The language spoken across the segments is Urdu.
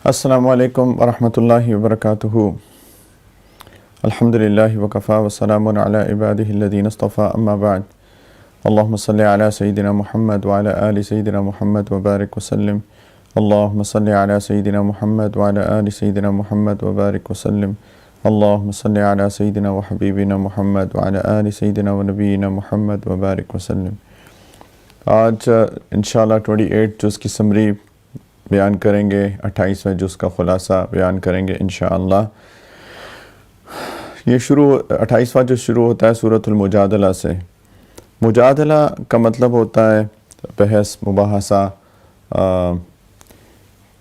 السلام علیکم ورحمۃ اللہ وبرکاتہ۔ الحمدللہ وکفا وسلام علی عبادہ الذین اصطفیٰ، اما بعد۔ اللہم صلی علی سیدنا محمد وعلی آل سیدنا محمد وبارک وسلم۔ اللہم صلی علی سیدنا محمد وعلی آل سیدنا محمد وبارک وسلم۔ اللہم صلی علی سیدنا وحبیبنا محمد وعلی آل سیدنا ونبینا محمد وبارک وسلم۔ آج انشاءاللہ 28 جز کی سمری بیان کریں گے، 28ویں جز کا خلاصہ بیان کریں گے انشاءاللہ۔ یہ 28واں جز شروع ہوتا ہے سورۃ المجادلہ سے۔ مجادلہ کا مطلب ہوتا ہے بحث، مباحثہ۔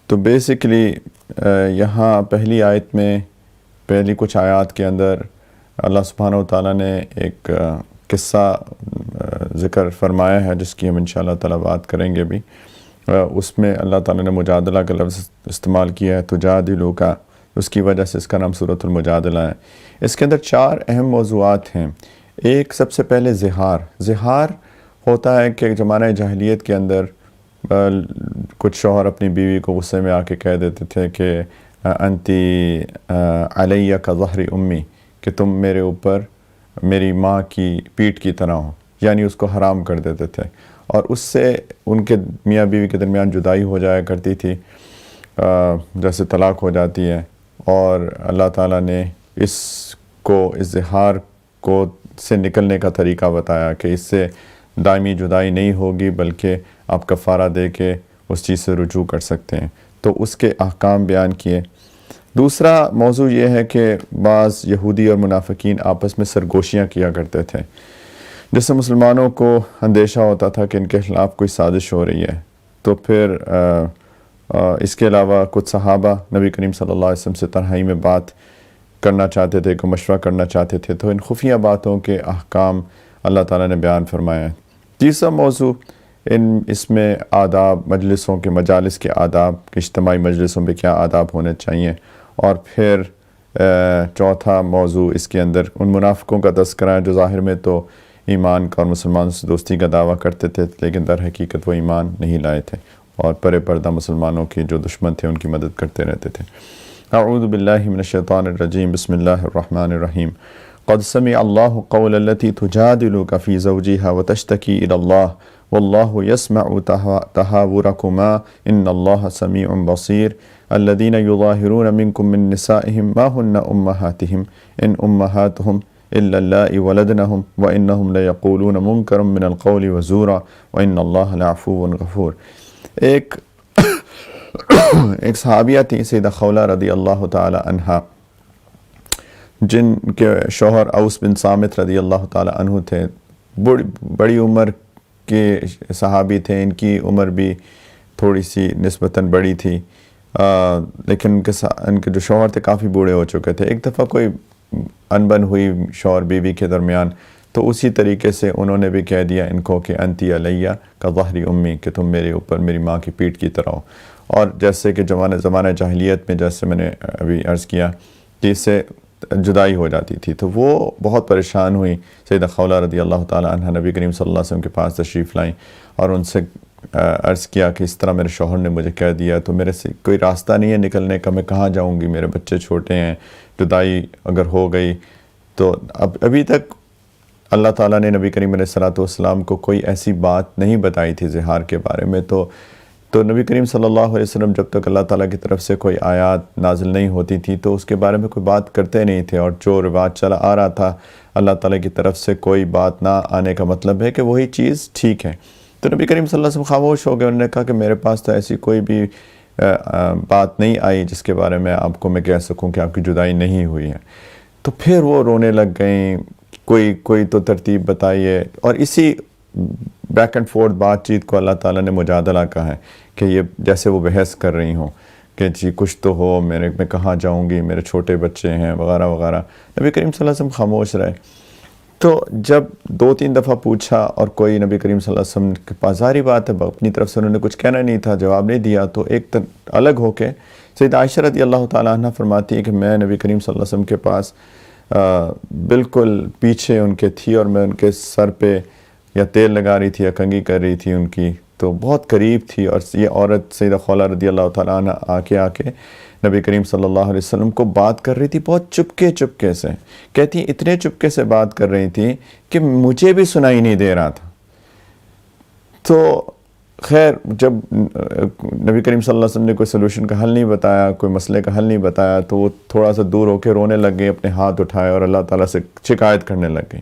تو بیسیکلی یہاں پہلی آیت میں، پہلی کچھ آیات کے اندر اللہ سبحانہ و تعالیٰ نے ایک قصہ ذکر فرمایا ہے جس کی ہم انشاءاللہ تعالیٰ بات کریں گے بھی۔ اس میں اللہ تعالیٰ نے مجادلہ کا لفظ استعمال کیا ہے، تجادلو کا، اس کی وجہ سے اس کا نام سورۃ المجادلہ ہے۔ اس کے اندر 4 اہم موضوعات ہیں۔ ایک سب سے پہلے زہار۔ زہار ہوتا ہے کہ زمانہ جاہلیت کے اندر کچھ شوہر اپنی بیوی کو غصے میں آ کے کہہ دیتے تھے کہ انتی علیہ کا ظہر امی، کہ تم میرے اوپر میری ماں کی پیٹھ کی طرح ہو، یعنی اس کو حرام کر دیتے تھے، اور اس سے ان کے میاں بیوی کے درمیان جدائی ہو جایا کرتی تھی، جیسے طلاق ہو جاتی ہے۔ اور اللہ تعالیٰ نے اس زہار کو سے نکلنے کا طریقہ بتایا کہ اس سے دائمی جدائی نہیں ہوگی، بلکہ آپ کفارہ دے کے اس چیز سے رجوع کر سکتے ہیں۔ تو اس کے احکام بیان کیے۔ دوسرا موضوع یہ ہے کہ بعض یہودی اور منافقین آپس میں سرگوشیاں کیا کرتے تھے، جس سے مسلمانوں کو اندیشہ ہوتا تھا کہ ان کے خلاف کوئی سازش ہو رہی ہے۔ تو پھر اس کے علاوہ کچھ صحابہ نبی کریم صلی اللہ علیہ وسلم سے تنہائی میں بات کرنا چاہتے تھے، کو مشورہ کرنا چاہتے تھے، تو ان خفیہ باتوں کے احکام اللہ تعالیٰ نے بیان فرمایا ہے۔ تیسرا موضوع اس میں آداب، مجلسوں کے، مجالس کے آداب، اجتماعی مجلسوں پہ کیا آداب ہونے چاہیے۔ اور پھر چوتھا موضوع اس کے اندر ان منافقوں کا تذکرہ ہے جو ظاہر میں تو ایمان کا اور مسلمانوں سے دوستی کا دعویٰ کرتے تھے، لیکن در حقیقت وہ ایمان نہیں لائے تھے اور پرے پردہ مسلمانوں کے جو دشمن تھے ان کی مدد کرتے رہتے تھے۔ اعوذ باللہ من الشیطان الرجیم، بسم اللہ الرحمن الرحیم۔ قد سمع اللہ قول التی تجادلک فی زوجها وتشتکی الی اللہ واللہ یسمع تحاورکما ان اللہ سمیع بصیر۔ الذین یظاہرون منکم من نسائہم ما ہن امہاتہم ان امہاتہم الا اللائي ولدنهم وانهم ليقولون منکرا من القول وزورا وان اللہ لعفو غفور۔ ایک صحابیہ تھی سیدہ خولہ رضی اللہ تعالی عنہا، جن کے شوہر اوس بن صامت رضی اللہ تعالی عنہ تھے۔ بڑی عمر کے صحابی تھے، ان کی عمر بھی تھوڑی سی نسبتاً بڑی تھی، لیکن ان کے جو شوہر تھے کافی بوڑھے ہو چکے تھے۔ ایک دفعہ کوئی انبن ہوئی شوہر بیوی کے درمیان، تو اسی طریقے سے انہوں نے بھی کہہ دیا ان کو کہ انتی علیہ کا ظہر امی، کہ تم میرے اوپر میری ماں کی پیٹھ کی طرح ہو۔ اور جیسے کہ زمانہ جاہلیت میں، جیسے میں نے ابھی عرض کیا کہ اس سے جدائی ہو جاتی تھی، تو وہ بہت پریشان ہوئی۔ سیدہ خولہ رضی اللہ تعالی عنہ نبی کریم صلی اللہ علیہ وسلم کے پاس تشریف لائیں اور ان سے عرض کیا کہ اس طرح میرے شوہر نے مجھے کہہ دیا، تو میرے سے کوئی راستہ نہیں ہے نکلنے کا، میں کہاں جاؤں گی، میرے بچے چھوٹے ہیں، جدائی اگر ہو گئی تو ابھی تک اللہ تعالیٰ نے نبی کریم علیہ السلام کو کوئی ایسی بات نہیں بتائی تھی زہار کے بارے میں۔ تو نبی کریم صلی اللہ علیہ وسلم جب تک اللہ تعالیٰ کی طرف سے کوئی آیات نازل نہیں ہوتی تھی تو اس کے بارے میں کوئی بات کرتے نہیں تھے، اور جو رواج چلا آ رہا تھا اللہ تعالیٰ کی طرف سے کوئی بات نہ آنے کا مطلب ہے کہ وہی چیز ٹھیک ہے۔ تو نبی کریم صلی اللہ علیہ وسلم خاموش ہو گئے۔ انہوں نے کہا کہ میرے پاس تو ایسی کوئی بھی بات نہیں آئی جس کے بارے میں آپ کو میں کہہ سکوں کہ آپ کی جدائی نہیں ہوئی ہے۔ تو پھر وہ رونے لگ گئیں، کوئی تو ترتیب بتائیے، اور اسی بیک اینڈ فورتھ بات چیت کو اللہ تعالیٰ نے مجادلہ کہا ہے کہ یہ جیسے وہ بحث کر رہی ہوں کہ جی کچھ تو ہو، میں کہاں جاؤں گی، میرے چھوٹے بچے ہیں وغیرہ وغیرہ۔ نبی کریم صلی اللہ علیہ وسلم خاموش رہے۔ تو جب 2-3 دفعہ پوچھا اور کوئی نبی کریم صلی اللہ علیہ وسلم کے پاس، ظاہری بات ہے اپنی طرف سے انہوں نے کچھ کہنا نہیں تھا، جواب نہیں دیا، تو ایک الگ ہو کے سیدہ عائشہ رضی اللہ تعالیٰ عنہ فرماتی ہے کہ میں نبی کریم صلی اللہ علیہ وسلم کے پاس بالکل پیچھے ان کے تھی، اور میں ان کے سر پہ یا تیل لگا رہی تھی یا کنگھی کر رہی تھی ان کی، تو بہت قریب تھی، اور یہ عورت سیدہ خولہ رضی اللہ تعالیٰ عنہ آ کے نبی کریم صلی اللہ علیہ وسلم کو بات کر رہی تھی، بہت چپکے سے، کہتی اتنے چپکے سے بات کر رہی تھی کہ مجھے بھی سنائی نہیں دے رہا تھا۔ تو خیر جب نبی کریم صلی اللہ علیہ وسلم نے کوئی سلوشن کا حل نہیں بتایا، کوئی مسئلے کا حل نہیں بتایا، تو وہ تھوڑا سا دور ہو کے رونے لگ گئی، اپنے ہاتھ اٹھائے اور اللہ تعالیٰ سے شکایت کرنے لگ گئی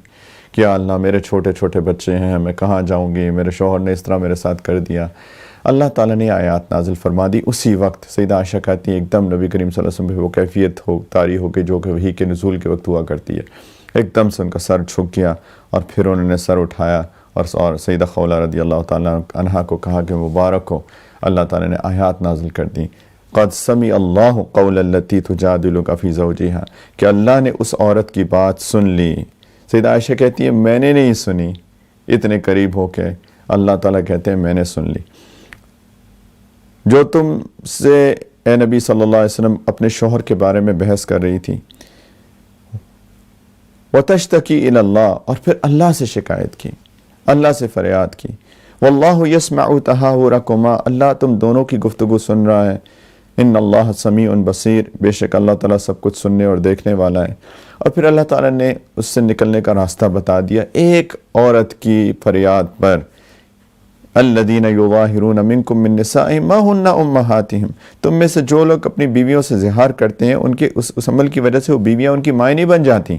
کہ یا اللہ میرے چھوٹے چھوٹے بچے ہیں، میں کہاں جاؤں گی، میرے شوہر نے اس طرح میرے ساتھ کر دیا۔ اللہ تعالیٰ نے آیات نازل فرما دی اسی وقت۔ سیدہ عائشہ کہتی ہیں ایک دم نبی کریم صلی اللہ علیہ وسلم پہ وہ کیفیت طاری ہو گئی جو کہ وحی کے نزول کے وقت ہوا کرتی ہے، ایک دم سے ان کا سر جھک گیا، اور پھر انہوں نے سر اٹھایا اور سیدہ خولہ رضی اللہ تعالیٰ عنہا کو کہا کہ مبارک ہو، اللہ تعالیٰ نے آیات نازل کر دی، قد سمع اللہ قول التی تجادلک فی زوجہا، کہ اللہ نے اس عورت کی بات سن لی۔ سیدہ عائشہ کہتی ہے میں نے نہیں سنی، اتنے قریب ہو کے اللہ تعالیٰ کہتے ہیں میں نے سن لی۔ جو تم سے اے نبی صلی اللہ علیہ وسلم اپنے شوہر کے بارے میں بحث کر رہی تھی، وَتَشْتَكِي إِلَى اللَّهِ، اور پھر اللہ سے شکایت کی، اللہ سے فریاد کی، وَاللَّهُ يَسْمَعُ تَحَاوُرَكُمَا، اللہ تم دونوں کی گفتگو سن رہا ہے، ان اللہ سمیع بصیر، بے شک اللہ تعالیٰ سب کچھ سننے اور دیکھنے والا ہے۔ اور پھر اللہ تعالیٰ نے اس سے نکلنے کا راستہ بتا دیا ایک عورت کی فریاد پر، الذین یظاہرون منکم من نسائہم ما ہن امہاتہم، تم میں سے جو لوگ اپنی بیویوں سے زہار کرتے ہیں ان کے اس عمل کی وجہ سے وہ بیویاں ان کی مائیں نہیں بن جاتی،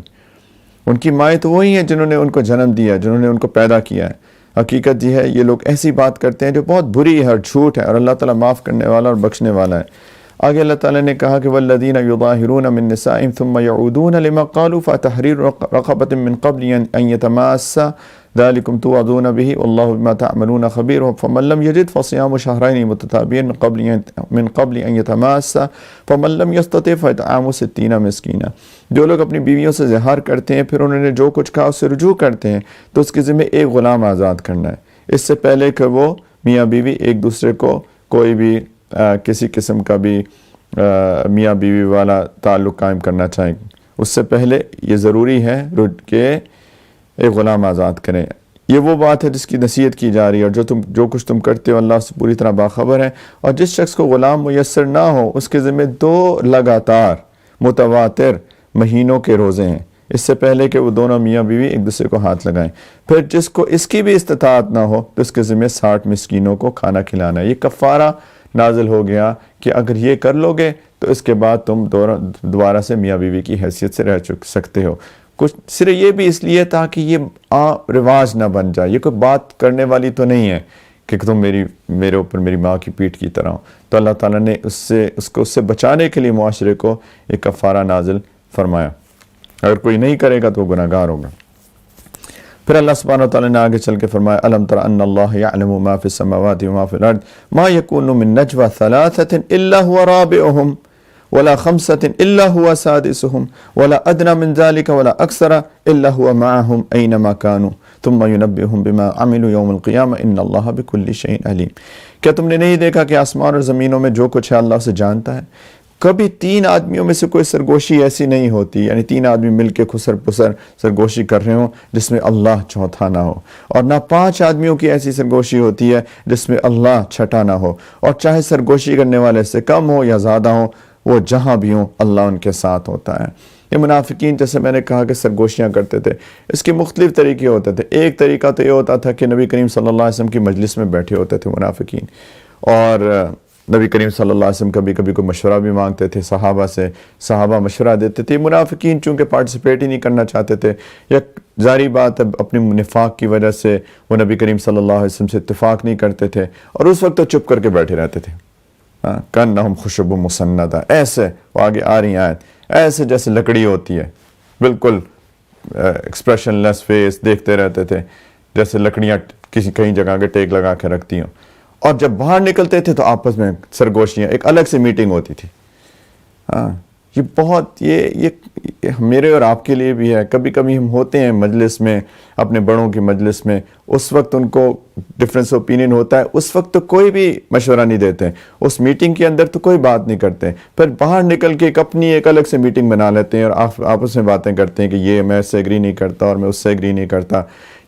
ان کی مائیں تو وہی ہیں جنہوں نے ان کو جنم دیا، جنہوں نے ان کو پیدا کیا ہے۔ حقیقت یہ ہے یہ لوگ ایسی بات کرتے ہیں جو بہت بری ہے اور جھوٹ ہے، اور اللہ تعالیٰ معاف کرنے والا اور بخشنے والا ہے۔ آگے اللہ تعالیٰ نے کہا کہ والذین یظاہرون من نسائہم ثم یعودون لما قالوا فتحریر رقبۃ من قبل ان یتماسا ذلکم توعظون به واللہ بما تعملون خبیر فمن لم یجد فصیام شہرین متتابعین من قبل ان یتماسا فمن لم یستطع فاطعام 60 مسکینا۔ جو لوگ اپنی بیویوں سے زہار کرتے ہیں پھر انہوں نے جو کچھ کہا اس سے رجوع کرتے ہیں تو اس کے ذمہ ایک غلام آزاد کرنا ہے، اس سے پہلے کہ وہ میاں بیوی ایک دوسرے کو کوئی بھی کسی قسم کا بھی میاں بیوی والا تعلق قائم کرنا چاہیں، اس سے پہلے یہ ضروری ہے کہ ایک غلام آزاد کریں۔ یہ وہ بات ہے جس کی نصیحت کی جا رہی ہے، اور جو کچھ تم کرتے ہو اللہ سے پوری طرح باخبر ہے۔ اور جس شخص کو غلام میسر نہ ہو اس کے ذمہ 2 لگاتار متواتر مہینوں کے روزے ہیں، اس سے پہلے کہ وہ دونوں میاں بیوی ایک دوسرے کو ہاتھ لگائیں۔ پھر جس کو اس کی بھی استطاعت نہ ہو تو اس کے ذمہ 60 مسکینوں کو کھانا کھلانا ہے۔ یہ کفارہ نازل ہو گیا کہ اگر یہ کر لو گے تو اس کے بعد تم دوبارہ سے میاں بیوی کی حیثیت سے رہ سکتے ہو۔ کچھ صرف یہ بھی اس لیے تاکہ یہ رواج نہ بن جائے، یہ کوئی بات کرنے والی تو نہیں ہے کہ تم میرے اوپر میری ماں کی پیٹھ کی طرح ہو۔ تو اللہ تعالیٰ نے اس سے بچانے کے لیے معاشرے کو ایک کفارہ نازل فرمایا، اگر کوئی نہیں کرے گا تو وہ گناہگار ہوگا۔ پھر اللہ سبحانہ وتعالی نے آگے چل کے فرمایا الم تر ان اللہ یعلم ما فی السماوات وما فی الارض ما یکون من نجوى ثلاثة الا هو رابعهم ولا خمسة الا هو سادسهم ولا ادنى من ذلك ولا اکثر الا هو معهم اینما كانوا ثم ينبئهم بما عملوا یوم القیامة ان اللہ بكل شیء علیم۔ کیا تم نے نہیں دیکھا کہ آسمان اور زمینوں میں جو کچھ ہے اللہ سے جانتا ہے؟ کبھی 3 آدمیوں میں سے کوئی سرگوشی ایسی نہیں ہوتی، یعنی 3 آدمی مل کے خسر پسر سرگوشی کر رہے ہوں جس میں اللہ چوتھا نہ ہو، اور نہ 5 آدمیوں کی ایسی سرگوشی ہوتی ہے جس میں اللہ چھٹا نہ ہو، اور چاہے سرگوشی کرنے والے سے کم ہو یا زیادہ ہو وہ جہاں بھی ہوں اللہ ان کے ساتھ ہوتا ہے۔ یہ منافقین جیسے میں نے کہا کہ سرگوشیاں کرتے تھے، اس کے مختلف طریقے ہوتے تھے۔ ایک طریقہ تو یہ ہوتا تھا کہ نبی کریم صلی اللہ علیہ وسلم کی مجلس میں بیٹھے ہوتے تھے منافقین، اور نبی کریم صلی اللہ علیہ وسلم کبھی کبھی کوئی مشورہ بھی مانگتے تھے صحابہ سے، صحابہ مشورہ دیتے تھے۔ منافقین چونکہ پارٹیسپیٹ ہی نہیں کرنا چاہتے تھے، یا ظاہری بات ہے اپنی نفاق کی وجہ سے وہ نبی کریم صلی اللہ علیہ وسلم سے اتفاق نہیں کرتے تھے، اور اس وقت تو چپ کر کے بیٹھے رہتے تھے۔ کأنہم خشب مسندہ، ایسے وہ آگے آ رہی آیت، ایسے جیسے لکڑی ہوتی ہے، بالکل ایکسپریشن لیس فیس، دیکھتے رہتے تھے جیسے لکڑیاں کہیں جگہ کے ٹیک لگا کے رکھتی ہوں۔ اور جب باہر نکلتے تھے تو آپس میں سرگوشیاں، ایک الگ سے میٹنگ ہوتی تھی۔ یہ بہت یہ میرے اور آپ کے لیے بھی ہے۔ کبھی کبھی ہم ہوتے ہیں مجلس میں، اپنے بڑوں کی مجلس میں، اس وقت ان کو ڈفرینس اوپینین ہوتا ہے، اس وقت تو کوئی بھی مشورہ نہیں دیتے، اس میٹنگ کے اندر تو کوئی بات نہیں کرتے، پھر باہر نکل کے ایک الگ سے میٹنگ بنا لیتے ہیں اور آپس میں باتیں کرتے ہیں کہ یہ میں اس سے ایگری نہیں کرتا اور میں اس سے ایگری نہیں کرتا۔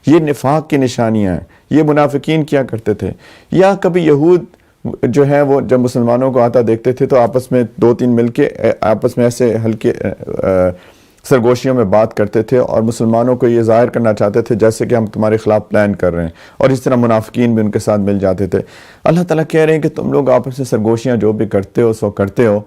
یہ نفاق کی نشانیاں ہیں، یہ منافقین کیا کرتے تھے۔ یا کبھی یہود جو ہے وہ جب مسلمانوں کو آتا دیکھتے تھے تو آپس میں 2-3 مل کے آپس میں ایسے ہلکے سرگوشیوں میں بات کرتے تھے اور مسلمانوں کو یہ ظاہر کرنا چاہتے تھے جیسے کہ ہم تمہارے خلاف پلان کر رہے ہیں، اور اس طرح منافقین بھی ان کے ساتھ مل جاتے تھے۔ اللہ تعالیٰ کہہ رہے ہیں کہ تم لوگ آپس میں سرگوشیاں جو بھی کرتے ہو سو کرتے ہو،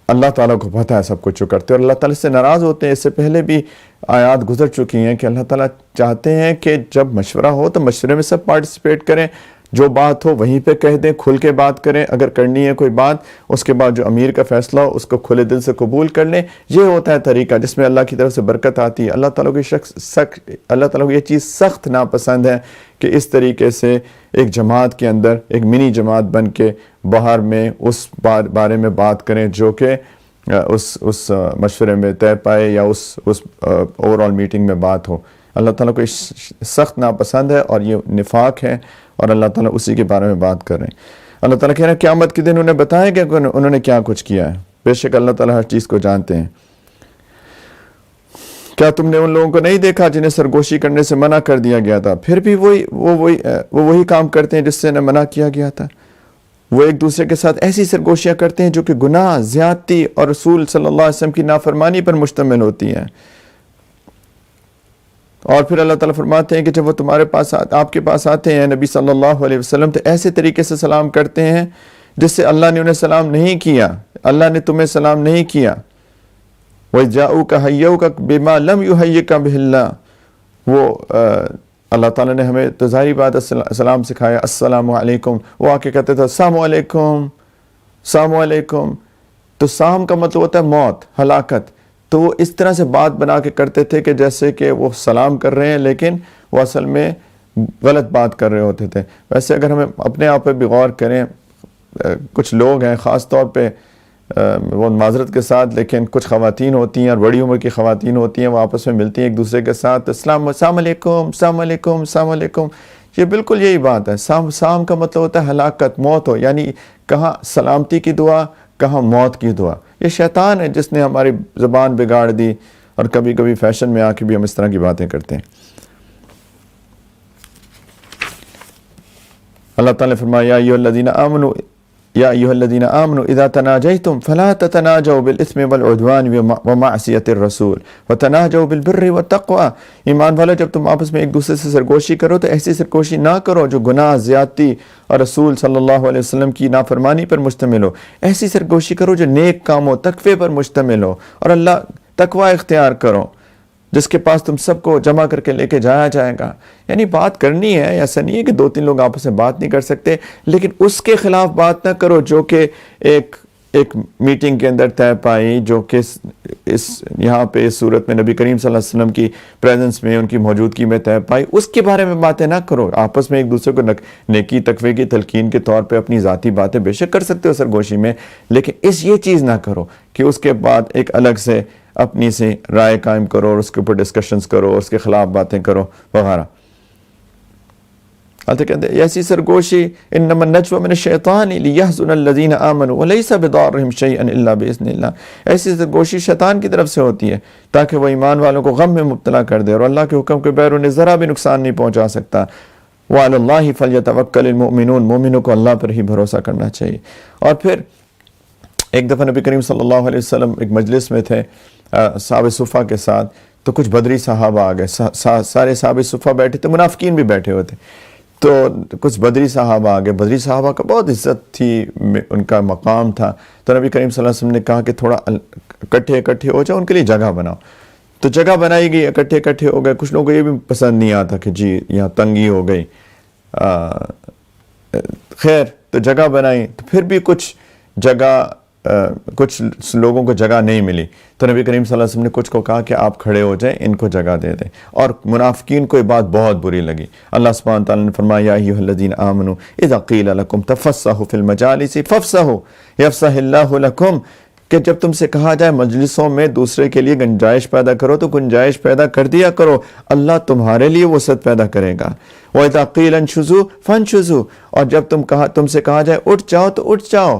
اللہ تعالیٰ کو پتہ ہے سب کچھ جو کرتے ہو، اور اللہ تعالیٰ سے ناراض ہوتے ہیں۔ اس سے پہلے بھی آیات گزر چکی ہیں کہ اللہ تعالیٰ چاہتے ہیں کہ جب مشورہ ہو تو مشورے میں سب پارٹیسپیٹ کریں، جو بات ہو وہیں پہ کہہ دیں، کھل کے بات کریں، اگر کرنی ہے کوئی بات اس کے بعد جو امیر کا فیصلہ ہو اس کو کھلے دل سے قبول کر لیں۔ یہ ہوتا ہے طریقہ جس میں اللہ کی طرف سے برکت آتی ہے۔ اللہ تعالیٰ کو یہ چیز سخت ناپسند ہے کہ اس طریقے سے ایک جماعت کے اندر ایک منی جماعت بن کے باہر میں اس بارے میں بات کریں جو کہ اس مشورے میں طے پائے یا اس اوور آل میٹنگ میں بات ہو۔ اللہ تعالیٰ کو سخت ناپسند ہے اور یہ نفاق ہے، اور اللہ تعالیٰ اسی کے بارے میں بات کر رہے ہیں۔ اللہ تعالیٰ کہہ رہے ہیں قیامت کے دن انہیں بتائیں کہ انہوں نے کیا کچھ کیا ہے، بے شک اللہ تعالیٰ ہر چیز کو جانتے ہیں۔ کیا تم نے ان لوگوں کو نہیں دیکھا جنہیں سرگوشی کرنے سے منع کر دیا گیا تھا، پھر بھی وہی کام کرتے ہیں جس سے انہیں منع کیا گیا تھا؟ وہ ایک دوسرے کے ساتھ ایسی سرگوشیاں کرتے ہیں جو کہ گناہ، زیادتی اور رسول صلی اللہ علیہ وسلم کی نافرمانی پر مشتمل ہوتی ہیں۔ اور پھر اللہ تعالیٰ فرماتے ہیں کہ جب وہ تمہارے پاس آپ کے پاس آتے ہیں نبی صلی اللہ علیہ وسلم تو ایسے طریقے سے سلام کرتے ہیں جس سے اللہ نے انہیں سلام نہیں کیا، اللہ نے تمہیں سلام نہیں کیا۔ وَجَاءُوكَ حَيَّوْكَ بِمَا لَمْ يُحَيِّكَ بِهِ اللَّهُ، وہ اللہ تعالیٰ نے ہمیں تو ظاہری بات سلام سکھایا، السلام علیکم، وہ آ کے کہتے تھے السلام علیکم السلام علیکم، تو سام کا مطلب ہوتا ہے موت، ہلاکت۔ تو وہ اس طرح سے بات بنا کے کرتے تھے کہ جیسے کہ وہ سلام کر رہے ہیں لیکن وہ اصل میں غلط بات کر رہے ہوتے تھے۔ ویسے اگر ہمیں اپنے آپ پہ بھی غور کریں، کچھ لوگ ہیں خاص طور پہ وہ معذرت کے ساتھ، لیکن کچھ خواتین ہوتی ہیں اور بڑی عمر کی خواتین ہوتی ہیں، وہ آپس میں ملتی ہیں ایک دوسرے کے ساتھ السلام علیکم السلام علیکم السلام علیکم، یہ بالکل یہی بات ہے۔ سام کا مطلب ہوتا ہے ہلاکت، موت ہو، یعنی کہاں سلامتی کی دعا کہاں موت کی دعا۔ یہ شیطان ہے جس نے ہماری زبان بگاڑ دی، اور کبھی کبھی فیشن میں آ کے بھی ہم اس طرح کی باتیں کرتے ہیں۔ اللہ تعالیٰ نے فرمایا یا ایھا الذین آمنوا اذا تناجیتم فلا تتناجوا بالاثم والعدوان ومعصیۃ الرسول وتناجوا بالبر والتقوى، ایمان والو جب تم آپس میں ایک دوسرے سے سرگوشی کرو تو ایسی سرگوشی نہ کرو جو گناہ، زیادتی اور رسول صلی اللہ علیہ وسلم کی نافرمانی پر مشتمل ہو، ایسی سرگوشی کرو جو نیک کام ہو، تقوی پر مشتمل ہو، اور اللہ تقوی اختیار کرو جس کے پاس تم سب کو جمع کر کے لے کے جایا جائے گا۔ یعنی بات کرنی ہے، ایسا نہیں ہے کہ 2-3 لوگ آپس میں بات نہیں کر سکتے، لیکن اس کے خلاف بات نہ کرو جو کہ ایک میٹنگ کے اندر طے پائی، جو کہ یہاں پہ اس صورت میں نبی کریم صلی اللہ علیہ وسلم کی پریزنس میں، ان کی موجودگی میں طے پائی، اس کے بارے میں باتیں نہ کرو۔ آپس میں ایک دوسرے کو نیکی تقوی کی تلقین کے طور پہ اپنی ذاتی باتیں بے شک کر سکتے ہو سرگوشی میں، لیکن یہ چیز نہ کرو کہ اس کے بعد ایک الگ سے اپنی سے رائے قائم کرو اور اس کے اوپر ڈسکشنز کرو اور اس کے خلاف باتیں کرو وغیرہ۔ اللہ کہتے ہیں ایسی سرگوشی انما النجوى من الشیطان لیحزن الذین آمنوا ولیس بضارهم شیئا الا باذن اللہ، ایسی سرگوشی شیطان کی طرف سے ہوتی ہے تاکہ وہ ایمان والوں کو غم میں مبتلا کر دے، اور اللہ کے حکم کے بغیر انہیں ذرا بھی نقصان نہیں پہنچا سکتا۔ وعلی اللہ فلیتوکل المؤمنون، مومنوں کو اللہ پر ہی بھروسہ کرنا چاہیے۔ اور پھر ایک دفعہ نبی کریم صلی اللہ علیہ وسلم ایک مجلس میں تھے صحابہ صفہ کے ساتھ، تو کچھ بدری صحابہ آ گئے، سارے صحابہ صفہ بیٹھے تھے، منافقین بھی بیٹھے ہوئے تھے، تو کچھ بدری صحابہ آ گئے۔ بدری صحابہ کا بہت عزت تھی، ان کا مقام تھا، تو نبی کریم صلی اللہ علیہ وسلم نے کہا کہ تھوڑا اکٹھے ہو جاؤ، ان کے لیے جگہ بناؤ۔ تو جگہ بنائی گئی، اکٹھے ہو گئے۔ کچھ لوگوں کو یہ بھی پسند نہیں آتا کہ جی یہاں تنگی ہو گئی، خیر تو جگہ بنائی، تو پھر بھی کچھ لوگوں کو جگہ نہیں ملی، تو نبی کریم صلی اللہ علیہ وسلم نے کچھ کو کہا کہ آپ کھڑے ہو جائیں، ان کو جگہ دے دیں، اور منافقین کو یہ بات بہت بری لگی۔ اللہ سبحانہ تعالیٰ نے فرمایا یا ایھا الذین آمنوا اذا قیل لکم تفصحوا فی المجالس فافصحوا یفصح اللہ لکم، کہ جب تم سے کہا جائے مجلسوں میں دوسرے کے لیے گنجائش پیدا کرو تو گنجائش پیدا کر دیا کرو، اللہ تمہارے لیے وسعت پیدا کرے گا۔ وَإِذَا قِيلَ انشُزُوا فَانشُزُوا، اور جب تم سے کہا جائے اٹھ جاؤ تو اٹھ جاؤ۔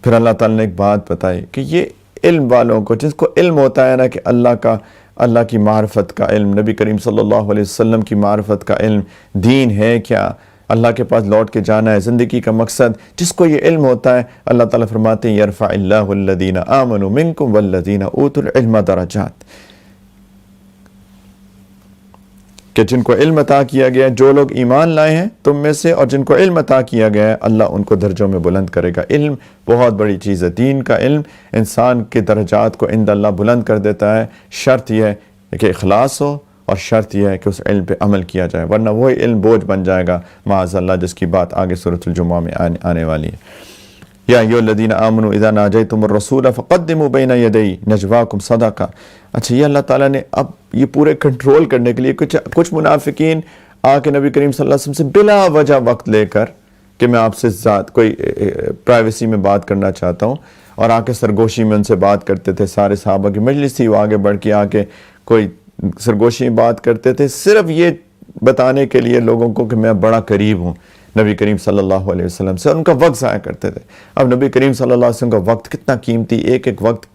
پھر اللہ تعالیٰ نے ایک بات بتائی کہ یہ علم والوں کو، جس کو علم ہوتا ہے نا کہ اللہ کا اللہ کی معرفت کا علم، نبی کریم صلی اللہ علیہ وسلم کی معرفت کا علم، دین ہے کیا، اللہ کے پاس لوٹ کے جانا ہے، زندگی کا مقصد، جس کو یہ علم ہوتا ہے اللہ تعالیٰ فرماتے ہیں یرفع اللہ الذین آمنوا منکم والذین اوتوا العلم درجات، کہ جن کو علم عطا کیا گیا ہے، جو لوگ ایمان لائے ہیں تم میں سے اور جن کو علم عطا کیا گیا ہے، اللہ ان کو درجوں میں بلند کرے گا۔ علم بہت بڑی چیز ہے، دین کا علم انسان کے درجات کو عند اللہ بلند کر دیتا ہے، شرط یہ ہے کہ اخلاص ہو اور شرط یہ ہے کہ اس علم پہ عمل کیا جائے، ورنہ وہی علم بوجھ بن جائے گا معاذ اللہ، جس کی بات آگے سورۃ الجمعہ میں آنے والی ہے۔ یا ایھا الذین آمنوا اذا ناجیتم الرسول فقدموا بین یدی نجواکم صدقہ۔ اچھا، یہ اللہ تعالیٰ نے اب یہ پورے کنٹرول کرنے کے لیے کچھ منافقین آ کے نبی کریم صلی اللہ علیہ وسلم سے بلا وجہ وقت لے کر کہ میں آپ سے کوئی پرائیویسی میں بات کرنا چاہتا ہوں، اور آ کے سرگوشی میں ان سے بات کرتے تھے، سارے صحابہ کی مجلس تھی، وہ آگے بڑھ کے آ کے کوئی سرگوشی میں بات کرتے تھے، صرف یہ بتانے کے لیے لوگوں کو کہ میں بڑا قریب ہوں نبی کریم صلی اللہ علیہ وسلم سے، اور ان کا وقت ضائع کرتے تھے۔ اب نبی کریم صلی اللہ علیہ وسلم کا وقت کتنا قیمتی، ایک ایک وقت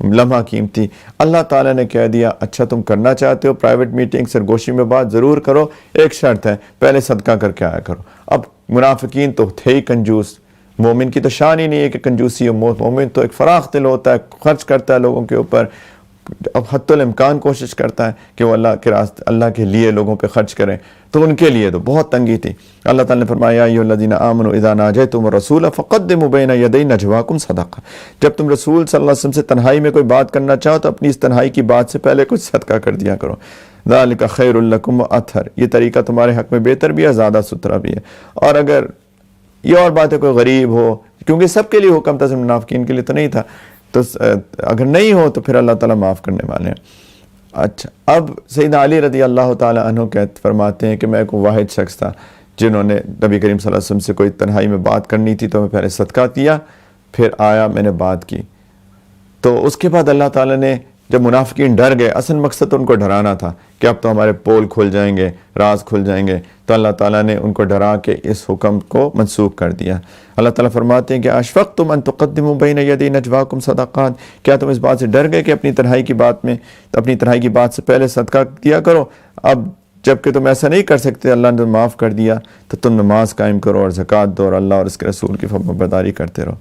لمحہ قیمتی، اللہ تعالیٰ نے کہہ دیا اچھا تم کرنا چاہتے ہو پرائیویٹ میٹنگ سرگوشی میں بات ضرور کرو، ایک شرط ہے پہلے صدقہ کر کے آیا کرو۔ اب منافقین تو تھے ہی کنجوس، مومن کی تو شان ہی نہیں ہے کہ کنجوسی ہو، مومن تو ایک فراخ دل ہوتا ہے، خرچ کرتا ہے لوگوں کے اوپر، اب حتی الامکان کوشش کرتا ہے کہ وہ اللہ کے لیے لوگوں پہ خرچ کریں، تو ان کے لیے تو بہت تنگی تھی۔ اللہ تعالیٰ نے فرمایا یا ایھا الذین آمنوا اذا ناجیتم الرسول فقدموا بین یدی نجواکم صدقہ، جب تم رسول صلی اللہ علیہ وسلم سے تنہائی میں کوئی بات کرنا چاہو تو اپنی اس تنہائی کی بات سے پہلے کچھ صدقہ کر دیا کرو، ذالک خیر لکم واطہر، یہ طریقہ تمہارے حق میں بہتر بھی ہے، زیادہ ستھرا بھی ہے۔ اور اگر یہ اور بات ہے کوئی غریب ہو، کیونکہ سب کے لیے حکم تھا، صرف منافقین کے لیے تو نہیں تھا، تو اگر نہیں ہو تو پھر اللہ تعالیٰ معاف کرنے والے ہیں۔ اچھا، اب سیدنا علی رضی اللہ تعالیٰ عنہ فرماتے ہیں کہ میں ایک واحد شخص تھا جنہوں نے نبی کریم صلی اللہ علیہ وسلم سے کوئی تنہائی میں بات کرنی تھی، تو میں پہلے صدقہ کیا، پھر آیا میں نے بات کی، تو اس کے بعد اللہ تعالیٰ نے جب منافقین ڈر گئے، اصل مقصد تو ان کو ڈرانا تھا کہ اب تو ہمارے پول کھل جائیں گے، راز کھل جائیں گے، تو اللہ تعالیٰ نے ان کو ڈرا کے اس حکم کو منسوخ کر دیا۔ اللہ تعالیٰ فرماتے ہیں کہ اشفقتم ان تقدموا بین یدی نجواکم صدقات، کیا تم اس بات سے ڈر گئے کہ اپنی تنہائی کی بات سے پہلے صدقہ دیا کرو؟ اب جب کہ تم ایسا نہیں کر سکتے، اللہ نے معاف کر دیا، تو تم نماز قائم کرو اور زکوٰۃ دو اور اللہ اور اس کے رسول کی فرمانبرداری کرتے رہو۔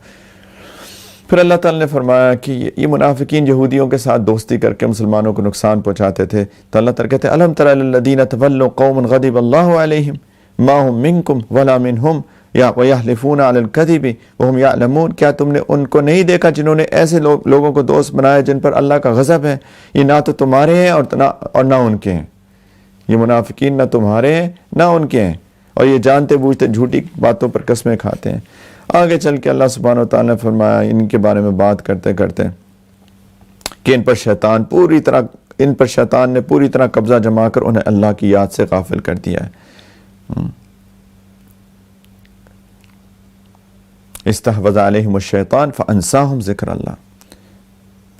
پھر اللہ تعالیٰ نے فرمایا کہ یہ منافقین یہودیوں کے ساتھ دوستی کر کے مسلمانوں کو نقصان پہنچاتے تھے، تو اللہ تعالیٰ کہتے ہیں الم تر الی الذین تولوا قوم غضب اللہ علیہم ما هم منکم ولا منہم ویحلفون علی الکذب وهم یعلمون، کیا تم نے ان کو نہیں دیکھا جنہوں نے ایسے لوگوں کو دوست بنایا جن پر اللہ کا غضب ہے؟ یہ نہ تو تمہارے ہیں اور نہ ان کے ہیں، یہ منافقین نہ تمہارے ہیں نہ ان کے ہیں، اور یہ جانتے بوجھتے جھوٹی باتوں پر قسمیں کھاتے ہیں۔ آگے چل کے اللہ سبحانہ وتعالیٰ نے فرمایا ان کے بارے میں بات کرتے کرتے کہ ان پر شیطان نے پوری طرح قبضہ جما کر انہیں اللہ کی یاد سے غافل کر دیا ہے۔ استحوذ علیہم الشیطان فانساہم ذکر اللہ،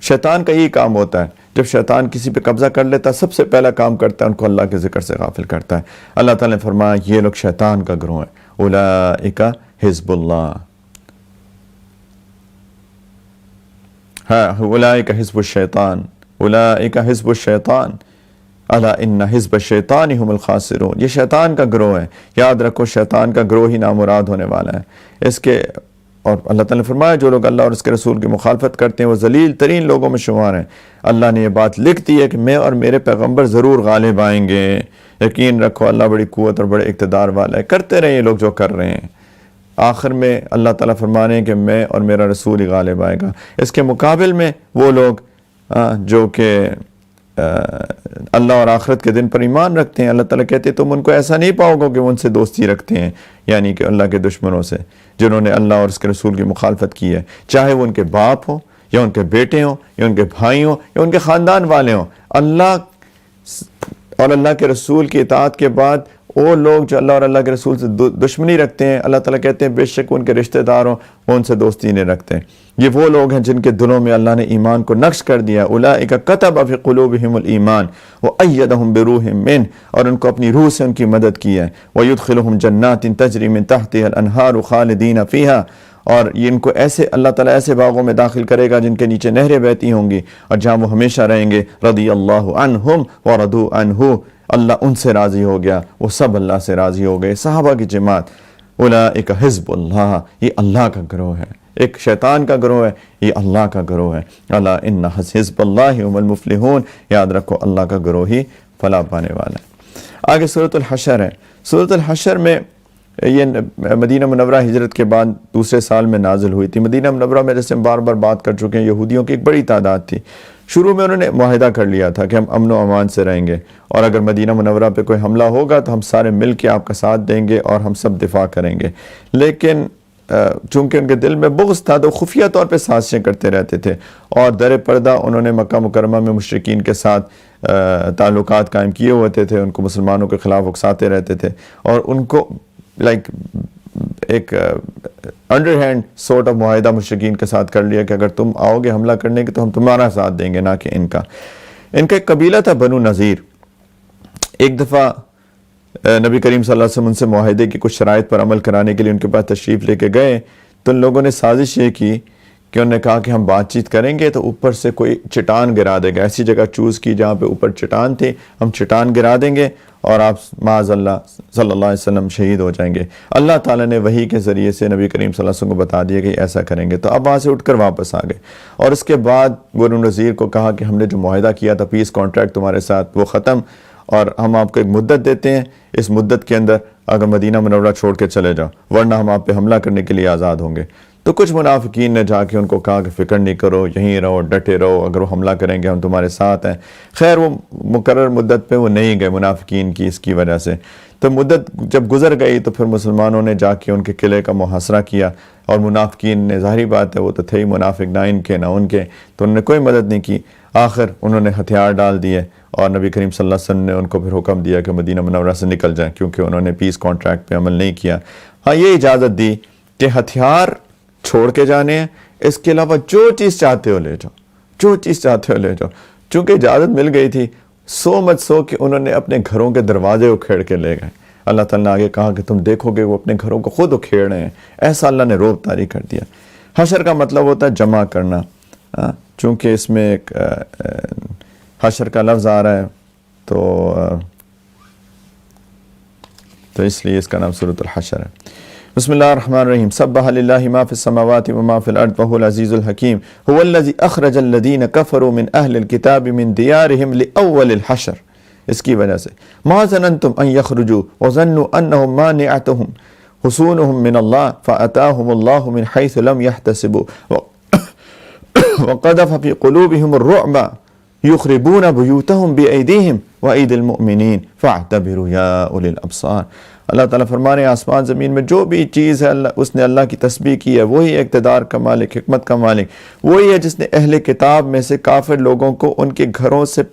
شیطان کا یہی کام ہوتا ہے، جب شیطان کسی پہ قبضہ کر لیتا ہے سب سے پہلا کام کرتا ہے ان کو اللہ کے ذکر سے غافل کرتا ہے۔ اللہ تعالیٰ نے فرمایا یہ لوگ شیطان کا گروہ ہے، اولئک حزب اللہ، اولئک حزب الشیطان، اولئک حزب الشیطان الا ان حزب الشیطان هم الخاسرون، یہ شیطان کا گروہ ہے، یاد رکھو شیطان کا گروہ ہی نامراد ہونے والا ہے اس کے۔ اور اللہ تعالیٰ نے فرمایا جو لوگ اللہ اور اس کے رسول کی مخالفت کرتے ہیں وہ ذلیل ترین لوگوں میں شمار ہیں۔ اللہ نے یہ بات لکھ دی ہے کہ میں اور میرے پیغمبر ضرور غالب آئیں گے، یقین رکھو اللہ بڑی قوت اور بڑے اقتدار والا ہے، کرتے رہے یہ لوگ جو کر رہے ہیں، آخر میں اللہ تعالیٰ فرمانے ہیں کہ میں اور میرا رسول ہی غالب آئے گا۔ اس کے مقابل میں وہ لوگ جو کہ اللہ اور آخرت کے دن پر ایمان رکھتے ہیں، اللہ تعالیٰ کہتے ہیں تم ان کو ایسا نہیں پاؤ گے کہ وہ ان سے دوستی رکھتے ہیں، یعنی کہ اللہ کے دشمنوں سے جنہوں نے اللہ اور اس کے رسول کی مخالفت کی ہے، چاہے وہ ان کے باپ ہوں یا ان کے بیٹے ہوں یا ان کے بھائی ہوں یا ان کے خاندان والے ہوں۔ اللہ اور اللہ کے رسول کی اطاعت کے بعد وہ لوگ جو اللہ اور اللہ کے رسول سے دشمنی رکھتے ہیں، اللہ تعالیٰ کہتے ہیں بے شک ان کے رشتہ دار ہوں وہ ان سے دوستی نہیں رکھتے۔ یہ وہ لوگ ہیں جن کے دلوں میں اللہ نے ایمان کو نقش کر دیا، اولئک کتب فی قلوبہم الایمان وایدہم بروح منہ، اور ان کو اپنی روح سے ان کی مدد کی ہے، ویدخلہم جنات تجری من تحتها الانہار خالدین فیہا، اور یہ ان کو ایسے اللہ تعالیٰ ایسے باغوں میں داخل کرے گا جن کے نیچے نہریں بہتی ہوں گی اور جہاں وہ ہمیشہ رہیں گے. رضی اللہ عنہم ورضوا عنہ، اللہ ان سے راضی ہو گیا، وہ سب اللہ سے راضی ہو گئے. صحابہ کی جماعت، اولئک حزب اللہ، یہ اللہ کا گروہ ہے. ایک شیطان کا گروہ ہے، یہ اللہ کا گروہ ہے. الا ان حزب اللہ هم المفلحون، یاد رکھو اللہ کا گروہ ہی فلاح پانے والا ہے. آگے سورۃ الحشر ہے. سورۃ الحشر میں یہ مدینہ منورہ ہجرت کے بعد دوسرے سال میں نازل ہوئی تھی. مدینہ منورہ میں جیسے ہم بار بار بات کر چکے ہیں، یہودیوں کی ایک بڑی تعداد تھی. شروع میں انہوں نے معاہدہ کر لیا تھا کہ ہم امن و امان سے رہیں گے، اور اگر مدینہ منورہ پہ کوئی حملہ ہوگا تو ہم سارے مل کے آپ کا ساتھ دیں گے اور ہم سب دفاع کریں گے. لیکن چونکہ ان کے دل میں بغض تھا تو خفیہ طور پہ سازشیں کرتے رہتے تھے، اور در پردہ انہوں نے مکہ مکرمہ میں مشرکین کے ساتھ تعلقات قائم کیے ہوتے تھے. ان کو مسلمانوں کے خلاف اکساتے رہتے تھے، اور ان کو ایک انڈر ہینڈ سورٹ آف معاہدہ مشرکین کے ساتھ کر لیا کہ اگر تم آؤ گے حملہ کرنے کے تو ہم تمہارا ساتھ دیں گے، نہ کہ ان کا. ان کا ایک قبیلہ تھا بنو نذیر. ایک دفعہ نبی کریم صلی اللہ علیہ وسلم ان سے معاہدے کی کچھ شرائط پر عمل کرانے کے لیے ان کے پاس تشریف لے کے گئے، تو ان لوگوں نے سازش یہ کی کہ انہوں نے کہا کہ ہم بات چیت کریں گے تو اوپر سے کوئی چٹان گرا دے گا. ایسی جگہ چوز کی جہاں پہ اوپر چٹان تھی، ہم چٹان گرا دیں گے اور آپ معاذ اللہ صلی اللہ علیہ وسلم شہید ہو جائیں گے. اللہ تعالیٰ نے وحی کے ذریعے سے نبی کریم صلی اللہ علیہ وسلم کو بتا دیا کہ ایسا کریں گے. تو اب وہاں سے اٹھ کر واپس آ گئے، اور اس کے بعد بنو نذیر کو کہا کہ ہم نے جو معاہدہ کیا تھا پیس کانٹریکٹ تمہارے ساتھ وہ ختم، اور ہم آپ کو ایک مدت دیتے ہیں، اس مدت کے اندر اگر مدینہ منورہ چھوڑ کے چلے جاؤ ورنہ ہم آپ پہ حملہ کرنے کے لیے آزاد ہوں گے. تو کچھ منافقین نے جا کے ان کو کہا کہ فکر نہیں کرو، یہیں رہو، ڈٹے رہو، اگر وہ حملہ کریں گے ہم تمہارے ساتھ ہیں. خیر وہ مقرر مدت پہ وہ نہیں گئے منافقین کی اس کی وجہ سے. تو مدت جب گزر گئی تو پھر مسلمانوں نے جا کے ان کے قلعے کا محاصرہ کیا، اور منافقین نے، ظاہری بات ہے وہ تو تھے ہی منافق، نہ ان کے نہ ان کے، تو انہوں نے کوئی مدد نہیں کی. آخر انہوں نے ہتھیار ڈال دیے، اور نبی کریم صلی اللہ علیہ وسلم نے ان کو پھر حکم دیا کہ مدینہ منورہ سے نکل جائیں، کیونکہ انہوں نے پیس کانٹریکٹ پہ عمل نہیں کیا. ہاں یہ اجازت دی کہ ہتھیار چھوڑ کے جانے ہیں، اس کے علاوہ جو چیز چاہتے ہو لے جاؤ، جو چیز چاہتے ہو لے جاؤ. چونکہ اجازت مل گئی تھی، سو مت سو کہ انہوں نے اپنے گھروں کے دروازے اکھیڑ کے لے گئے. اللہ تعالیٰ نے آگے کہا کہ تم دیکھو گے وہ اپنے گھروں کو خود اکھیڑ رہے ہیں. ایسا اللہ نے رعب طاری کر دیا. حشر کا مطلب ہوتا ہے جمع کرنا، چونکہ اس میں ایک حشر کا لفظ آ رہا ہے تو اس لیے اس کا نام سورۃ الحشر ہے. بسم اللہ الرحمن الرحیم. سبح للہ ما فی السماوات وما فی الارض وهو العزیز الحکیم. هو الذی اخرج الذین کفروا من اہل الکتاب من دیارهم لاول الحشر. اس کی وجہ سے ما ظننتم ان یخرجوا وظنوا انهم مانعتهم حصونهم من اللہ فاتاهم اللہ من حیث لم یحتسبوا وقذف فی قلوبهم الرعب یخربون بیوتهم بایدیہم وایدی المؤمنین فاعتبروا یا اولی الابصار. اللہ تعالیٰ فرما رہے ہیں آسمان زمین میں جو بھی چیز ہے اس نے اللہ کی تسبیح کی ہے. وہی اقتدار کا مالک، حکمت کا مالک وہی ہے جس نے اہل کتاب میں سے کافر لوگوں کو ان کے گھروں سے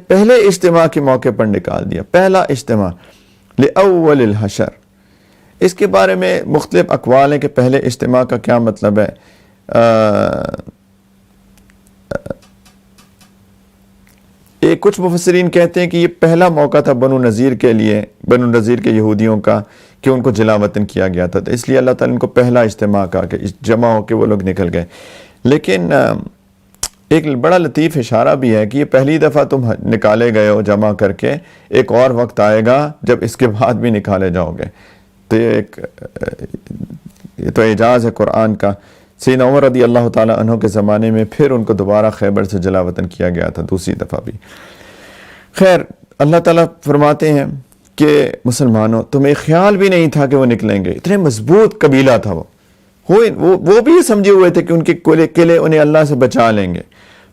پہلے اجتماع کے موقع پر نکال دیا. پہلا اجتماع لأول الحشر. اس کے بارے میں مختلف اقوال ہیں کہ پہلے اجتماع کا کیا مطلب ہے. کچھ مفسرین کہتے ہیں کہ یہ پہلا موقع تھا بنو نذیر کے لیے، بنو نذیر کے یہودیوں کا، کہ ان کو جلا وطن کیا گیا تھا، تو اس لیے اللہ تعالیٰ نے ان کو پہلا اجتماع کہا کہ جمع ہو کے وہ لوگ نکل گئے. لیکن ایک بڑا لطیف اشارہ بھی ہے کہ یہ پہلی دفعہ تم نکالے گئے ہو جمع کر کے، ایک اور وقت آئے گا جب اس کے بعد بھی نکالے جاؤ گے. تو یہ تو اعجاز ہے قرآن کا. سیدنا عمر رضی اللہ تعالیٰ عنہ کے زمانے میں پھر ان کو دوبارہ خیبر سے جلا وطن کیا گیا تھا، دوسری دفعہ بھی. خیر اللہ تعالیٰ فرماتے ہیں کہ مسلمانوں تمہیں خیال بھی نہیں تھا کہ وہ نکلیں گے. اتنے مضبوط قبیلہ تھا وہ بھی سمجھے ہوئے تھے کہ ان کے قلعے انہیں اللہ سے بچا لیں گے.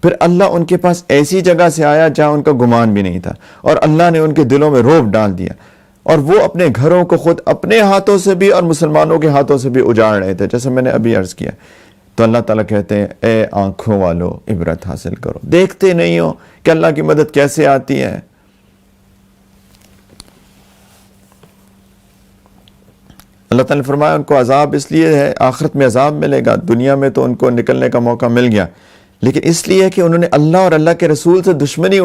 پھر اللہ ان کے پاس ایسی جگہ سے آیا جہاں ان کا گمان بھی نہیں تھا، اور اللہ نے ان کے دلوں میں رعب ڈال دیا، اور وہ اپنے گھروں کو خود اپنے ہاتھوں سے بھی اور مسلمانوں کے ہاتھوں سے بھی اجاڑ رہے تھے، جیسے میں نے ابھی عرض کیا. تو اللہ تعالیٰ کہتے ہیں اے آنکھوں والو عبرت حاصل کرو. دیکھتے نہیں ہو کہ اللہ کی مدد کیسے آتی ہے. اللہ تعالیٰ نے فرمایا ان کو عذاب اس لیے ہے، آخرت میں عذاب ملے گا. دنیا میں تو ان کو نکلنے کا موقع مل گیا، لیکن اس لیے کہ انہوں نے اللہ اور اللہ کے رسول سے دشمنی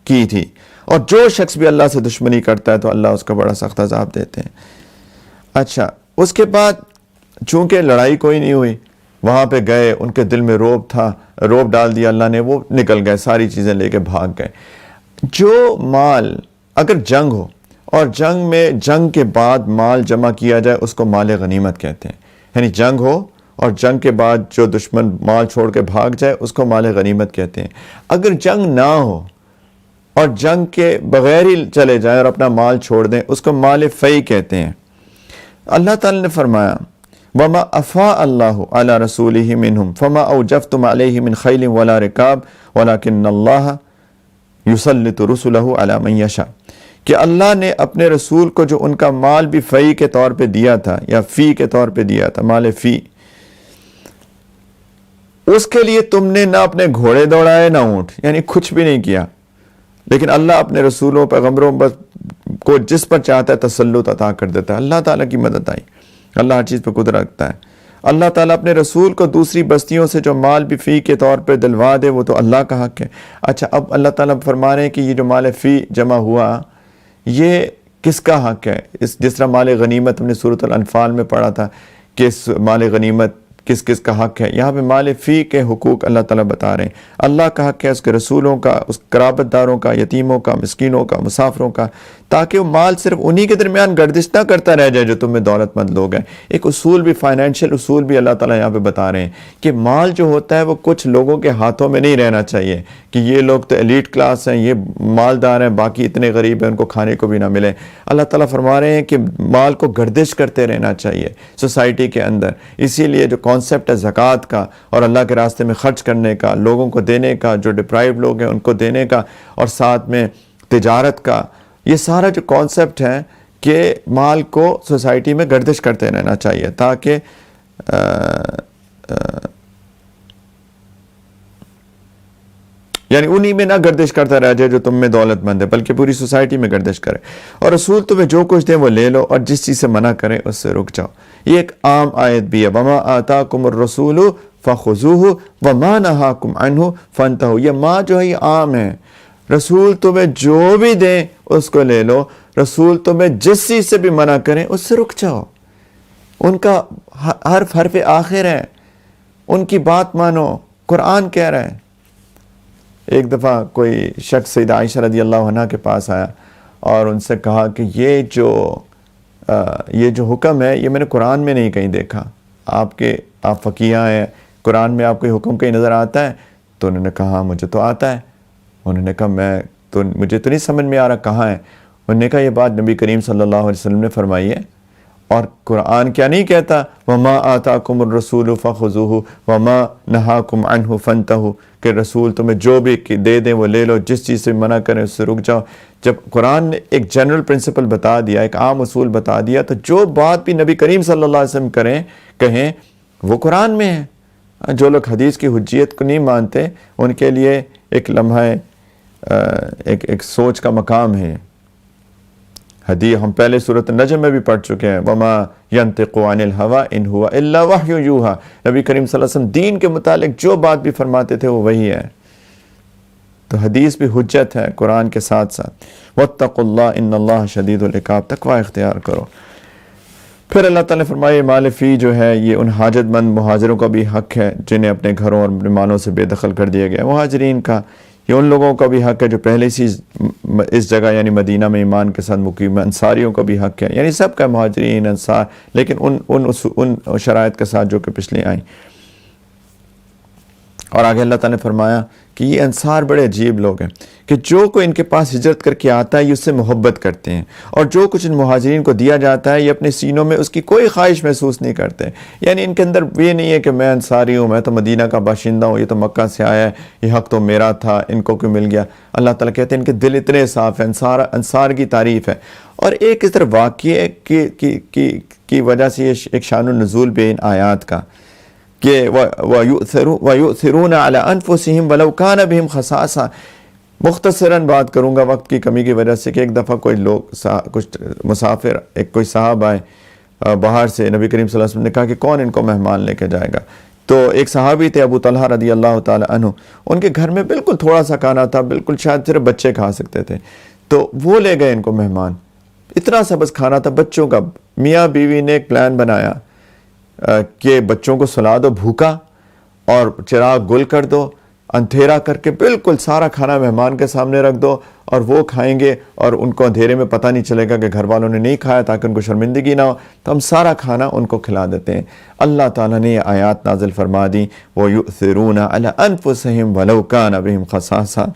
کی تھی. اور جو شخص بھی اللہ سے دشمنی کرتا ہے تو اللہ اس کا بڑا سخت عذاب دیتے ہیں. اچھا اس کے بعد چونکہ لڑائی کوئی نہیں ہوئی، وہاں پہ گئے، ان کے دل میں روب تھا، روب ڈال دیا اللہ نے، وہ نکل گئے، ساری چیزیں لے کے بھاگ گئے۔ جو مال اگر جنگ ہو اور جنگ میں جنگ کے بعد مال جمع کیا جائے اس کو مال غنیمت کہتے ہیں، یعنی جنگ ہو اور جنگ کے بعد جو دشمن مال چھوڑ کے بھاگ جائے اس کو مال غنیمت کہتے ہیں۔ اگر جنگ نہ ہو اور جنگ کے بغیر ہی چلے جائیں اور اپنا مال چھوڑ دیں اس کو مال فی کہتے ہیں۔ اللہ تعالی نے فرمایا وَمَا أَفَاءَ اللَّهُ عَلَى رَسُولِهِ مِنْهُمْ فَمَا أَوْجَفْتُمْ عَلَيْهِ مِنْ خَيْلٍ وَلَا رِكَابٍ وَلَكِنَّ اللَّهَ يُسَلِّطُ رُسُلَهُ عَلَى مَنْ يَشَاءُ، کہ اللہ نے اپنے رسول کو جو ان کا مال بھی فی کے طور پہ دیا تھا یا فی کے طور پہ دیا تھا، مال فی، اس کے لیے تم نے نہ اپنے گھوڑے دوڑائے نہ اونٹ، یعنی کچھ بھی نہیں کیا، لیکن اللہ اپنے رسولوں پیغمبروں کو جس پر چاہتا ہے تسلط عطا کر دیتا ہے۔ اللہ تعالیٰ کی مدد آئی، اللہ ہر چیز پہ قدرت رکھتا ہے۔ اللہ تعالیٰ اپنے رسول کو دوسری بستیوں سے جو مال بھی فی کے طور پہ دلوا دے وہ تو اللہ کا حق ہے۔ اچھا، اب اللہ تعالیٰ فرما رہے ہیں کہ یہ جو مال فی جمع ہوا یہ کس کا حق ہے؟ جس طرح مال غنیمت ہم نے سورۃ الانفال میں پڑھا تھا کہ اس مال غنیمت کس کس کا حق ہے، یہاں پہ مال فی کے حقوق اللہ تعالیٰ بتا رہے ہیں۔ اللہ کا حق ہے، اس کے رسولوں کا، اس قرابت داروں کا، یتیموں کا، مسکینوں کا، مسافروں کا، تاکہ وہ مال صرف انہی کے درمیان گردش نہ کرتا رہ جائے جو تم میں دولت مند لوگ ہیں۔ ایک اصول بھی، فائنینشیل اصول بھی اللہ تعالیٰ یہاں پہ بتا رہے ہیں کہ مال جو ہوتا ہے وہ کچھ لوگوں کے ہاتھوں میں نہیں رہنا چاہیے کہ یہ لوگ تو ایلیٹ کلاس ہیں، یہ مالدار ہیں، باقی اتنے غریب ہیں ان کو کھانے کو بھی نہ ملے۔ اللہ تعالیٰ فرما رہے ہیں کہ مال کو گردش کرتے رہنا چاہیے سوسائٹی کے اندر۔ اسی لیے جو کانسیپٹ ہے زکوٰۃ کا اور اللہ کے راستے میں خرچ کرنے کا، لوگوں کو دینے کا، جو ڈپرائیوڈ لوگ ہیں ان کو دینے کا، اور ساتھ میں تجارت کا، یہ سارا جو کانسیپٹ ہے کہ مال کو سوسائٹی میں گردش کرتے رہنا چاہیے تاکہ یعنی انہی میں نہ گردش کرتا رہ جائے جو تم میں دولت مند ہے، بلکہ پوری سوسائٹی میں گردش کرے۔ اور رسول تمہیں جو کچھ دے وہ لے لو اور جس چیز سے منع کرے اس سے رک جاؤ۔ یہ ایک عام آیت بھی ہے، وَمَا آتَاكُمُ الرَّسُولُ فَخُذُوهُ وَمَا نَهَاكُمْ عَنْهُ فَانْتَهُوا۔ یہ ما جو ہے یہ عام ہے، رسول تمہیں جو بھی دیں اس کو لے لو، رسول تمہیں جس چیز سے بھی منع کریں اس سے رک جاؤ۔ ان کا حرف آخر ہے، ان کی بات مانو، قرآن کہہ رہا ہے۔ ایک دفعہ کوئی شخص سیدہ عائشہ رضی اللہ عنہ کے پاس آیا اور ان سے کہا کہ یہ جو حکم ہے یہ میں نے قرآن میں نہیں کہیں دیکھا، آپ فقیہ ہیں، قرآن میں آپ کو حکم کہیں نظر آتا ہے؟ تو انہوں نے کہا ہاں مجھے تو آتا ہے۔ انہوں نے کہا مجھے تو نہیں سمجھ میں آ رہا کہاں ہے۔ انہوں نے کہا یہ بات نبی کریم صلی اللہ علیہ وسلم نے فرمائی ہے، اور قرآن کیا نہیں کہتا وَمَا آتَاكُمُ الرَّسُولُ فَخُذُوهُ وَمَا نَهَاكُمْ عَنْهُ فَانْتَهُوا، کہ رسول تمہیں جو بھی دے دیں وہ لے لو، جس چیز سے منع کریں اس سے رک جاؤ۔ جب قرآن نے ایک جنرل پرنسپل بتا دیا، ایک عام اصول بتا دیا، تو جو بات بھی نبی کریم صلی اللہ علیہ وسلم کہیں وہ قرآن میں ہے۔ جو لوگ حدیث کی حجیت کو نہیں مانتے ان کے لیے ایک لمحہ ایک سوچ کا مقام ہے۔ حدیث ہم پہلے سورۃ النجم میں بھی پڑھ چکے ہیں، وَمَا يَنْطِقُ عَنِ الْهَوَىٰ إِنْ هُوَ إِلَّا وَحْيٌ يُوحَىٰ۔ نبی کریم صلی اللہ علیہ وسلم دین کے متعلق جو بات بھی فرماتے تھے وہ وہی ہے۔ تو حدیث بھی حجت ہے قرآن کے ساتھ ساتھ۔ وَاتَّقُوا اللَّهَ إِنَّ اللَّهَ شَدِيدُ الْعِقَابِ، تقوی اختیار کرو۔ پھر اللہ تعالیٰ نے فرمایا مال فی جو ہے یہ ان حاجت مند مہاجروں کا بھی حق ہے جنہیں اپنے گھروں اور اپنے مالوں سے بے دخل کر دیا گیا۔ مہاجرین کا، یہ ان لوگوں کا بھی حق ہے جو پہلے سے اس جگہ یعنی مدینہ میں ایمان کے ساتھ مقیم ہیں۔ انصاریوں کا بھی حق ہے، یعنی سب کا، مہاجرین، انصار، لیکن ان شرائط کے ساتھ جو کہ پچھلے آئیں۔ اور آگے اللہ تعالیٰ نے فرمایا کہ یہ انصار بڑے عجیب لوگ ہیں کہ جو کوئی ان کے پاس ہجرت کر کے آتا ہے یہ اس سے محبت کرتے ہیں، اور جو کچھ ان مہاجرین کو دیا جاتا ہے یہ اپنے سینوں میں اس کی کوئی خواہش محسوس نہیں کرتے۔ یعنی ان کے اندر یہ نہیں ہے کہ میں انصاری ہوں، میں تو مدینہ کا باشندہ ہوں، یہ تو مکہ سے آیا ہے، یہ حق تو میرا تھا، ان کو کیوں مل گیا۔ اللہ تعالیٰ کہتے ہیں ان کے دل اتنے صاف ہیں، انصار کی تعریف ہے۔ اور ایک اس طرح واقعے کی وجہ سے یہ ایک شان النزول بھی ان آیات کا کہ وَيُؤْثِرُونَ عَلَىٰ أَنفُسِهِمْ وَلَوْ كَانَ بِهِمْ خَصَاصَةٌ۔ مختصراً بات کروں گا وقت کی کمی کی وجہ سے کہ ایک دفعہ کوئی لوگ کچھ مسافر، کوئی صاحب آئے باہر سے، نبی کریم صلی اللہ علیہ وسلم نے کہا کہ کون ان کو مہمان لے کے جائے گا؟ تو ایک صحابی تھے ابو طلحہ رضی اللہ تعالی عنہ، ان کے گھر میں بالکل تھوڑا سا کھانا تھا، بالکل شاید صرف بچے کھا سکتے تھے، تو وہ لے گئے ان کو مہمان، اتنا سا بس کھانا تھا بچوں کا۔ میاں بیوی نے ایک پلان بنایا کہ بچوں کو سلا دو بھوکا اور چراغ گل کر دو، اندھیرا کر کے بالکل سارا کھانا مہمان کے سامنے رکھ دو اور وہ کھائیں گے اور ان کو اندھیرے میں پتہ نہیں چلے گا کہ گھر والوں نے نہیں کھایا تاکہ ان کو شرمندگی نہ ہو، تو ہم سارا کھانا ان کو کھلا دیتے ہیں۔ اللہ تعالیٰ نے یہ آیات نازل فرما دی، وَيُؤْثِرُونَ عَلَىٰ أَنفُسِهِمْ وَلَوْ كَانَ بِهِمْ خَصَاصَةٌ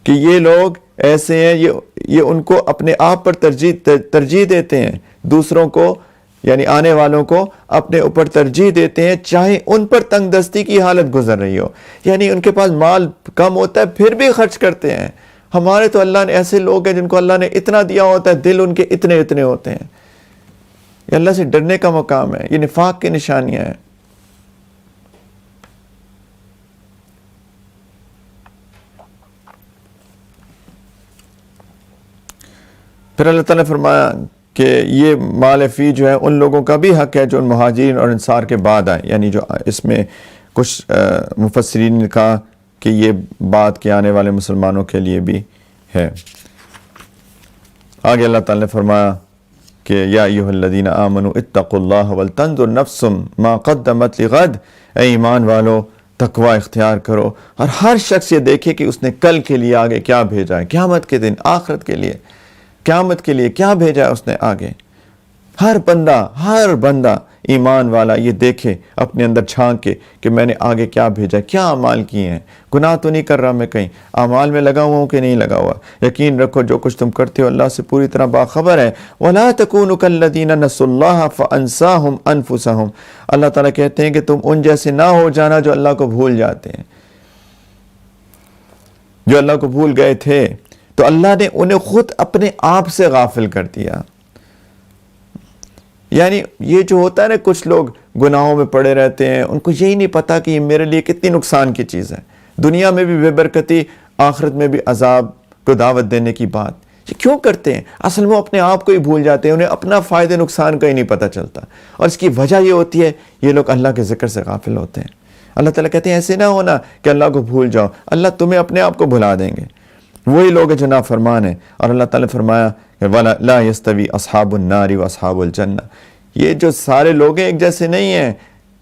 کہ یہ لوگ ایسے ہیں، یہ ان کو اپنے آپ پر ترجیح دیتے ہیں، دوسروں کو یعنی آنے والوں کو اپنے اوپر ترجیح دیتے ہیں، چاہے ان پر تنگ دستی کی حالت گزر رہی ہو، یعنی ان کے پاس مال کم ہوتا ہے پھر بھی خرچ کرتے ہیں۔ ہمارے تو اللہ نے ایسے لوگ ہیں جن کو اللہ نے اتنا دیا ہوتا ہے، دل ان کے اتنے ہوتے ہیں۔ یہ اللہ سے ڈرنے کا مقام ہے، یہ نفاق کی نشانیاں ہیں۔ پھر اللہ تعالیٰ نے فرمایا کہ یہ مال فی جو ہے ان لوگوں کا بھی حق ہے جو ان مہاجرین اور انصار کے بعد آئے، یعنی جو اس میں کچھ مفسرین نے کہا کہ یہ بات کے آنے والے مسلمانوں کے لیے بھی ہے۔ آگے اللہ تعالیٰ نے فرمایا کہ یا ایھا الذین آمنوا اتقوا اللہ ولتنظر نفس ما قدمت لغد، اے ایمان والو تقوی اختیار کرو اور ہر شخص یہ دیکھے کہ اس نے کل کے لیے آگے کیا بھیجا ہے، قیامت کے دن، آخرت کے لیے، قیامت کے لیے کیا بھیجا ہے اس نے آگے۔ ہر بندہ ایمان والا یہ دیکھے اپنے اندر جھانک کے کہ میں نے آگے کیا بھیجا، کیا اعمال کیے ہیں، گناہ تو نہیں کر رہا میں کہیں، اعمال میں لگا ہوا ہوں کہ نہیں لگا ہوا۔ یقین رکھو جو کچھ تم کرتے ہو اللہ سے پوری طرح باخبر ہے۔ وَلَا تَكُونُوا كَالَّذِينَ نَسُوا اللَّهَ فَأَنسَاهُمْ أَنفُسَهُمْ، اللہ تعالیٰ کہتے ہیں کہ تم ان جیسے نہ ہو جانا جو اللہ کو بھول جاتے ہیں، جو اللہ کو بھول گئے تھے تو اللہ نے انہیں خود اپنے آپ سے غافل کر دیا۔ یعنی یہ جو ہوتا ہے نا، کچھ لوگ گناہوں میں پڑے رہتے ہیں، ان کو یہی نہیں پتا کہ یہ میرے لیے کتنی نقصان کی چیز ہے، دنیا میں بھی بے برکتی، آخرت میں بھی عذاب کو دعوت دینے کی بات۔ یہ کیوں کرتے ہیں؟ اصل میں وہ اپنے آپ کو ہی بھول جاتے ہیں، انہیں اپنا فائدے نقصان کا ہی نہیں پتہ چلتا، اور اس کی وجہ یہ ہوتی ہے یہ لوگ اللہ کے ذکر سے غافل ہوتے ہیں۔ اللہ تعالیٰ کہتے ہیں ایسے نہ ہونا کہ اللہ کو بھول جاؤ، اللہ تمہیں اپنے آپ کو بھلا دیں گے۔ وہی لوگ جو نافرمان ہیں، اور اللہ تعالیٰ نے فرمایا کہ وَلَا يَسْتَوِي أَصْحَابُ النَّارِ وَأَصْحَابُ الْجَنَّةِ، یہ جو سارے لوگ ہیں ایک جیسے نہیں ہیں،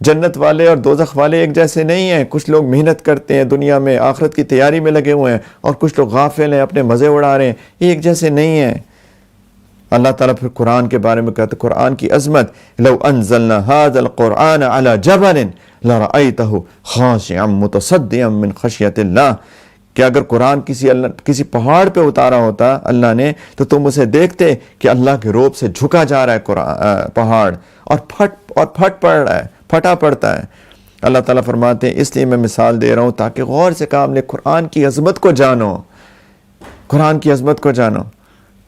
جنت والے اور دوزخ والے ایک جیسے نہیں ہیں۔ کچھ لوگ محنت کرتے ہیں دنیا میں، آخرت کی تیاری میں لگے ہوئے ہیں، اور کچھ لوگ غافل ہیں، اپنے مزے اڑا رہے ہیں، یہ ایک جیسے نہیں ہیں۔ اللہ تعالیٰ پھر قرآن کے بارے میں کہتے ہیں، قرآن کی عظمت، لو انزلنا هذا القرآن على جبل لرأيته خاشعا متصدعا من خشیۃ اللہ، کہ اگر قرآن کسی پہاڑ پہ اتارا ہوتا اللہ نے تو تم اسے دیکھتے کہ اللہ کے روب سے جھکا جا رہا ہے پہاڑ، اور پھٹ پڑ رہا ہے، پھٹا پڑتا ہے۔ اللہ تعالیٰ فرماتے ہیں اس لیے میں مثال دے رہا ہوں تاکہ غور سے کام لے، قرآن کی عظمت کو جانو، قرآن کی عظمت کو جانو۔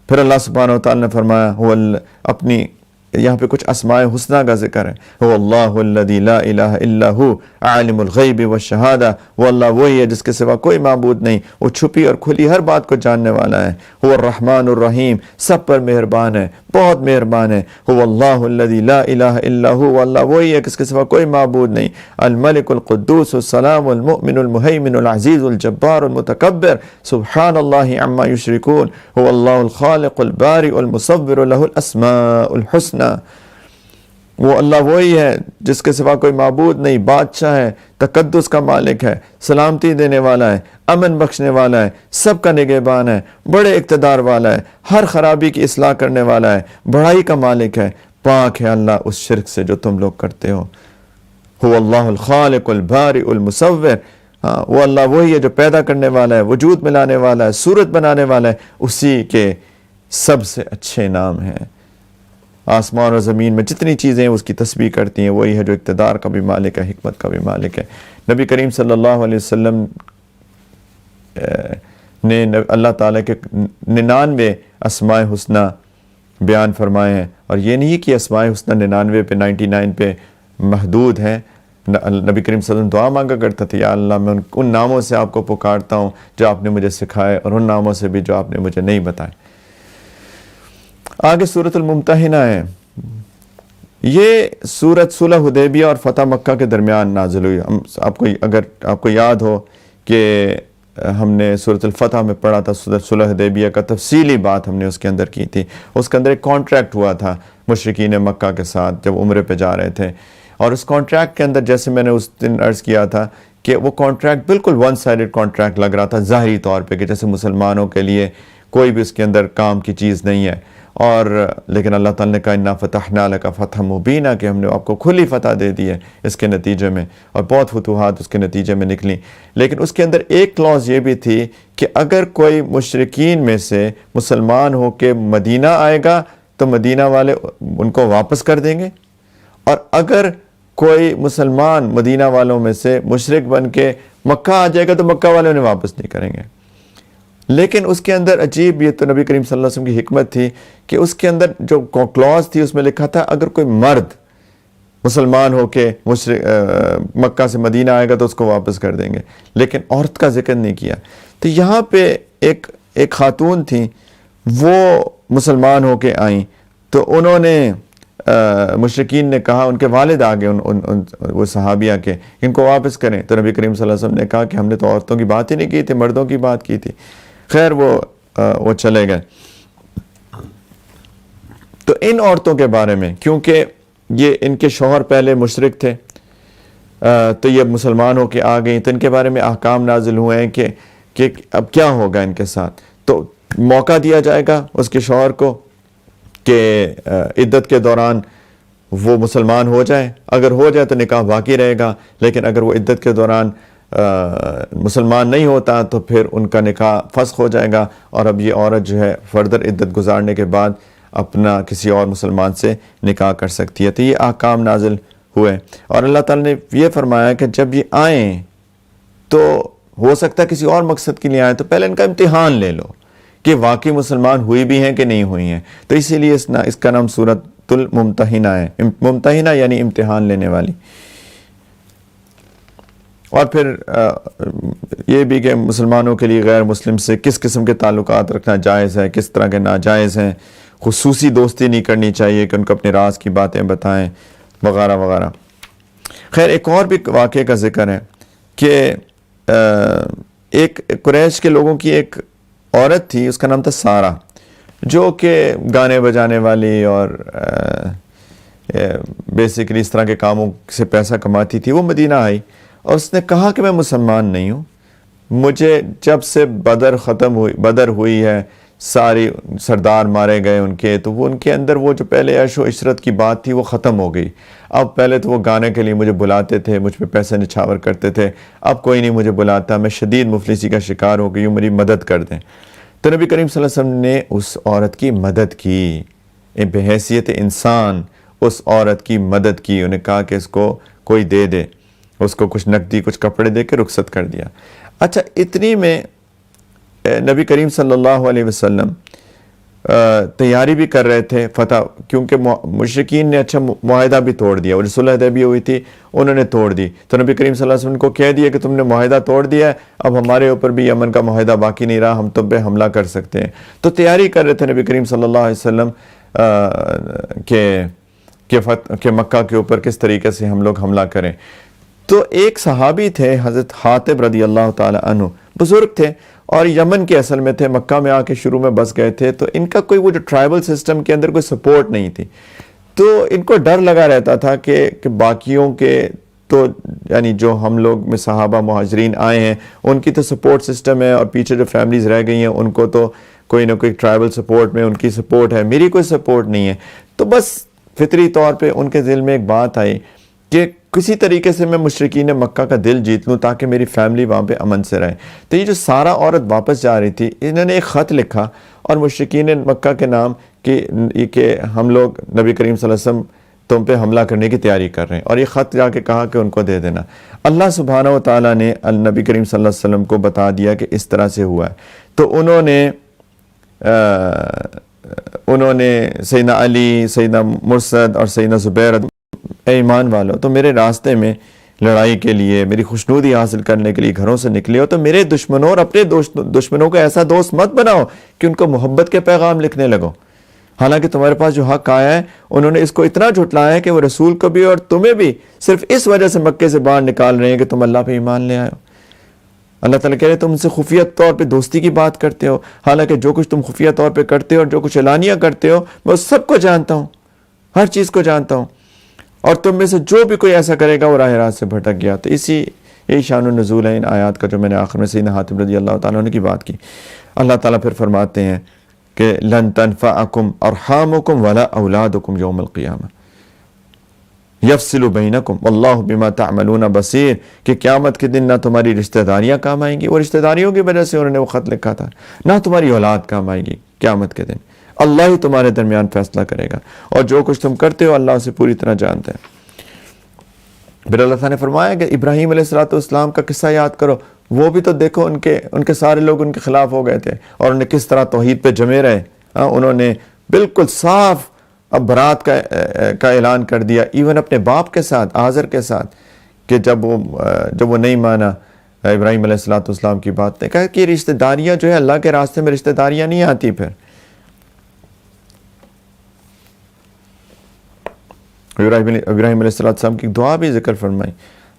پھر اللہ سبحانہ و تعالیٰ نے فرمایا وہ اپنی یہاں پہ کچھ اسماء حسنہ کا ذکر ہے، هو اللہ الذی لا الہ الا هو عالم الغیب والشہادہ، وہ اللہ وہی ہے جس کے سوا کوئی معبود نہیں، وہ چھپی اور کھلی ہر بات کو جاننے والا ہے۔ هو الرحمن الرحیم، سب پر مہربان ہے، بہت مہربان ہے۔ هو اللہ الذی لا الہ الا هو، وہ اللہ وہی ہے جس کے سوا کوئی معبود نہیں۔ الملک القدوس السلام المؤمن المہیمن العزیز الجبار المتکبر، سبحان اللہ عما یشرکون۔ هو اللہ الخالق البارئ المصور، له الاسماء الحسنى، وہ اللہ وہی ہے جس کے سوا کوئی معبود نہیں، بادشاہ ہے، تقدس کا مالک ہے، سلامتی دینے والا ہے، امن بخشنے والا ہے، سب کا نگہبان ہے، بڑے اقتدار والا ہے، ہر خرابی کی اصلاح کرنے والا ہے، بڑائی کا مالک ہے، پاک ہے اللہ اس شرک سے جو تم لوگ کرتے ہو۔ هو اللہ الخالق البارئ المصور، وہ اللہ وہی ہے جو پیدا کرنے والا ہے، وجود میں لانے والا ہے، صورت بنانے والا ہے، اسی کے سب سے اچھے نام ہیں۔ آسمان اور زمین میں جتنی چیزیں اس کی تسبیح کرتی ہیں، وہی ہے جو اقتدار کا بھی مالک ہے، حکمت کا بھی مالک ہے۔ نبی کریم صلی اللہ علیہ وسلم نے اللہ تعالیٰ کے 99 اسماء حسنہ بیان فرمائے ہیں، اور یہ نہیں کہ اسماء حسنہ 99 پہ 99 پہ محدود ہیں۔ نبی کریم صلی اللہ علیہ وسلم دعا مانگا کرتا تھا، یا اللہ میں ان ناموں سے آپ کو پکارتا ہوں جو آپ نے مجھے سکھائے، اور ان ناموں سے بھی جو آپ نے مجھے نہیں بتائے۔ آگے سورۃ الممتحنہ ہے۔ یہ سورت صلح حدیبیہ اور فتح مکہ کے درمیان نازل ہوئی۔ اگر آپ کو یاد ہو کہ ہم نے سورۃ الفتح میں پڑھا تھا، صلح حدیبیہ کا تفصیلی بات ہم نے اس کے اندر کی تھی۔ اس کے اندر ایک کانٹریکٹ ہوا تھا مشرکین مکہ کے ساتھ جب عمرے پہ جا رہے تھے، اور اس کانٹریکٹ کے اندر جیسے میں نے اس دن عرض کیا تھا کہ وہ کانٹریکٹ بالکل ون سائیڈڈ کانٹریکٹ لگ رہا تھا ظاہری طور پہ کہ جیسے مسلمانوں کے لیے کوئی بھی اس کے اندر کام کی چیز نہیں ہے، اور لیکن اللہ تعالیٰ نے کہا انا فتحنا لک فتحا مبینا کہ ہم نے آپ کو کھلی فتح دے دی ہے اس کے نتیجے میں، اور بہت فتوحات اس کے نتیجے میں نکلیں۔ لیکن اس کے اندر ایک کلوز یہ بھی تھی کہ اگر کوئی مشرکین میں سے مسلمان ہو کے مدینہ آئے گا تو مدینہ والے ان کو واپس کر دیں گے، اور اگر کوئی مسلمان مدینہ والوں میں سے مشرک بن کے مکہ آ جائے گا تو مکہ والے انہیں واپس نہیں کریں گے۔ لیکن اس کے اندر عجیب، یہ تو نبی کریم صلی اللہ علیہ وسلم کی حکمت تھی کہ اس کے اندر جو کلوز تھی اس میں لکھا تھا اگر کوئی مرد مسلمان ہو کے مکہ سے مدینہ آئے گا تو اس کو واپس کر دیں گے، لیکن عورت کا ذکر نہیں کیا۔ تو یہاں پہ ایک خاتون تھیں، وہ مسلمان ہو کے آئیں تو انہوں نے مشرکین نے کہا، ان کے والد آگے وہ صحابیہ کے، ان کو واپس کریں، تو نبی کریم صلی اللہ علیہ وسلم نے کہا کہ ہم نے تو عورتوں کی بات ہی نہیں کی تھی، مردوں کی بات کی تھی۔ خیر وہ چلے گئے۔ تو ان عورتوں کے بارے میں، کیونکہ یہ ان کے شوہر پہلے مشرک تھے تو یہ مسلمان ہو کے آ گئیں، تو ان کے بارے میں احکام نازل ہوئے ہیں کہ اب کیا ہوگا ان کے ساتھ۔ تو موقع دیا جائے گا اس کے شوہر کو کہ عدت کے دوران وہ مسلمان ہو جائے، اگر ہو جائے تو نکاح باقی رہے گا، لیکن اگر وہ عدت کے دوران مسلمان نہیں ہوتا تو پھر ان کا نکاح فسخ ہو جائے گا، اور اب یہ عورت جو ہے فردر عدت گزارنے کے بعد اپنا کسی اور مسلمان سے نکاح کر سکتی ہے۔ تو یہ احکام نازل ہوئے، اور اللہ تعالیٰ نے یہ فرمایا کہ جب یہ آئیں تو ہو سکتا ہے کسی اور مقصد کے لیے آئیں، تو پہلے ان کا امتحان لے لو کہ واقعی مسلمان ہوئی بھی ہیں کہ نہیں ہوئی ہیں۔ تو اسی لیے اس کا نام سورۃ الممتحنہ ہے، ممتحنہ یعنی امتحان لینے والی۔ اور پھر یہ بھی کہ مسلمانوں کے لیے غیر مسلم سے کس قسم کے تعلقات رکھنا جائز ہے، کس طرح کے ناجائز ہیں، خصوصی دوستی نہیں کرنی چاہیے کہ ان کو اپنے راز کی باتیں بتائیں وغیرہ وغیرہ۔ خیر ایک اور بھی واقعے کا ذکر ہے کہ ایک قریش کے لوگوں کی ایک عورت تھی، اس کا نام تھا سارہ، جو کہ گانے بجانے والی اور بیسیکلی اس طرح کے کاموں سے پیسہ کماتی تھی۔ وہ مدینہ آئی اور اس نے کہا کہ میں مسلمان نہیں ہوں، مجھے جب سے بدر ہوئی ہے، ساری سردار مارے گئے ان کے، تو وہ ان کے اندر وہ جو پہلے عیش و عشرت کی بات تھی وہ ختم ہو گئی۔ اب پہلے تو وہ گانے کے لیے مجھے بلاتے تھے، مجھ پہ پیسے نچھاور کرتے تھے، اب کوئی نہیں مجھے بلاتا، میں شدید مفلسی کا شکار ہو گئی ہوں، میری مدد کر دیں۔ تو نبی کریم صلی اللہ علیہ وسلم نے اس عورت کی مدد کی، بحیثیت انسان اس عورت کی مدد کی، انہیں کہا کہ اس کو کوئی دے دے، اس کو کچھ نقدی کچھ کپڑے دے کے رخصت کر دیا۔ اچھا اتنی میں نبی کریم صلی اللہ علیہ وسلم تیاری بھی کر رہے تھے فتح، کیونکہ مشرکین نے اچھا معاہدہ بھی توڑ دیا، اور صلح حدیبیہ ہوئی تھی انہوں نے توڑ دی، تو نبی کریم صلی اللہ علیہ وسلم کو کہہ دیا کہ تم نے معاہدہ توڑ دیا ہے، اب ہمارے اوپر بھی یمن کا معاہدہ باقی نہیں رہا، ہم تم پہ حملہ کر سکتے ہیں۔ تو تیاری کر رہے تھے نبی کریم صلی اللہ علیہ وسلم کہ مکہ کے اوپر کس طریقے سے ہم لوگ حملہ کریں۔ تو ایک صحابی تھے حضرت حاطب رضی اللہ تعالی عنہ، بزرگ تھے اور یمن کے اصل میں تھے، مکہ میں آ کے شروع میں بس گئے تھے، تو ان کا کوئی وہ جو ٹرائبل سسٹم کے اندر کوئی سپورٹ نہیں تھی، تو ان کو ڈر لگا رہتا تھا کہ باقیوں کے تو یعنی جو ہم لوگ میں صحابہ مہاجرین آئے ہیں ان کی تو سپورٹ سسٹم ہے، اور پیچھے جو فیملیز رہ گئی ہیں ان کو تو کوئی نہ کوئی ٹرائبل سپورٹ میں ان کی سپورٹ ہے، میری کوئی سپورٹ نہیں ہے۔ تو بس فطری طور پہ ان کے دل میں ایک بات آئی کہ کسی طریقے سے میں مشرکین مکہ کا دل جیت لوں تاکہ میری فیملی وہاں پہ امن سے رہے۔ تو یہ جو سارا عورت واپس جا رہی تھی، انہوں نے ایک خط لکھا اور مشرکین مکہ کے نام کہ ہم لوگ نبی کریم صلی اللہ علیہ وسلم تم پہ حملہ کرنے کی تیاری کر رہے ہیں، اور یہ خط جا کے کہا کہ ان کو دے دینا۔ اللہ سبحانہ و تعالیٰ نے نبی کریم صلی اللہ علیہ وسلم کو بتا دیا کہ اس طرح سے ہوا ہے، تو انہوں نے سیدنا علی، سیدنا مرسد اور سیدنا زبیر، اے ایمان والو تو میرے راستے میں لڑائی کے لیے، میری خوشنودی حاصل کرنے کے لیے گھروں سے نکلے ہو، تو میرے دشمنوں اور اپنے دشمنوں کو ایسا دوست مت بناؤ کہ ان کو محبت کے پیغام لکھنے لگو، حالانکہ تمہارے پاس جو حق آیا ہے انہوں نے اس کو اتنا جھٹلایا ہے کہ وہ رسول کو بھی اور تمہیں بھی صرف اس وجہ سے مکے سے باہر نکال رہے ہیں کہ تم اللہ پہ ایمان لے آئے ہو۔ اللہ تعالیٰ کہہ رہے تم ان سے خفیہ طور پہ دوستی کی بات کرتے ہو، حالانکہ جو کچھ تم خفیہ طور پہ کرتے ہو اور جو کچھ اعلانیہ کرتے ہو میں اس سب کو جانتا ہوں، ہر چیز کو جانتا ہوں۔ اور تم میں سے جو بھی کوئی ایسا کرے گا وہ راہ راست سے بھٹک گیا. تو یہی شان النزول ہے ان آیات کا جو میں نے آخر میں سیدنا حاتم رضی اللہ تعالیٰ عنہ کی بات کی. اللہ تعالیٰ پھر فرماتے ہیں کہ لن تنفعکم ارحامکم ولا اولادکم یوم القیامہ یفصل بینکم واللہ بما تعملون بصیر، کہ قیامت کے دن نہ تمہاری رشتہ داریاں کام آئیں گی، وہ رشتہ داریوں کی وجہ سے انہوں نے وہ خط لکھا تھا، نہ تمہاری اولاد کام آئے گی قیامت کے دن. اللہ ہی تمہارے درمیان فیصلہ کرے گا، اور جو کچھ تم کرتے ہو اللہ اسے پوری طرح جانتا ہے. پھر اللہ تعالیٰ نے فرمایا کہ ابراہیم علیہ السلام کا قصہ یاد کرو، وہ بھی تو دیکھو ان کے سارے لوگ ان کے خلاف ہو گئے تھے اور انہیں کس طرح توحید پہ جمے رہے. انہوں نے بالکل صاف اب برات کا اعلان کر دیا، ایون اپنے باپ کے ساتھ آزر کے ساتھ، کہ جب وہ نہیں مانا ابراہیم علیہ السلام کی بات نے کہا کہ رشتہ داریاں جو ہے اللہ کے راستے میں رشتہ داریاں نہیں آتی. پھر ابراہیم علیہ السلام کی دعا بھی ذکر فرمائی،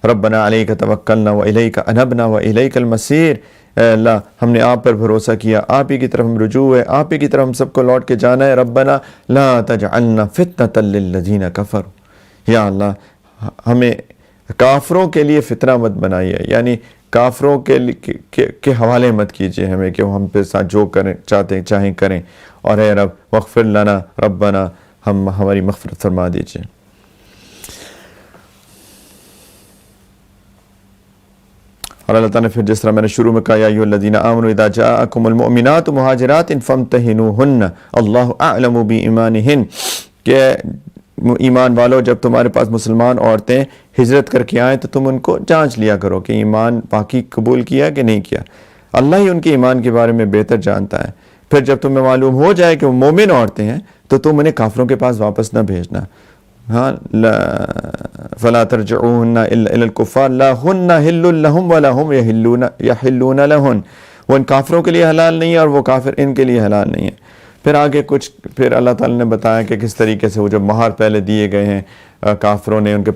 ربنا علیک توکلنا و الیک انبنا و الیک المصیر، اے اللہ ہم نے آپ پر بھروسہ کیا، آپ ہی کی طرف ہم رجوع ہے، آپ ہی کی طرف ہم سب کو لوٹ کے جانا ہے. ربنا لا تجعلنا فتنة للذین کفروا، یا اللہ ہمیں کافروں کے لیے فتنہ مت بنائیے، یعنی کافروں کے حوالے مت کیجیے ہمیں کہ وہ ہم پہ ساتھ جو کریں چاہیں کریں. اور اے رب واغفر لنا ربنا، ہماری مغفرت فرما دیجیے. اور اللہ تعالیٰ نے پھر جس طرح میں نے شروع میں کہا یا ایھا الذین آمنوا اذا جاءکم المؤمنات مہاجرات فامتحنوہن اللہ اعلم بایمانہن، کہ ایمان والو جب تمہارے پاس مسلمان عورتیں ہجرت کر کے آئیں تو تم ان کو جانچ لیا کرو کہ ایمان باقی قبول کیا کہ نہیں کیا. اللہ ہی ان کے ایمان کے بارے میں بہتر جانتا ہے. پھر جب تمہیں معلوم ہو جائے کہ وہ مومن عورتیں ہیں تو تم انہیں کافروں کے پاس واپس نہ بھیجنا. ہاں فلا ترجعوهن الا الى الكفار لا هن حل لهم ولا هم يحلون لهن، وہ ان کافروں کے لیے حلال نہیں ہے اور وہ کافر ان کے لیے حلال نہیں ہے. پھر آگے پھر اللہ تعالیٰ نے بتایا کہ کس طریقے سے وہ جب مہر پہلے دیے گئے ہیں کافروں نے، ان کے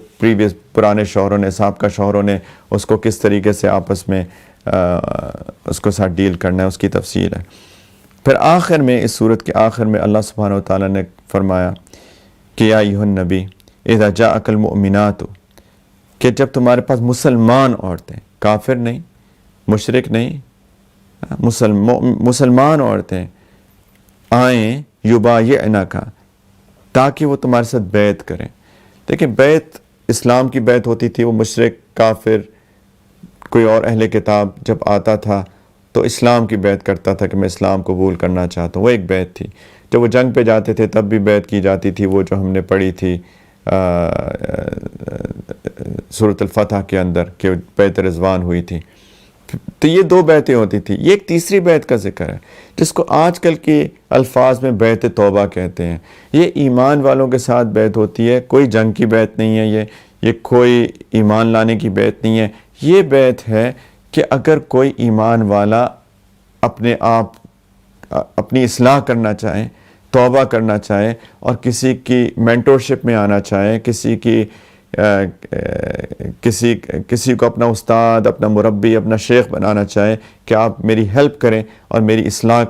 پرانے شوہروں نے، سابقہ شوہروں نے، اس کو کس طریقے سے آپس میں اس کو ساتھ ڈیل کرنا ہے، اس کی تفصیل ہے. پھر آخر میں اس صورت کے آخر میں اللہ سبحانہ وتعالیٰ نے فرمایا کہ یا ایھا النبی اذا جاءک المؤمنات، کہ جب تمہارے پاس مسلمان عورتیں، کافر نہیں، مشرک نہیں، مسلمان عورتیں آئیں یبایعنک، تاکہ وہ تمہارے ساتھ بیعت کریں. دیکھیں بیعت اسلام کی بیعت ہوتی تھی، وہ مشرک کافر کوئی اور اہل کتاب جب آتا تھا تو اسلام کی بیعت کرتا تھا کہ میں اسلام قبول کرنا چاہتا ہوں، وہ ایک بیعت تھی. جب وہ جنگ پہ جاتے تھے تب بھی بیعت کی جاتی تھی، وہ جو ہم نے پڑھی تھی سورۃ الفتح کے اندر کہ بیعت رضوان ہوئی تھی. تو یہ دو بیعتیں ہوتی تھی. یہ ایک تیسری بیعت کا ذکر ہے جس کو آج کل کے الفاظ میں بیعت توبہ کہتے ہیں. یہ ایمان والوں کے ساتھ بیعت ہوتی ہے، کوئی جنگ کی بیعت نہیں ہے، یہ کوئی ایمان لانے کی بیعت نہیں ہے. یہ بیعت ہے کہ اگر کوئی ایمان والا اپنی اصلاح کرنا چاہے، توبہ کرنا چاہے، اور کسی کی مینٹورشپ میں آنا چاہے، کسی کو اپنا استاد، اپنا مربی، اپنا شیخ بنانا چاہے کہ آپ میری ہیلپ کریں اور میری اصلاح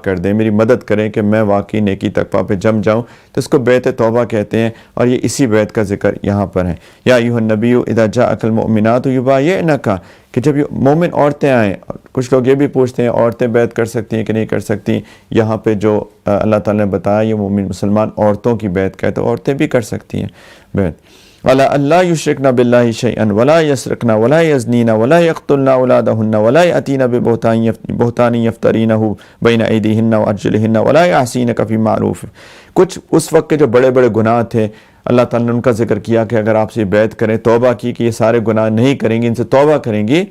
کر دیں، میری مدد کریں کہ میں واقعی نیکی تقویٰ پہ جم جاؤں، تو اس کو بیعت توبہ کہتے ہیں. اور یہ اسی بیعت کا ذکر یہاں پر ہے. یا ایھا النبی اذا جاءک المؤمنات یبایعنک، کہ جب یہ مومن عورتیں آئیں. کچھ لوگ یہ بھی پوچھتے ہیں عورتیں بیعت کر سکتی ہیں کہ نہیں کر سکتی. یہاں پہ جو اللہ تعالیٰ نے بتایا یہ مومن مسلمان عورتوں کی بیعت کا ہے، تو عورتیں بھی کر سکتی ہیں بیعت. وَلَا أَلَّا يُشْرِكْنَ بِاللَّهِ شَيْئًا وَلَا يَسْرِقْنَ وَلَا يَزْنِينَ وَلَا يَقْتُلْنَ أَوْلَادَهُنَّ وَلَا يَأْتِينَ بِبُهْتَانٍ يَفْتَرِينَهُ بَيْنَ أَيْدِيهِنَّ وَأَرْجُلِهِنَّ وَلَا يَعْصِينَكَ فِي مَعْرُوفٍ. کچھ اس وقت کے جو بڑے بڑے گناہ تھے اللہ تعالیٰ نے ان کا ذکر کیا کہ اگر آپ سے بیعت کریں، توبہ کی کہ یہ سارے گناہ نہیں کریں گی، ان سے توبہ کریں گی.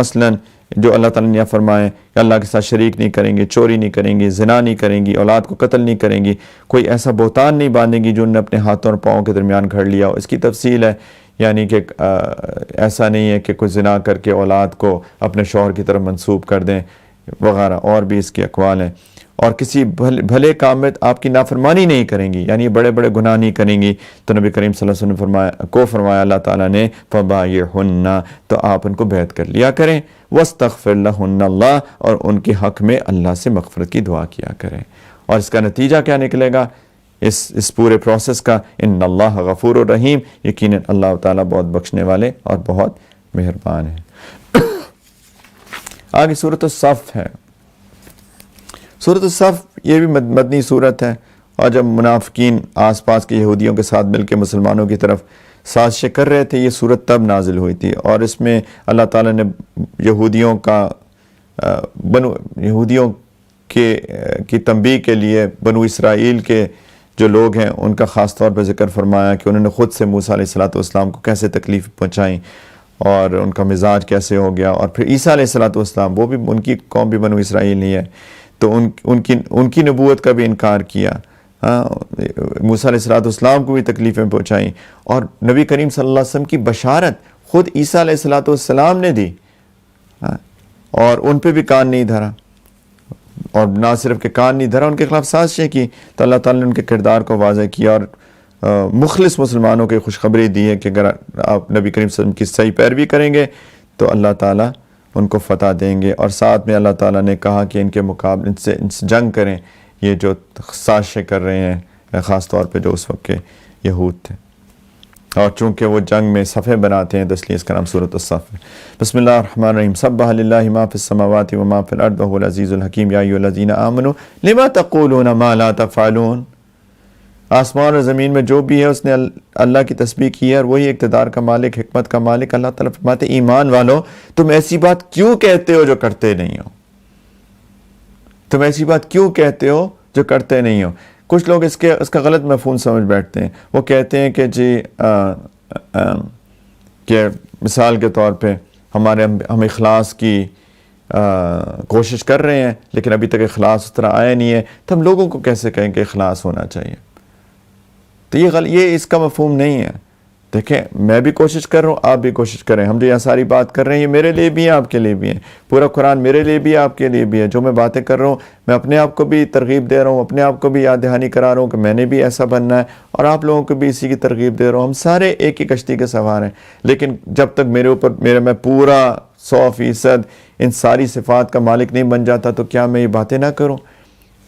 مثلاً جو اللہ تعالیٰ نے فرمائے کہ اللہ کے ساتھ شریک نہیں کریں گے، چوری نہیں کریں گی، زنا نہیں کریں گی، اولاد کو قتل نہیں کریں گی، کوئی ایسا بہتان نہیں باندھیں گی جو انہوں نے اپنے ہاتھوں اور پاؤں کے درمیان گھڑ لیا ہو. اس کی تفصیل ہے، یعنی کہ ایسا نہیں ہے کہ کوئی زنا کر کے اولاد کو اپنے شوہر کی طرف منسوب کر دیں وغیرہ، اور بھی اس کے اقوال ہیں. اور کسی بھلے کام میں آپ کی نافرمانی نہیں کریں گی، یعنی بڑے بڑے گناہ نہیں کریں گی. تو نبی کریم صلی اللہ علیہ وسلم نے فرمایا اللہ تعالیٰ نے فبایعہن، تو آپ ان کو بیعت کر لیا کریں. واستغفر لہن اللہ، اور ان کے حق میں اللہ سے مغفرت کی دعا کیا کریں. اور اس کا نتیجہ کیا نکلے گا اس پورے پروسیس کا. ان اللہ غفور الرحیم، یقیناً اللہ تعالیٰ بہت بخشنے والے اور بہت مہربان ہیں. آگے سورۃ الصف ہے. سورۃ الصف یہ بھی مدنی سورت ہے، اور جب منافقین آس پاس کے یہودیوں کے ساتھ مل کے مسلمانوں کی طرف سازشیں کر رہے تھے، یہ سورت تب نازل ہوئی تھی. اور اس میں اللہ تعالیٰ نے یہودیوں کی تنبیہ کے لیے بنو اسرائیل کے جو لوگ ہیں ان کا خاص طور پر ذکر فرمایا کہ انہوں نے خود سے موسیٰ علیہ السلام کو کیسے تکلیف پہنچائیں اور ان کا مزاج کیسے ہو گیا. اور پھر عیسیٰ علیہ السلام، وہ بھی ان کی قوم بھی بنو اسرائیل ہی ہے، تو ان کی نبوت کا بھی انکار کیا. موسیٰ علیہ السلام کو بھی تکلیفیں پہنچائیں، اور نبی کریم صلی اللہ علیہ وسلم کی بشارت خود عیسیٰ علیہ السلام نے دی، اور ان پہ بھی کان نہیں دھرا. اور نہ صرف کہ کان نہیں دھرا، ان کے خلاف سازشیں کی. تو اللہ تعالیٰ نے ان کے کردار کو واضح کیا اور مخلص مسلمانوں کی خوشخبری دی ہے کہ اگر آپ نبی کریم صلی اللہ علیہ وسلم کی صحیح پیروی کریں گے تو اللہ تعالیٰ ان کو فتح دیں گے. اور ساتھ میں اللہ تعالیٰ نے کہا کہ ان کے مقابلے ان سے جنگ کریں، یہ جو سازشیں کر رہے ہیں، خاص طور پہ جو اس وقت کے یہود تھے. اور چونکہ وہ جنگ میں صفیں بناتے ہیں تو اس لیے اس کا نام سورۃ الصف ہے. بسم اللہ الرحمن الرحیم. سبح للہ ما فی السماوات و ما فی الارض وهو العزیز الحکیم. یا ایھا الذین آمنوا لما تقولون ما لا تفعلون. آسمان اور زمین میں جو بھی ہے اس نے اللہ کی تسبیح کی ہے، اور وہی اقتدار کا مالک، حکمت کا مالک. اللہ تعالیٰ فرماتے ایمان والو، تم ایسی بات کیوں کہتے ہو جو کرتے نہیں ہو؟ تم ایسی بات کیوں کہتے ہو جو کرتے نہیں ہو؟ کچھ لوگ اس کا غلط مفہوم سمجھ بیٹھتے ہیں. وہ کہتے ہیں کہ جی کہ مثال کے طور پہ ہم اخلاص کی کوشش کر رہے ہیں لیکن ابھی تک اخلاص اس طرح آیا نہیں ہے، تو ہم لوگوں کو کیسے کہیں کہ اخلاص ہونا چاہیے؟ تو یہ اس کا مفہوم نہیں ہے. دیکھیں، میں بھی کوشش کر رہا ہوں، آپ بھی کوشش کریں. ہم جو یہ ساری بات کر رہے ہیں یہ میرے لیے بھی ہیں، آپ کے لیے بھی ہیں. پورا قرآن میرے لیے بھی ہے، آپ کے لیے بھی ہے. جو میں باتیں کر رہا ہوں میں اپنے آپ کو بھی ترغیب دے رہا ہوں، اپنے آپ کو بھی یاد دہانی کرا رہا ہوں کہ میں نے بھی ایسا بننا ہے، اور آپ لوگوں کو بھی اسی کی ترغیب دے رہا ہوں. ہم سارے ایک ہی کشتی کے سوار ہیں. لیکن جب تک میں پورا 100% ان ساری صفات کا مالک نہیں بن جاتا تو کیا میں یہ باتیں نہ کروں؟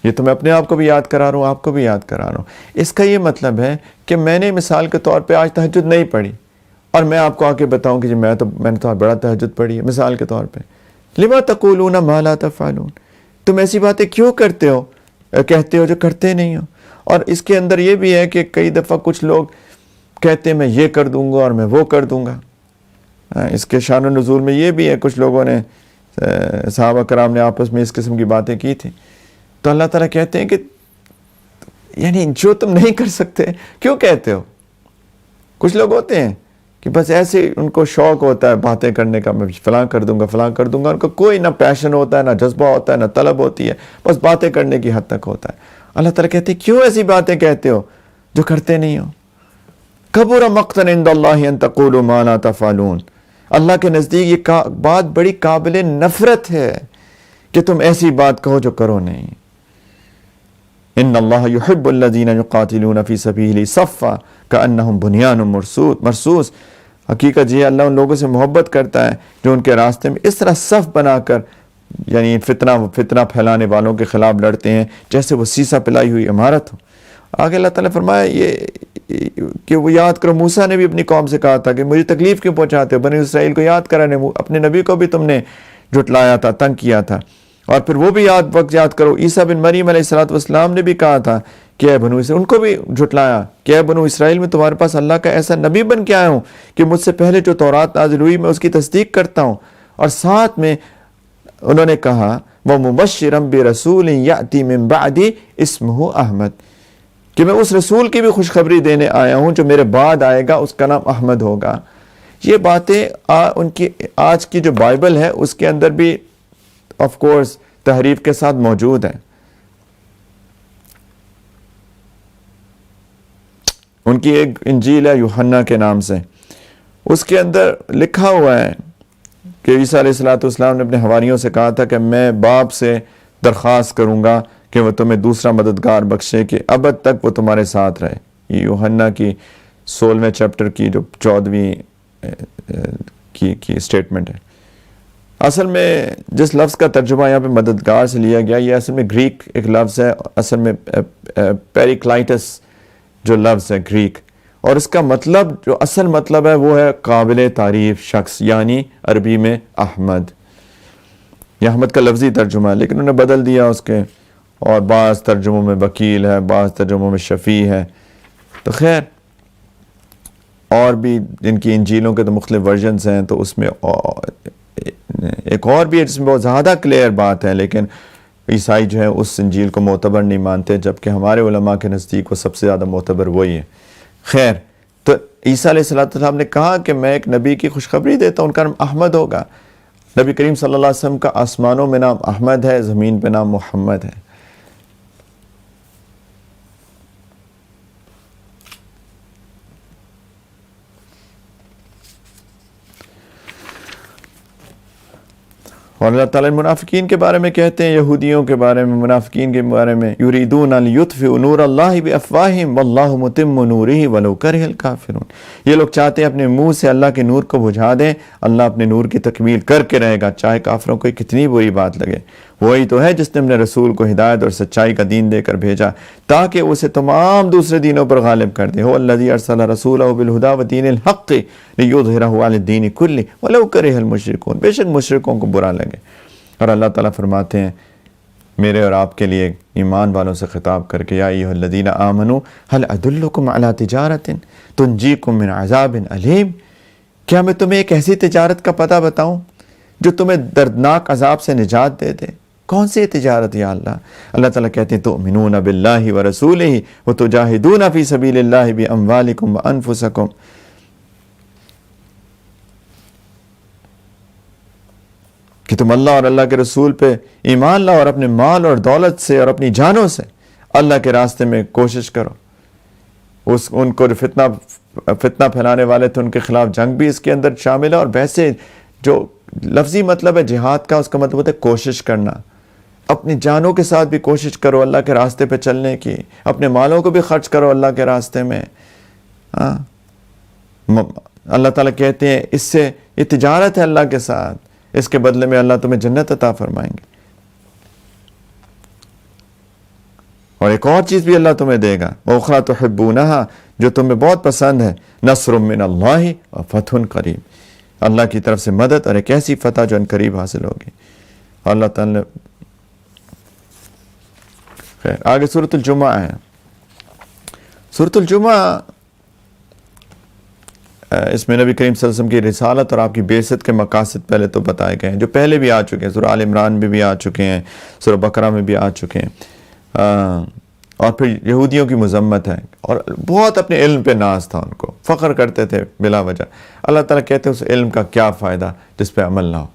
یہ تو میں اپنے آپ کو بھی یاد کرا رہا ہوں، آپ کو بھی یاد کرا رہا ہوں. اس کا یہ مطلب ہے کہ میں نے مثال کے طور پہ آج تہجد نہیں پڑھی، اور میں آپ کو آ کے بتاؤں کہ جی میں نے تو بڑا تہجد پڑھی ہے. مثال کے طور پہ لما تقولون ما لا تفعلون، تم ایسی باتیں کیوں کہتے ہو جو کرتے نہیں ہو. اور اس کے اندر یہ بھی ہے کہ کئی دفعہ کچھ لوگ کہتے ہیں میں یہ کر دوں گا اور میں وہ کر دوں گا. اس کے شان و نزول میں یہ بھی ہے، کچھ لوگوں نے صحابہ کرام نے آپس میں اس قسم کی باتیں کی تھی. تو اللہ تعالیٰ کہتے ہیں کہ یعنی جو تم نہیں کر سکتے کیوں کہتے ہو؟ کچھ لوگ ہوتے ہیں کہ بس ایسے ان کو شوق ہوتا ہے باتیں کرنے کا، میں فلاں کر دوں گا. ان کو کوئی نہ پیشن ہوتا ہے، نہ جذبہ ہوتا ہے، نہ طلب ہوتی ہے، بس باتیں کرنے کی حد تک ہوتا ہے. اللہ تعالیٰ کہتے ہیں کیوں ایسی باتیں کہتے ہو جو کرتے نہیں ہو؟ کبر مقتا عند اللہ ان تقولوا ما لا تفعلون. اللہ کے نزدیک یہ بات بڑی قابل نفرت ہے کہ تم ایسی بات کہو جو کرو نہیں. ان اللہ یحب الذین یقاتلون فی سبیلہ صفا کأنہم بنیان مرصوص. حقیقت یہ اللہ ان لوگوں سے محبت کرتا ہے جو ان کے راستے میں اس طرح صف بنا کر یعنی فتنہ پھیلانے والوں کے خلاف لڑتے ہیں جیسے وہ سیسا پلائی ہوئی عمارت ہو. آگے اللہ تعالیٰ فرمایا یہ کہ وہ یاد کرو، موسیٰ نے بھی اپنی قوم سے کہا تھا کہ مجھے تکلیف کیوں پہنچاتے ہو. بنی اسرائیل کو یاد کرانے، اپنے نبی کو بھی تم نے جھٹلایا تھا، تنگ کیا تھا. اور پھر وہ بھی وقت یاد کرو، عیسیٰ بن مریم علیہ السلام نے بھی کہا تھا کہ اے بنو اسرائیل، ان کو بھی جھٹلایا کہ اے بنو اسرائیل میں تمہارے پاس اللہ کا ایسا نبی بن کے آیا ہوں کہ مجھ سے پہلے جو تورات نازل ہوئی میں اس کی تصدیق کرتا ہوں. اور ساتھ میں انہوں نے کہا وَمُبَشِّرًا بِرَسُولٍ يَأْتِي مِن بَعْدِي اسْمُهُ احمد، کہ میں اس رسول کی بھی خوشخبری دینے آیا ہوں جو میرے بعد آئے گا، اس کا نام احمد ہوگا. یہ باتیں ان کی آج کی جو بائبل ہے اس کے اندر بھی آف کورس تحریف کے ساتھ موجود ہیں. ان کی ایک انجیل ہے یوحنا کے نام سے، اس کے اندر لکھا ہوا ہے کہ عیسیٰ علیہ السلام نے اپنے حواریوں سے کہا تھا کہ میں باپ سے درخواست کروں گا کہ وہ تمہیں دوسرا مددگار بخشے کہ ابد تک وہ تمہارے ساتھ رہے. یہ یوحنا کی 16ویں چیپٹر کی جو 14ویں کی اسٹیٹمنٹ ہے. اصل میں جس لفظ کا ترجمہ یہاں پہ مددگار سے لیا گیا، یہ اصل میں گریک ایک لفظ ہے، اصل میں پیریکلائٹس جو لفظ ہے گریک، اور اس کا مطلب جو اصل مطلب ہے وہ ہے قابل تعریف شخص، یعنی عربی میں احمد. یہ احمد کا لفظی ترجمہ ہے، لیکن انہوں نے بدل دیا اس کے، اور بعض ترجموں میں وکیل ہے، بعض ترجموں میں شفیع ہے. تو خیر، اور بھی جن کی انجیلوں کے تو مختلف ورژنز ہیں، تو اس میں ایک اور بھی ہے جس میں بہت زیادہ کلیئر بات ہے، لیکن عیسائی جو ہے اس انجیل کو معتبر نہیں مانتے، جبکہ ہمارے علماء کے نزدیک وہ سب سے زیادہ معتبر وہی ہے. خیر، تو عیسیٰ علیہ السلام نے کہا کہ میں ایک نبی کی خوشخبری دیتا ہوں، ان کا نام احمد ہوگا. نبی کریم صلی اللہ علیہ وسلم کا آسمانوں میں نام احمد ہے، زمین پہ نام محمد ہے. اور اللہ تعالیٰ منافقین کے بارے میں کہتے ہیں، یہودیوں کے بارے میں، منافقین کے بارے میں، یریدون ان یطفئوا نور اللہ بافواہہم واللہ متم نورہ ولو کرہ الکافرون. یہ لوگ چاہتے ہیں اپنے منہ سے اللہ کے نور کو بجھا دیں، اللہ اپنے نور کی تکمیل کر کے رہے گا، چاہے کافروں کو کتنی بری بات لگے. وہی تو ہے جس نے اپنے رسول کو ہدایت اور سچائی کا دین دے کر بھیجا تاکہ اسے تمام دوسرے دینوں پر غالب کر دے. هو الذی ارسل رسولہ بالہدی ودین الحق لیظہرہ علی الدین کلہ ولو کرہ المشرکون. بے شک مشرکوں کو برا لگے. اور اللہ تعالیٰ فرماتے ہیں میرے اور آپ کے لیے ایمان والوں سے خطاب کر کے، یا ایھا الذین آمنوا هل ادلکم علی تجارۃ تنجیکم من عذاب علیم. کیا میں تمہیں ایک ایسی تجارت کا پتہ بتاؤں جو تمہیں دردناک عذاب سے نجات دے دے؟ کون سی تجارت یا اللہ؟ اللہ تعالیٰ کہتے ہیں تؤمنون باللہ ورسولہ وتجاہدون فی سبیل اللہ باموالکم وانفسکم. کہ تم اللہ اور اللہ کے رسول پہ ایمان لاؤ، اور اپنے مال اور دولت سے اور اپنی جانوں سے اللہ کے راستے میں کوشش کرو. ان کو فتنہ پھیلانے والے تھے، ان کے خلاف جنگ بھی اس کے اندر شامل ہے. اور ویسے جو لفظی مطلب ہے جہاد کا، اس کا مطلب ہوتا ہے کوشش کرنا. اپنی جانوں کے ساتھ بھی کوشش کرو اللہ کے راستے پہ چلنے کی، اپنے مالوں کو بھی خرچ کرو اللہ کے راستے میں. اللہ تعالیٰ کہتے ہیں اس سے یہ تجارت ہے اللہ کے ساتھ، اس کے بدلے میں اللہ تمہیں جنت عطا فرمائیں گے. اور ایک اور چیز بھی اللہ تمہیں دے گا، وَأُخْرَىٰ تُحِبُّونَهَا، جو تمہیں بہت پسند ہے، نَصْرٌ مِّنَ اللَّهِ وَفَتْحٌ قَرِيبٌ، اللہ کی طرف سے مدد اور ایک ایسی فتح جو ان قریب حاصل ہوگی. اور اللہ تعالیٰ نے خیر آگے سورۃ الجمعہ ہے. سورۃ الجمعہ اس میں نبی کریم صلی اللہ علیہ وسلم کی رسالت اور آپ کی بعثت کے مقاصد پہلے تو بتائے گئے ہیں، جو پہلے بھی آ چکے ہیں. سورہ آل عمران میں بھی آ چکے ہیں، سورہ بقرہ میں بھی آ چکے ہیں. اور پھر یہودیوں کی مذمت ہے، اور بہت اپنے علم پہ ناز تھا، ان کو فخر کرتے تھے بلا وجہ. اللہ تعالیٰ کہتے ہیں اس علم کا کیا فائدہ جس پہ عمل نہ ہو.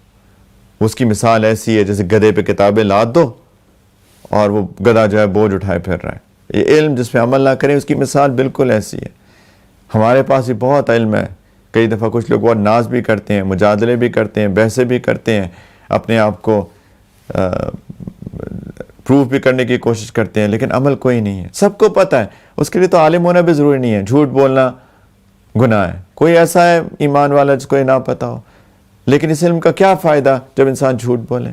اس کی مثال ایسی ہے جیسے گدھے پہ کتابیں لاد دو اور وہ گدھا جو ہے بوجھ اٹھائے پھر رہا ہے. یہ علم جس پہ عمل نہ کریں، اس کی مثال بالکل ایسی ہے. ہمارے پاس ہی بہت علم ہے، کئی دفعہ کچھ لوگ بہت ناز بھی کرتے ہیں، مجادلے بھی کرتے ہیں، بحثیں بھی کرتے ہیں، اپنے آپ کو پروف بھی کرنے کی کوشش کرتے ہیں، لیکن عمل کوئی نہیں ہے. سب کو پتہ ہے، اس کے لیے تو عالم ہونا بھی ضروری نہیں ہے. جھوٹ بولنا گناہ ہے. کوئی ایسا ہے ایمان والا جس کو یہ نہ پتہ ہو؟ لیکن اس علم کا کیا فائدہ جب انسان جھوٹ بولے؟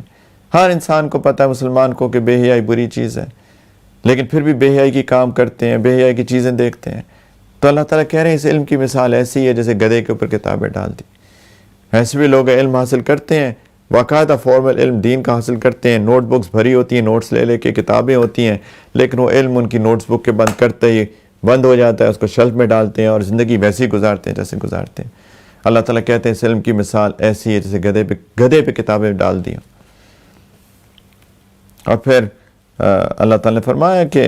ہر انسان کو پتہ ہے، مسلمان کو، کہ بے حیائی بری چیز ہے، لیکن پھر بھی بے حیائی کی کام کرتے ہیں، بے حیائی کی چیزیں دیکھتے ہیں. تو اللہ تعالیٰ کہہ رہے ہیں اس علم کی مثال ایسی ہے جیسے گدھے کے اوپر کتابیں ڈال دی. ایسے بھی لوگ علم حاصل کرتے ہیں، باقاعدہ فارمل علم دین کا حاصل کرتے ہیں، نوٹ بکس بھری ہوتی ہیں، نوٹس لے لے کے کتابیں ہوتی ہیں، لیکن وہ علم ان کی نوٹس بک کے بند کرتے ہی بند ہو جاتا ہے، اس کو شیلف میں ڈالتے ہیں اور زندگی ویسی گزارتے ہیں جیسے گزارتے ہیں. اللہ تعالیٰ کہتے ہیں اس علم کی مثال ایسی ہے جیسے گدھے پہ کتابیں ڈال دی. اور پھر اللہ تعالیٰ نے فرمایا کہ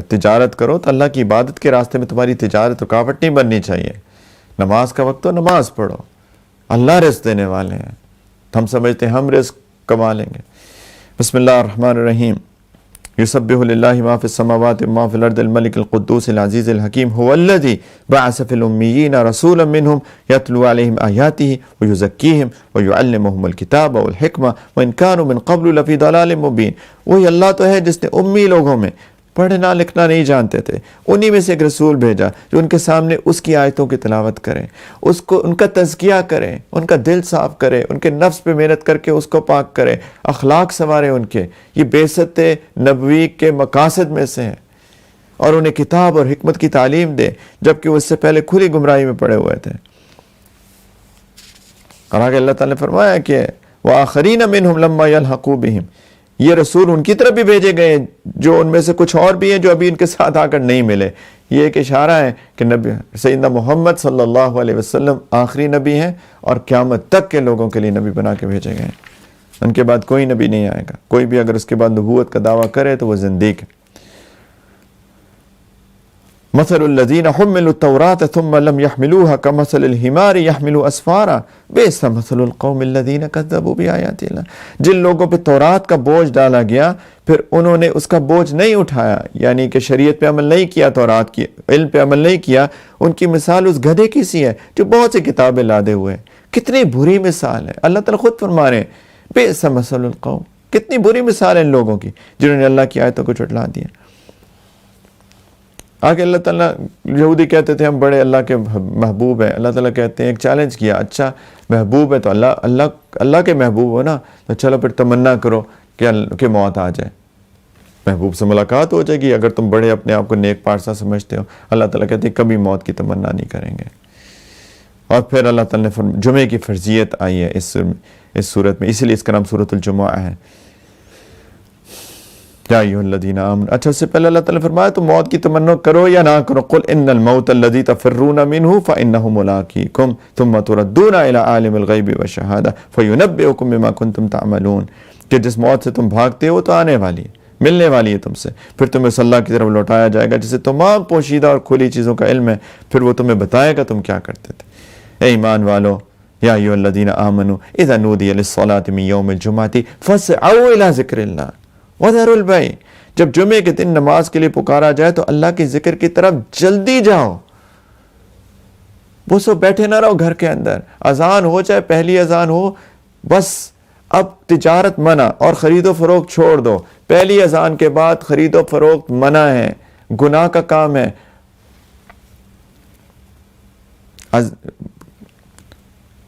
تجارت کرو تو اللہ کی عبادت کے راستے میں تمہاری تجارت رکاوٹ نہیں بننی چاہیے. نماز کا وقت ہو نماز پڑھو، اللہ رزق دینے والے ہیں، ہم سمجھتے ہیں ہم رزق کما لیں گے. بسم اللہ الرحمن الرحیم. یسبح للہ ما فی السماوات وما فی الارض الملک القدوس العزیز الحکیم هو الذی بعث فی الامیین رسولا منہم یتلو علیہم آیاتہ ویزکیہم ویعلمہم الکتاب والحکمہ وان کانوا من قبل لفی ضلال مبین. وہی اللہ تو ہے جس نے امی لوگوں میں پڑھنا لکھنا نہیں جانتے تھے، انہی میں سے ایک رسول بھیجا جو ان کے سامنے اس کی آیتوں کی تلاوت کرے، اس کو ان کا تزکیہ کرے، ان کا دل صاف کرے، ان کے نفس پہ محنت کر کے اس کو پاک کرے، اخلاق سنوارے ان کے۔ یہ بعثت نبوی کے مقاصد میں سے ہے، اور انہیں کتاب اور حکمت کی تعلیم دے، جبکہ وہ اس سے پہلے کھلی گمراہی میں پڑے ہوئے تھے۔ اور آگے اللہ تعالیٰ نے فرمایا کہ وَآخَرِينَ مِنْهُمْ لَمَّا يَلْحَقُوا بِهِمْ، یہ رسول ان کی طرف بھی بھیجے گئے جو ان میں سے کچھ اور بھی ہیں جو ابھی ان کے ساتھ آ کر نہیں ملے۔ یہ ایک اشارہ ہے کہ نبی سیدنا محمد صلی اللہ علیہ وسلم آخری نبی ہیں، اور قیامت تک کے لوگوں کے لیے نبی بنا کے بھیجے گئے ہیں۔ ان کے بعد کوئی نبی نہیں آئے گا، کوئی بھی اگر اس کے بعد نبوت کا دعویٰ کرے تو وہ زندیق ہے۔ مثل الذین حملوا التوراة ثم لم يحملوها كمثل الحمار يحمل اسفارا بئس مثل القوم الذین کذبوا بآیات اللہ۔ جن لوگوں پہ تورات کا بوجھ ڈالا گیا پھر انہوں نے اس کا بوجھ نہیں اٹھایا، یعنی کہ شریعت پہ عمل نہیں کیا، تورات کی علم پہ عمل نہیں کیا، ان کی مثال اس گدھے کی سی ہے جو بہت سی کتابیں لادے ہوئے۔ کتنی بری مثال ہے، اللہ تعالیٰ خود فرما رہے ہیں بئس مثل القوم، کتنی بری مثال ہے ان لوگوں کی جنہوں نے اللہ کی آیتوں کو جھٹلا دیا۔ آگے اللہ تعالیٰ، یہودی کہتے تھے ہم بڑے اللہ کے محبوب ہیں، اللہ تعالیٰ کہتے ہیں ایک چیلنج کیا، اچھا محبوب ہے تو اللہ کے محبوب ہو نا، تو چلو پھر تمنا کرو کہ موت آ جائے، محبوب سے ملاقات ہو جائے گی۔ اگر تم بڑے اپنے آپ کو نیک پارسا سمجھتے ہو، اللہ تعالیٰ کہتے ہیں کبھی موت کی تمنا نہیں کریں گے۔ اور پھر اللہ تعالیٰ نے جمعے کی فرضیت آئی ہے اس صورت میں، اسی لیے اس کا نام سورۃ الجمعہ ہے۔ یا ایھا الذین آمنوا، اچھا اس سے پہلے اللہ تعالیٰ نے فرمایا تو موت کی تمنا کرو یا نہ کرو، قل ان الموت الذی تفرون منہ فانہ ملاقیکم ثم تردون الی عالم الغیب والشہادہ فینبئکم بما کنتم تعملون، کہ جس موت سے تم بھاگتے ہو تو آنے والی ہے، ملنے والی ہے تم سے، پھر تمہیں اس اللہ کی طرف لوٹایا جائے گا جسے تمام پوشیدہ اور کھلی چیزوں کا علم ہے، پھر وہ تمہیں بتائے گا تم کیا کرتے تھے۔ اے ایمان والو، یا ایھا الذین آمنوا اذا نودی للصلاۃ من یوم الجمعۃ فاسعوا الی ذکر اللہ وذروا البیع، جب جمعے کے دن نماز کے لیے پکارا جائے تو اللہ کے ذکر کی طرف جلدی جاؤ، وہ سو بیٹھے نہ رہو گھر کے اندر، اذان ہو جائے، پہلی اذان ہو، بس اب تجارت منع اور خرید و فروخت چھوڑ دو، پہلی اذان کے بعد خرید و فروخت منع ہے، گناہ کا کام ہے۔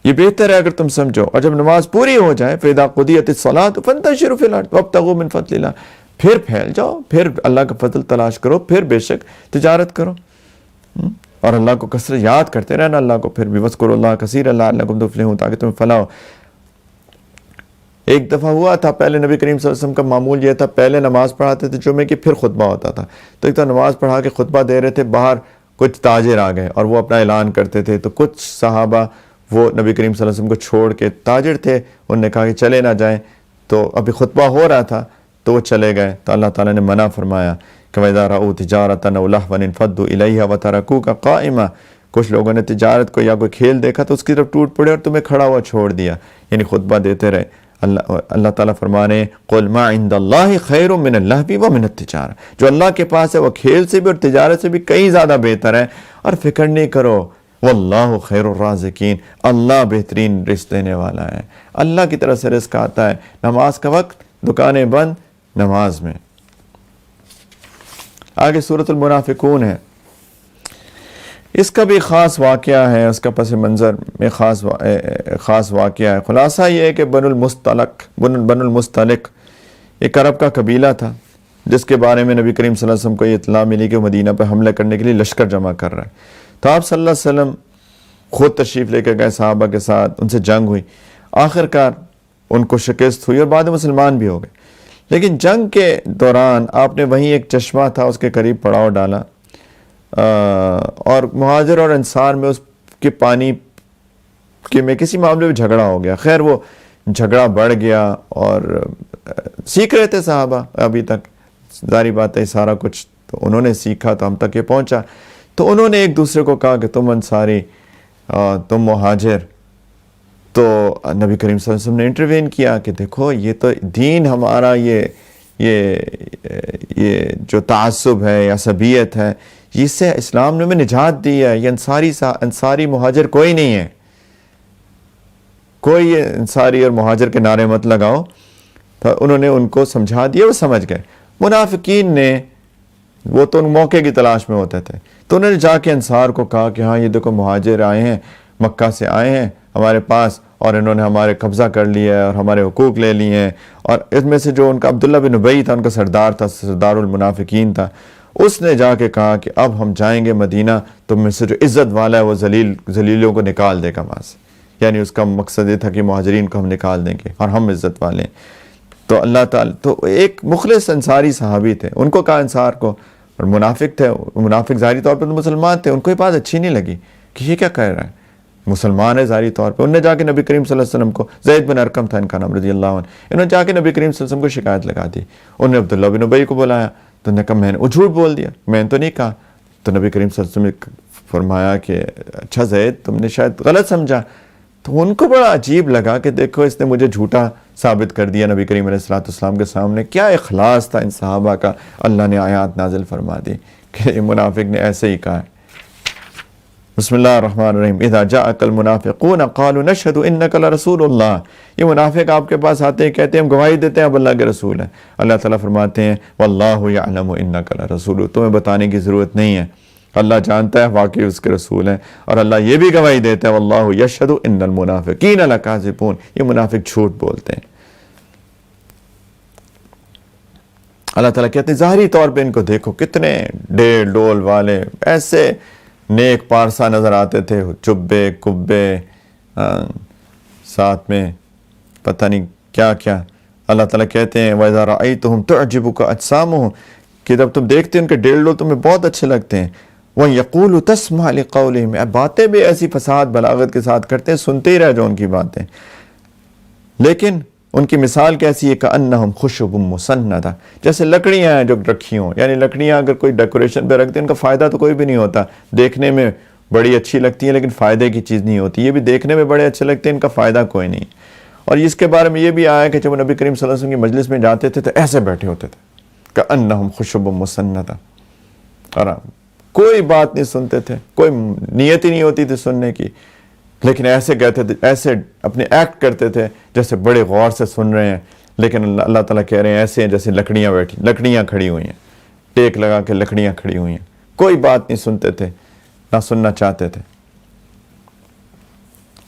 یہ بہتر ہے اگر تم سمجھو، اور جب نماز پوری ہو جائے فَإِذَا قُضِيَتِ الصَّلَاةُ فَانتَشِرُوا فِي الْأَرْضِ وَابْتَغُوا مِن فَضْلِ اللَّهِ، پھر پھیل جاؤ، پھر اللہ کا فضل تلاش کرو، پھر بے شک تجارت کرو، اور اللہ کو کثرت یاد کرتے رہنا، اللہ کو پھر بھی وَاذْكُرُوا اللَّهَ كَثِيرًا لَعَلَّكُمْ تُفْلِحُونَ، تاکہ تمہیں فلاح ہو۔ ایک دفعہ ہوا تھا، پہلے نبی کریم صلی اللہ علیہ وسلم کا معمول یہ تھا، پہلے نماز پڑھاتے تھے جمعے کی، پھر خطبہ ہوتا تھا، تو ایک تو نماز پڑھا کے خطبہ دے رہے تھے، باہر کچھ تاجر آ گئے اور وہ اپنا اعلان کرتے تھے، تو کچھ صحابہ وہ نبی کریم صلی اللہ علیہ وسلم کو چھوڑ کے، تاجر تھے، انہوں نے کہا کہ چلے نہ جائیں، تو ابھی خطبہ ہو رہا تھا تو وہ چلے گئے، تو اللہ تعالیٰ نے منع فرمایا کہ وَإِذَا رَأَوْا تِجَارَةً أَوْ لَهْوًا انفضوا إِلَيْهَا وَتَرَكُوكَ قَائِمًا، کچھ لوگوں نے تجارت کو یا کوئی کھیل دیکھا تو اس کی طرف ٹوٹ پڑے اور تمہیں کھڑا ہوا چھوڑ دیا، یعنی خطبہ دیتے رہے۔ اللہ تعالیٰ فرمانے قُلْ مَا عِنْدَ اللَّهِ خَيْرٌ مِّنَ اللَّهْوِ وَمِنَ التِّجَارَةِ، جو اللہ کے پاس ہے وہ کھیل سے بھی اور تجارت سے بھی کہیں زیادہ بہتر ہے، اور فکر نہیں کرو، واللہ خیر الرازقین، اللہ بہترین رزق دینے والا ہے، اللہ کی طرف سے رزق آتا ہے۔ نماز کا وقت، دکانیں بند، نماز میں۔ آگے سورۃ المنافقون ہے، اس کا بھی خاص واقعہ ہے، اس کا پس منظر میں خاص واقعہ ہے۔ خلاصہ یہ ہے کہ بن المستلق ایک عرب کا قبیلہ تھا جس کے بارے میں نبی کریم صلی اللہ علیہ وسلم کو یہ اطلاع ملی کہ وہ مدینہ پہ حملہ کرنے کے لیے لشکر جمع کر رہا ہے، تو آپ صلی اللہ علیہ وسلم خود تشریف لے کے گئے صحابہ کے ساتھ، ان سے جنگ ہوئی، آخر کار ان کو شکست ہوئی اور بعد میں مسلمان بھی ہو گئے۔ لیکن جنگ کے دوران آپ نے وہیں ایک چشمہ تھا اس کے قریب پڑاؤ ڈالا، اور مہاجر اور انصار میں اس کے پانی کے میں کسی معاملے میں جھگڑا ہو گیا۔ خیر وہ جھگڑا بڑھ گیا اور سیکھ رہے تھے صحابہ، ابھی تک ظاہری بات ہے سارا کچھ تو انہوں نے سیکھا تو ہم تک یہ پہنچا، تو انہوں نے ایک دوسرے کو کہا کہ تم انصاری، تم مہاجر، تو نبی کریم صلی اللہ علیہ وسلم نے انٹروین کیا کہ دیکھو یہ تو دین ہمارا، یہ جو تعصب ہے یا عصبیت ہے، اس سے اسلام نے ہمیں نجات دی ہے، یہ انصاری مہاجر کوئی نہیں ہے، کوئی یہ انصاری اور مہاجر کے نعرے مت لگاؤ۔ تو انہوں نے ان کو سمجھا دیا، وہ سمجھ گئے۔ منافقین نے وہ تو ان موقع کی تلاش میں ہوتے تھے. تو انہوں نے جا کے انصار کو کہا کہ ہاں یہ دیکھو مہاجر آئے ہیں، مکہ سے آئے ہیں ہمارے پاس، اور انہوں نے ہمارے قبضہ کر لیا ہے اور ہمارے حقوق لے لیے ہیں. اور اس میں سے جو ان کا عبداللہ بن ابی تھا، ان کا سردار تھا، سردار المنافقین تھا، اس نے جا کے کہا کہ اب ہم جائیں گے مدینہ، تو میں سے جو عزت والا ہے وہ ذلیلوں کو نکال دے گا وہاں سے. یعنی اس کا مقصد یہ تھا کہ مہاجرین کو ہم نکال دیں گے اور ہم عزت والے ہیں. تو اللہ تعالیٰ تو ایک مخلص انصاری صحابی تھے، ان کو کہا انصار کو، اور منافق تھے، منافق ظاہری طور پر تو مسلمان تھے، ان کو یہ بات اچھی نہیں لگی کہ یہ کیا کہہ رہا ہے، مسلمان ہے ظاہری طور پہ. انہوں نے جا کے نبی کریم صلی اللہ علیہ وسلم کو، زید بن ارقم تھا ان کا نام رضی اللہ عنہ، انہوں نے جا کے نبی کریم صلی اللہ علیہ وسلم کو شکایت لگا دی. انہوں نے عبداللہ بن ابی کو بلایا، تو انہوں نے کہا میں نے وہ جھوٹ بول دیا، میں نے تو نہیں کہا. تو نبی کریم صلی اللہ علیہ وسلم نے فرمایا کہ اچھا زید تم نے شاید غلط سمجھا. تو ان کو بڑا عجیب لگا کہ دیکھو اس نے مجھے جھوٹا ثابت کر دیا نبی کریم علیہ السلام کے سامنے. کیا اخلاص تھا ان صحابہ کا. اللہ نے آیات نازل فرما دی کہ منافق نے ایسے ہی کہا ہے. بسم اللہ الرحمن الرحیم. اذا جاءک المنافقون قالوا نشهد انک لرسول اللہ. یہ منافق آپ کے پاس آتے ہیں، کہتے ہیں ہم گواہی دیتے ہیں آپ اللہ کے رسول ہیں. اللہ تعالیٰ فرماتے ہیں واللہ یعلم انک لرسول. تمہیں بتانے کی ضرورت نہیں ہے، اللہ جانتا ہے واقعی اس کے رسول ہیں. اور اللہ یہ بھی گواہی دیتا ہے واللہ یشہد ان المنافقین لکاذبون. یہ منافق جھوٹ بولتے ہیں. اللہ تعالیٰ کہتے ہیں ظاہری طور پہ ان کو دیکھو کتنے ڈیل ڈول والے ایسے نیک پارسا نظر آتے تھے، چبے کبے ساتھ میں پتہ نہیں کیا کیا. اللہ تعالیٰ کہتے ہیں وَإِذَا رَأَيْتُهُمْ تُعْجِبُكَ أَجْسَامُهُمْ کہ جب تم دیکھتے ہیں ان کے ڈیل ڈول تمہیں بہت اچھے لگتے ہیں. وَيَقُولُ تَسْمَعْ لِقَوْلِهِمْ. باتیں بھی ایسی فصاحت بلاغت کے ساتھ کرتے ہیں، سنتے ہی رہ جو ان کی باتیں. لیکن ان کی مثال کیسی ہے کأنہم خشب مسندہ، جیسے لکڑیاں ہیں جو رکھی ہوں. یعنی لکڑیاں اگر کوئی ڈیکوریشن پہ رکھتے ہیں ان کا فائدہ تو کوئی بھی نہیں ہوتا، دیکھنے میں بڑی اچھی لگتی ہیں لیکن فائدے کی چیز نہیں ہوتی. یہ بھی دیکھنے میں بڑے اچھے لگتے ہیں، ان کا فائدہ کوئی نہیں. اور اس کے بارے میں یہ بھی آیا کہ جب نبی کریم صلی اللہ علیہ وسلم کی مجلس میں جاتے تھے تو ایسے بیٹھے ہوتے تھے کأنہم خشب مسندہ، اور کوئی بات نہیں سنتے تھے، کوئی نیت ہی نہیں ہوتی تھی سننے کی، لیکن ایسے کہتے تھے، ایسے اپنے ایکٹ کرتے تھے جیسے بڑے غور سے سن رہے ہیں. لیکن اللہ تعالیٰ کہہ رہے ہیں ایسے ہیں جیسے لکڑیاں کھڑی ہوئی ہیں، ٹیک لگا کے لکڑیاں کھڑی ہوئی ہیں، کوئی بات نہیں سنتے تھے نہ سننا چاہتے تھے.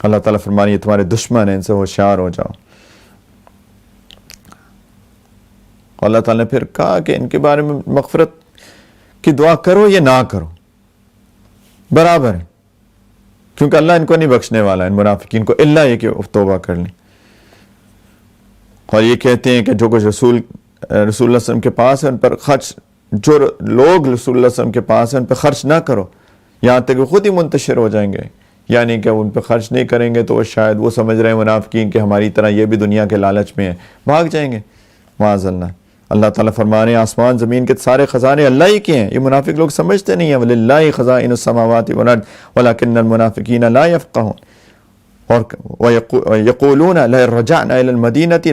اللہ تعالیٰ فرمانی یہ تمہارے دشمن ہیں، ان سے ہوشیار ہو جاؤ. اللہ تعالیٰ نے پھر کہا کہ ان کے بارے میں مغفرت کی دعا کرو یا نہ کرو برابر ہے، کیونکہ اللہ ان کو نہیں بخشنے والا ان منافقین کو الا یہ کہ توبہ کر لیں. اور یہ کہتے ہیں کہ جو کچھ رسول اللہ صلی اللہ علیہ وسلم کے پاس ہے ان پر خرچ، جو لوگ رسول اللہ صلی اللہ علیہ وسلم کے پاس ہیں ان پہ خرچ نہ کرو یہاں تک کہ خود ہی منتشر ہو جائیں گے. یعنی کہ ان پہ خرچ نہیں کریں گے تو شاید وہ سمجھ رہے ہیں منافقین کہ ہماری طرح یہ بھی دنیا کے لالچ میں ہیں، بھاگ جائیں گے معاذ اللہ. اللہ تعالیٰ فرما رہے ہیں آسمان زمین کے سارے خزانے اللہ ہی کے ہیں. یہ منافق لوگ سمجھتے نہیں ہیں وَلِلَّهِ خَزَائِنُ السَّمَاوَاتِ وَالْأَرْضِ وَلَكِنَّ الْمُنَافِقِينَ لَا يَفْقَهُونَ. اور يَقُولُونَ لَئِن رَجَعْنَا إِلَى الْمَدِينَةِ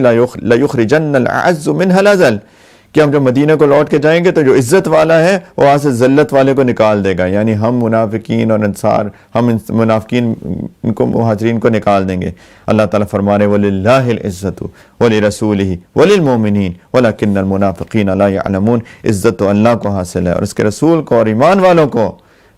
لَيُخْرِجَنَّ الْأَعَزُّ مِنْهَا الْأَذَلَّ کہ ہم جب مدینہ کو لوٹ کے جائیں گے تو جو عزت والا ہے وہ وہاں سے ذلت والے کو نکال دے گا. یعنی ہم منافقین اور انصار، ہم منافقین ان کو مہاجرین کو نکال دیں گے. اللہ تعالیٰ فرما رہے وَلِلَّهِ الْعِزَّةُ وَلِرَسُولِهِ وَلِلْمُؤْمِنِينَ وَلَكِنَّ الْمُنَافِقِينَ لَا يَعْلَمُونَ. عزت تو اللہ کو حاصل ہے اور اس کے رسول کو اور ایمان والوں کو،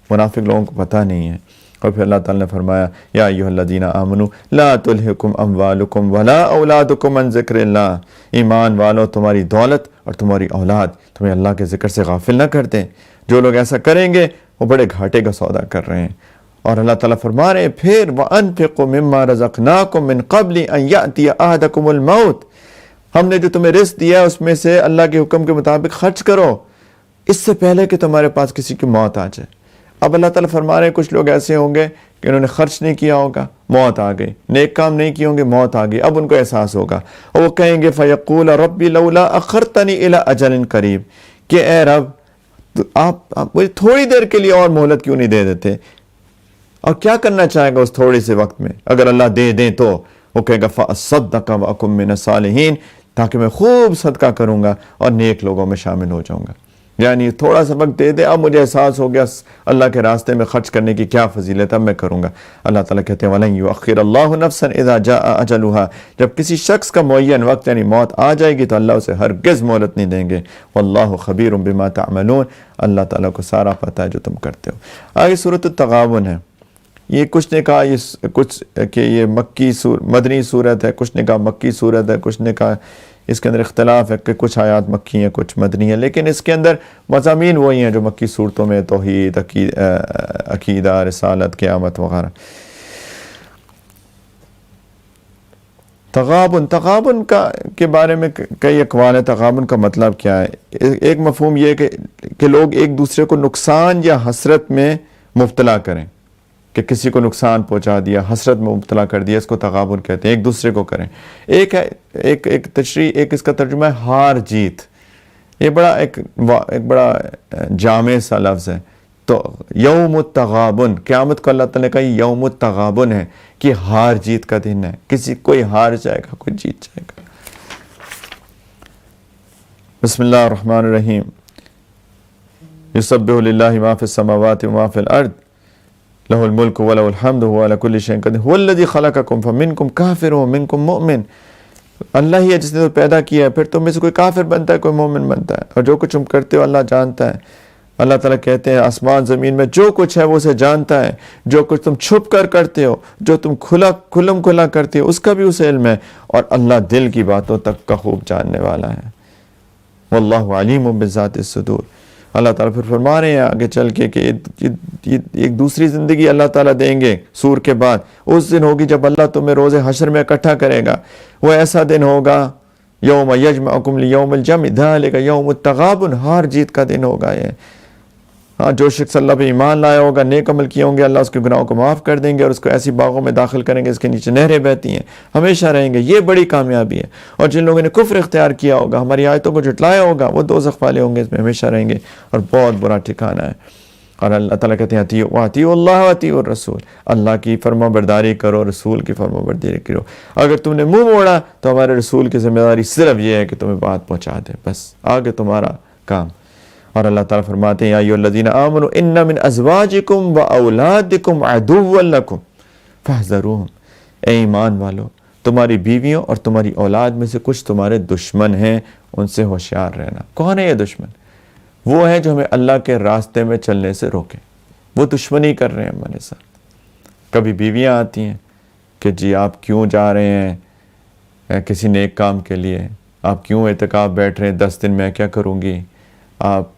منافق لوگوں کو پتہ نہیں ہے. اور پھر اللہ تعالیٰ نے فرمایا یا ایھا الذین آمنوا لا تلہکم اموالکم ولا اولادکم عن ذکر اللہ. ایمان والو تمہاری دولت اور تمہاری اولاد تمہیں اللہ کے ذکر سے غافل نہ کر دیں. جو لوگ ایسا کریں گے وہ بڑے گھاٹے کا سودا کر رہے ہیں. اور اللہ تعالیٰ فرما رہے ہیں پھر وَأَنفِقُوا مِمَّا رَزَقْنَاكُم مِّن قَبْلِ أَن يَأْتِيَ أَحَدَكُمُ الْمَوْتُ. ہم نے جو تمہیں رزق دیا ہے اس میں سے اللہ کے حکم کے مطابق خرچ کرو اس سے پہلے کہ تمہارے پاس کسی کی موت آ جائے. اب اللہ تعالیٰ فرما رہے ہیں کچھ لوگ ایسے ہوں گے کہ انہوں نے خرچ نہیں کیا ہوگا، موت آ گئی، نیک کام نہیں کیے ہوں گے، موت آ گئی. اب ان کو احساس ہوگا اور وہ کہیں گے فَيَقُولَ رَبِّ لَوْلَا أَخَّرْتَنِي إِلَىٰ أَجَلٍ قَرِيبٍ کہ اے رب آپ مجھے تھوڑی دیر کے لیے اور مہلت کیوں نہیں دے دیتے. اور کیا کرنا چاہے گا اس تھوڑے سے وقت میں اگر اللہ دے دیں تو وہ کہے گا فَأَصَّدَّقَ وَأَكُن مِّنَ الصَّالِحِينَ تاکہ میں خوب صدقہ کروں گا اور نیک لوگوں میں شامل ہو جاؤں گا. یعنی تھوڑا سا وقت دے دے، اب مجھے احساس ہو گیا اللہ کے راستے میں خرچ کرنے کی کیا فضیلت ہے، اب میں کروں گا۔ اللہ تعالیٰ کہتے ہیں وَلَن يُؤَخِّرَ اللَّهُ نَفْسًا إِذَا جَاءَ أَجَلُهَا، جب کسی شخص کا معین وقت یعنی موت آ جائے گی تو اللہ اسے ہرگز مہلت نہیں دیں گے۔ وَاللَّهُ خَبِيرٌ بِمَا تَعْمَلُونَ، اللہ تعالیٰ کو سارا پتہ ہے جو تم کرتے ہو۔ آگے سورۃ التغابن ہے، یہ کچھ نے کہا یہ کچھ کہ یہ مدنی صورت ہے، کچھ نے کہا مکی صورت ہے، کچھ نے کہا اس کے اندر اختلاف ہے کہ کچھ آیات مکی ہیں کچھ مدنی ہیں، لیکن اس کے اندر مضامین وہی ہیں جو مکی صورتوں میں توحید، عقیدہ، رسالت، قیامت وغیرہ۔ تغابن کے بارے میں کئی اقوال ہیں۔ تغابن کا مطلب کیا ہے؟ ایک مفہوم یہ کہ لوگ ایک دوسرے کو نقصان یا حسرت میں مبتلا کریں، کہ کسی کو نقصان پہنچا دیا، حسرت میں مبتلا کر دیا، اس کو تغابن کہتے ہیں، ایک دوسرے کو کریں۔ ایک ہے ایک تشریح، ایک اس کا ترجمہ ہے ہار جیت۔ یہ ایک بڑا جامع سا لفظ ہے۔ تو یوم التغابن، قیامت کو اللہ تعالیٰ نے کہا یوم التغابن ہے کہ ہار جیت کا دن ہے، کوئی ہار جائے گا، کوئی جیت جائے گا۔ بسم اللہ الرحمن الرحیم۔ یسبح للہ ما فی السماوات وما فی الارض لہ الملک ولہ الحمد وهو علی کل شیء قدیر هو الذی خلقکم فمنکم کافر ومنکم مؤمن۔ اللہ ہی ہے جس نے تو پیدا کیا ہے، پھر تم میں سے کوئی کافر بنتا ہے، کوئی مومن بنتا ہے، اور جو کچھ تم کرتے ہو اللہ جانتا ہے۔ اللہ تعالیٰ کہتے ہیں آسمان زمین میں جو کچھ ہے وہ اسے جانتا ہے، جو کچھ تم چھپ کر کرتے ہو، جو تم کھلا کرتے ہو، اس کا بھی اسے علم ہے، اور اللہ دل کی باتوں تک کا خوب جاننے والا ہے۔ واللہ علیم بذات الصدور۔ اللہ تعالیٰ پھر فرما رہے ہیں آگے چل کے کہ ایک دوسری زندگی اللہ تعالیٰ دیں گے سور کے بعد۔ اس دن ہوگی جب اللہ تمہیں روز حشر میں اکٹھا کرے گا۔ وہ ایسا دن ہوگا یوم یجمعکم لیوم الجمع ذالک یوم التغابن، ہار جیت کا دن ہوگا یہ۔ ہاں، جو شخص اللہ پہ ایمان لایا ہوگا، نیک عمل کیے ہوں گے، اللہ اس کے گناہوں کو معاف کر دیں گے اور اس کو ایسی باغوں میں داخل کریں گے اس کے نیچے نہریں بہتی ہیں، ہمیشہ رہیں گے۔ یہ بڑی کامیابی ہے۔ اور جن لوگوں نے کفر اختیار کیا ہوگا، ہماری آیتوں کو جھٹلایا ہوگا، وہ دوزخ والے ہوں گے، اس میں ہمیشہ رہیں گے اور بہت برا ٹھکانہ ہے۔ اور اللہ تعالیٰ کہتے ہیں اطیعوا اللہ واطیعوا الرسول، اللہ کی فرما برداری کرو، رسول کی فرما برداری کرو۔ اگر تم نے منہ موڑا تو ہمارے رسول کی ذمہ داری صرف یہ ہے کہ تمہیں بات پہنچا دے، بس آگے تمہارا کام۔ اور اللہ تعالیٰ فرماتے ہیں یا ایھا الذین آمنوا ان من ازواجکم واولادکم عدوا لکم فاحذروہم، اے ایمان والو، تمہاری بیویوں اور تمہاری اولاد میں سے کچھ تمہارے دشمن ہیں، ان سے ہوشیار رہنا۔ کون ہے یہ دشمن؟ وہ ہیں جو ہمیں اللہ کے راستے میں چلنے سے روکیں، وہ دشمنی کر رہے ہیں ہمارے ساتھ۔ کبھی بیویاں آتی ہیں کہ جی آپ کیوں جا رہے ہیں کسی نیک کام کے لیے، آپ کیوں اعتکاف بیٹھ رہے ہیں 10 دن میں کیا کروں گی، آپ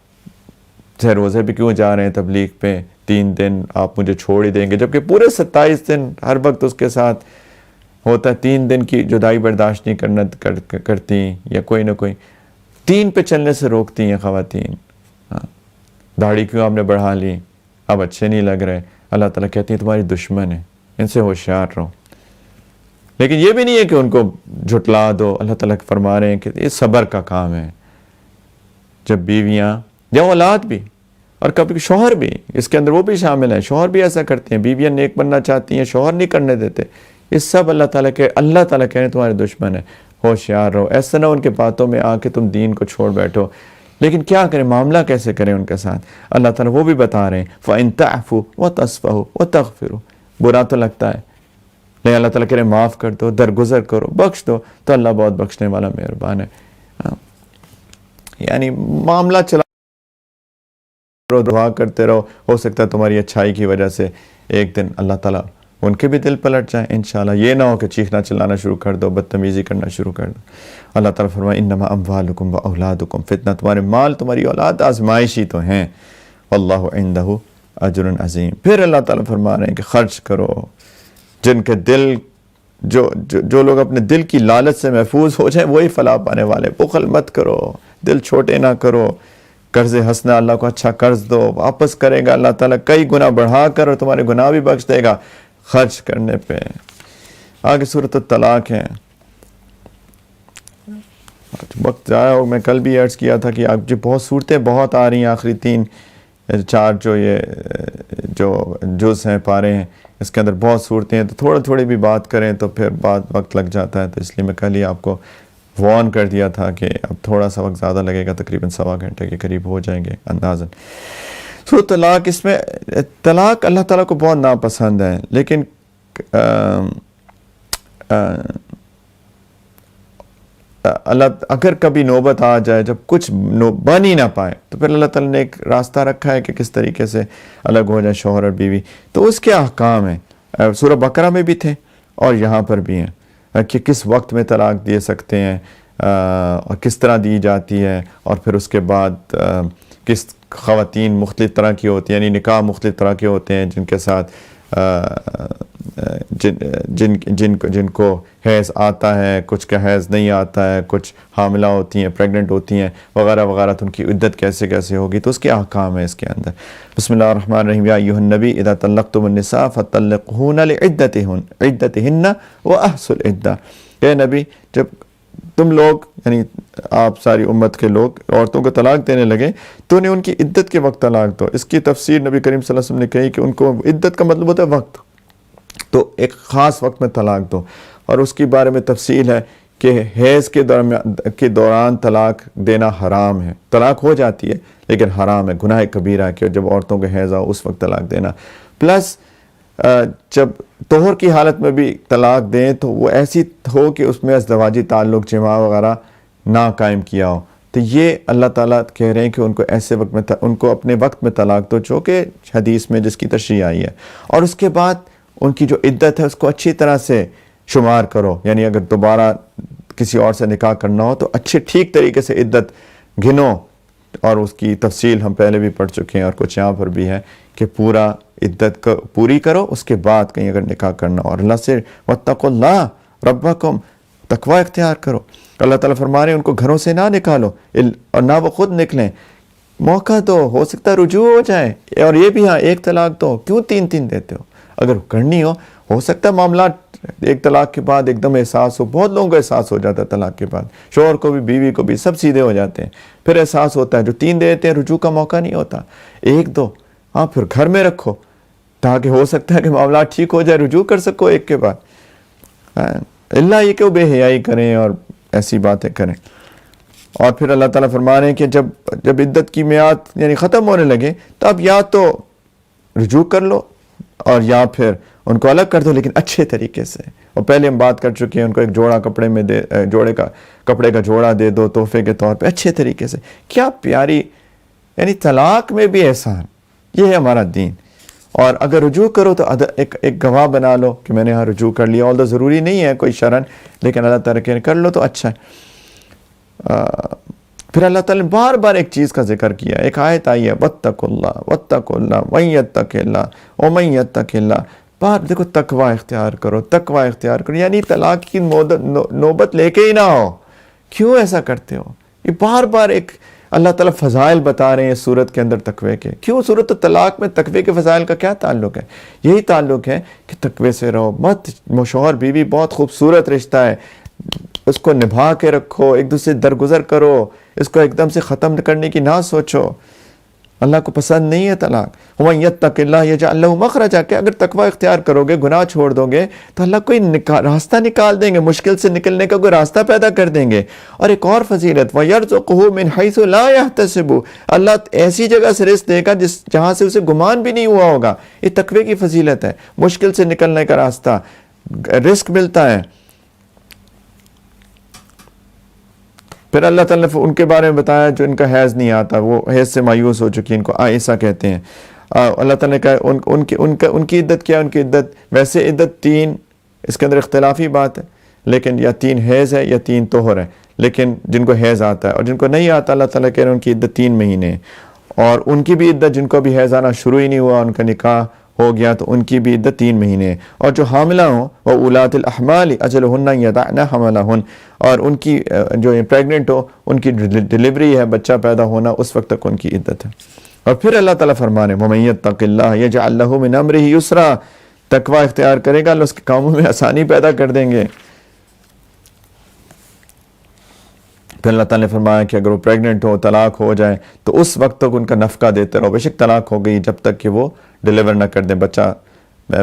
روزے پہ کیوں جا رہے ہیں تبلیغ پہ 3 دن، آپ مجھے چھوڑ ہی دیں گے، جبکہ پورے 27 دن ہر وقت اس کے ساتھ ہوتا ہے۔ 3 دن کی جدائی برداشت نہیں کرتی، یا کوئی نہ کوئی 3 پہ چلنے سے روکتی ہیں خواتین۔ داڑھی کیوں آپ نے بڑھا لی، اب اچھے نہیں لگ رہے۔ اللہ تعالیٰ کہتی ہیں تمہاری دشمن ہے، ان سے ہوشیار رہو۔ لیکن یہ بھی نہیں ہے کہ ان کو جھٹلا دو۔ اللہ تعالیٰ فرما رہے ہیں کہ یہ صبر کا کام ہے۔ جب بیویاں یا اولاد بھی، اور کبھی شوہر بھی اس کے اندر وہ بھی شامل ہیں، شوہر بھی ایسا کرتے ہیں، بیویاں نیک بننا چاہتی ہیں، شوہر نہیں کرنے دیتے، یہ سب اللہ تعالیٰ کہہ رہے ہیں تمہارے دشمن ہیں، ہوشیار رہو۔ ایسا نہ ان کے باتوں میں آ کے تم دین کو چھوڑ بیٹھو۔ لیکن کیا کریں، معاملہ کیسے کریں ان کے ساتھ، اللہ تعالیٰ وہ بھی بتا رہے ہیں فَإِن تَعْفُوا وَتَصْفَحُوا وَتَغْفِرُوا، برا تو لگتا ہے لیکن اللہ تعالیٰ کہہ رہے ہیں معاف کر دو، درگزر کرو، بخش دو، تو اللہ بہت بخشنے والا مہربان ہے۔ یعنی معاملہ چلا دعا کرتے رہو، ہو سکتا ہے تمہاری اچھائی کی وجہ سے ایک دن اللہ تعالیٰ ان کے بھی دل پلٹ جائیں انشاءاللہ۔ یہ نہ ہو کہ چیخنا چلانا شروع کر دو، بدتمیزی کرنا شروع کر دو۔ اللہ تعالیٰ فرمائے انما اموالکم واولادکم فتنہ، تمہارے مال تمہاری اولاد آزمائشی تو ہیں، واللہ عندہ اجر عظیم۔ پھر اللہ تعالیٰ فرما رہے ہیں کہ خرچ کرو، جن کے دل جو لوگ اپنے دل کی لالچ سے محفوظ ہو جائیں وہی فلاح پانے والے۔ بخل مت کرو، دل چھوٹے نہ کرو، قرض حسنہ اللہ کو اچھا قرض دو، واپس کرے گا اللہ تعالیٰ کئی گنا بڑھا کر، اور تمہارے گناہ بھی بخش دے گا خرچ کرنے پہ۔ آگے سورۃ الطلاق ہے۔ وقت ضائع ہو، میں کل بھی عرض کیا تھا کہ آپ جو بہت صورتیں بہت آ رہی ہیں، آخری 3-4 جو جز ہیں پارے ہیں، اس کے اندر بہت صورتیں ہیں، تو تھوڑی بھی بات کریں تو پھر وقت لگ جاتا ہے، تو اس لیے میں کل ہی آپ کو وارن کر دیا تھا کہ اب تھوڑا سا وقت زیادہ لگے گا، تقریباً 1.25 گھنٹے کے قریب ہو جائیں گے اندازاً. تو طلاق، اس میں طلاق اللہ تعالیٰ کو بہت ناپسند ہے، لیکن اللہ اگر کبھی نوبت آ جائے جب کچھ بن ہی نہ پائے تو پھر اللہ تعالیٰ نے ایک راستہ رکھا ہے کہ کس طریقے سے الگ ہو جائے شوہر اور بیوی. تو اس کے احکام ہیں، سورہ بقرہ میں بھی تھے اور یہاں پر بھی ہیں کہ کس وقت میں طلاق دے سکتے ہیں اور کس طرح دی جاتی ہے، اور پھر اس کے بعد کس خواتین مختلف طرح کی ہوتی ہیں، یعنی نکاح مختلف طرح کے ہوتے ہیں جن کے ساتھ جن کو حیض آتا ہے، کچھ کا حیض نہیں آتا ہے، کچھ حاملہ ہوتی ہیں، پریگننٹ ہوتی ہیں وغیرہ وغیرہ، تو ان کی عدت کیسے ہوگی. تو اس کے احکام ہیں اس کے اندر. بسم اللہ الرحمن الرحیم. یا ایھا النبی اذا طلقتم النساء فطلقوهن لعدتهن واحصوا العدہ. اے نبی، جب تم لوگ یعنی آپ ساری امت کے لوگ عورتوں کو طلاق دینے لگے تو انہیں ان کی عدت کے وقت طلاق دو. اس کی تفسیر نبی کریم صلی اللہ علیہ وسلم نے کہی کہ ان کو عدت کا مطلب ہوتا ہے وقت، تو ایک خاص وقت میں طلاق دو. اور اس کے بارے میں تفصیل ہے کہ حیض کے دوران طلاق دینا حرام ہے. طلاق ہو جاتی ہے لیکن حرام ہے، گناہ کبیرہ ہے کہ جب عورتوں کے حیض ہو اس وقت طلاق دینا. پلس جب طہر کی حالت میں بھی طلاق دیں تو وہ ایسی ہو کہ اس میں ازدواجی تعلق جماع وغیرہ نہ قائم کیا ہو. تو یہ اللہ تعالیٰ کہہ رہے ہیں کہ ان کو ایسے وقت میں ان کو اپنے وقت میں طلاق دو جو کہ حدیث میں جس کی تشریح آئی ہے. اور اس کے بعد ان کی جو عدت ہے اس کو اچھی طرح سے شمار کرو، یعنی اگر دوبارہ کسی اور سے نکاح کرنا ہو تو اچھے ٹھیک طریقے سے عدت گنو. اور اس کی تفصیل ہم پہلے بھی پڑھ چکے ہیں اور کچھ یہاں پر بھی ہے کہ پورا عدت پوری کرو، اس کے بعد کہیں اگر نکاح کرنا ہو. اور اللہ سے واتقوا اللہ ربکم، تقوی اختیار کرو. اللہ تعالیٰ فرما رہے ہیں ان کو گھروں سے نہ نکالو اور نہ وہ خود نکلیں. موقع دو، ہو سکتا ہے رجوع ہو جائے. اور یہ بھی ہاں، ایک طلاق دو، کیوں تین دیتے اگر کرنی ہو سکتا ہے معاملات ایک طلاق کے بعد ایک دم احساس ہو. بہت لوگوں کو احساس ہو جاتا ہے طلاق کے بعد، شوہر کو بھی بیوی کو بھی، سب سیدھے ہو جاتے ہیں. پھر احساس ہوتا ہے، جو 3 دیتے ہیں رجوع کا موقع نہیں ہوتا، 1 2 ہاں پھر گھر میں رکھو تاکہ ہو سکتا ہے کہ معاملات ٹھیک ہو جائے، رجوع کر سکو ایک کے بعد. اللہ یہ کہ وہ بے حیائی کریں اور ایسی باتیں کریں. اور پھر اللہ تعالیٰ فرما رہے ہیں کہ جب عدت کی میعاد یعنی ختم ہونے لگے تو اب یا تو رجوع کر لو اور یا پھر ان کو الگ کر دو، لیکن اچھے طریقے سے. اور پہلے ہم بات کر چکے ہیں، ان کو ایک جوڑا کپڑے میں کپڑے کا جوڑا دے دو تحفے کے طور پہ، اچھے طریقے سے. کیا پیاری، یعنی طلاق میں بھی احسان، یہ ہے ہمارا دین. اور اگر رجوع کرو تو ایک گواہ بنا لو کہ میں نے یہاں رجوع کر لیا. اور ضروری نہیں ہے کوئی شرن، لیکن اللہ تعالیٰ کہ کر لو تو اچھا ہے. پھر اللہ تعالیٰ نے بار بار ایک چیز کا ذکر کیا. ایک آیت آئی ہے واتقوا اللہ ومن یتق اللہ ومن یتق اللہ. بار دیکھو، تقوی اختیار کرو، یعنی طلاق کی نوبت لے کے ہی نہ ہو. کیوں ایسا کرتے ہو؟ یہ بار بار ایک اللہ تعالیٰ فضائل بتا رہے ہیں اس صورت کے اندر تقوی کے. کیوں صورت طلاق میں تقوی کے فضائل کا کیا تعلق ہے؟ یہی تعلق ہے کہ تقوی سے رہو. مت شوہر بیوی بہت خوبصورت رشتہ ہے، اس کو نبھا کے رکھو، ایک دوسرے درگزر کرو، اس کو ایک دم سے ختم کرنے کی نہ سوچو. اللہ کو پسند نہیں ہے طلاق. وَمَن يَتَّقِ اللَّهَ يَجْعَل لَهُ مَخْرَجًا، کہ اگر تقوی اختیار کرو گے، گناہ چھوڑ دو گے تو اللہ کوئی راستہ نکال دیں گے، مشکل سے نکلنے کا کوئی راستہ پیدا کر دیں گے. اور ایک اور فضیلت، وَيَرْزُقْهُ مِنْ حَيْثُ لَا يَحْتَسِبُ، اللہ ایسی جگہ سے رزق دے گا جہاں سے اسے گمان بھی نہیں ہوا ہوگا. یہ تقوی کی فضیلت ہے، مشکل سے نکلنے کا راستہ، رزق ملتا ہے. پھر اللہ تعالیٰ نے ان کے بارے میں بتایا جو ان کا حیض نہیں آتا، وہ حیض سے مایوس ہو چکی، ان کو عائشہ کہتے ہیں. اللہ تعالیٰ نے کہا ان کی عدت کیا؟ ان کی عدت ویسے عدت 3، اس کے اندر اختلافی بات ہے، لیکن یا 3 حیض ہے یا 3 طہر ہے. لیکن جن کو حیض آتا ہے اور جن کو نہیں آتا، اللہ تعالیٰ کہہ رہے ہیں ان کی عدت 3 مہینے. اور ان کی بھی عدت، جن کو بھی حیض آنا شروع ہی نہیں ہوا، ان کا نکاح ہو گیا، تو ان کی بھی عدت 3 مہینے. اور جو حاملہ ہوں وہ اولاۃ الاحمال اجلہن یضعن حملہن، اور ان کی جو پریگننٹ ہو ان کی ڈلیوری ہے، بچہ پیدا ہونا، اس وقت تک ان کی عدت ہے. اور پھر اللہ تعالیٰ فرمانے وَمَن يَتَّقِ اللَّهَ يَجْعَل لَّهُ مِنْ أَمْرِهِ يُسْرًا، تقوی اختیار کرے گا اللہ اس کے کاموں میں آسانی پیدا کر دیں گے. پھر اللہ تعالیٰ نے فرمایا کہ اگر وہ پریگننٹ ہو، طلاق ہو جائے تو اس وقت تک ان کا نفقہ دیتے رہو. بے شک طلاق ہو گئی جب تک کہ وہ ڈیلیور نہ کر دیں، بچہ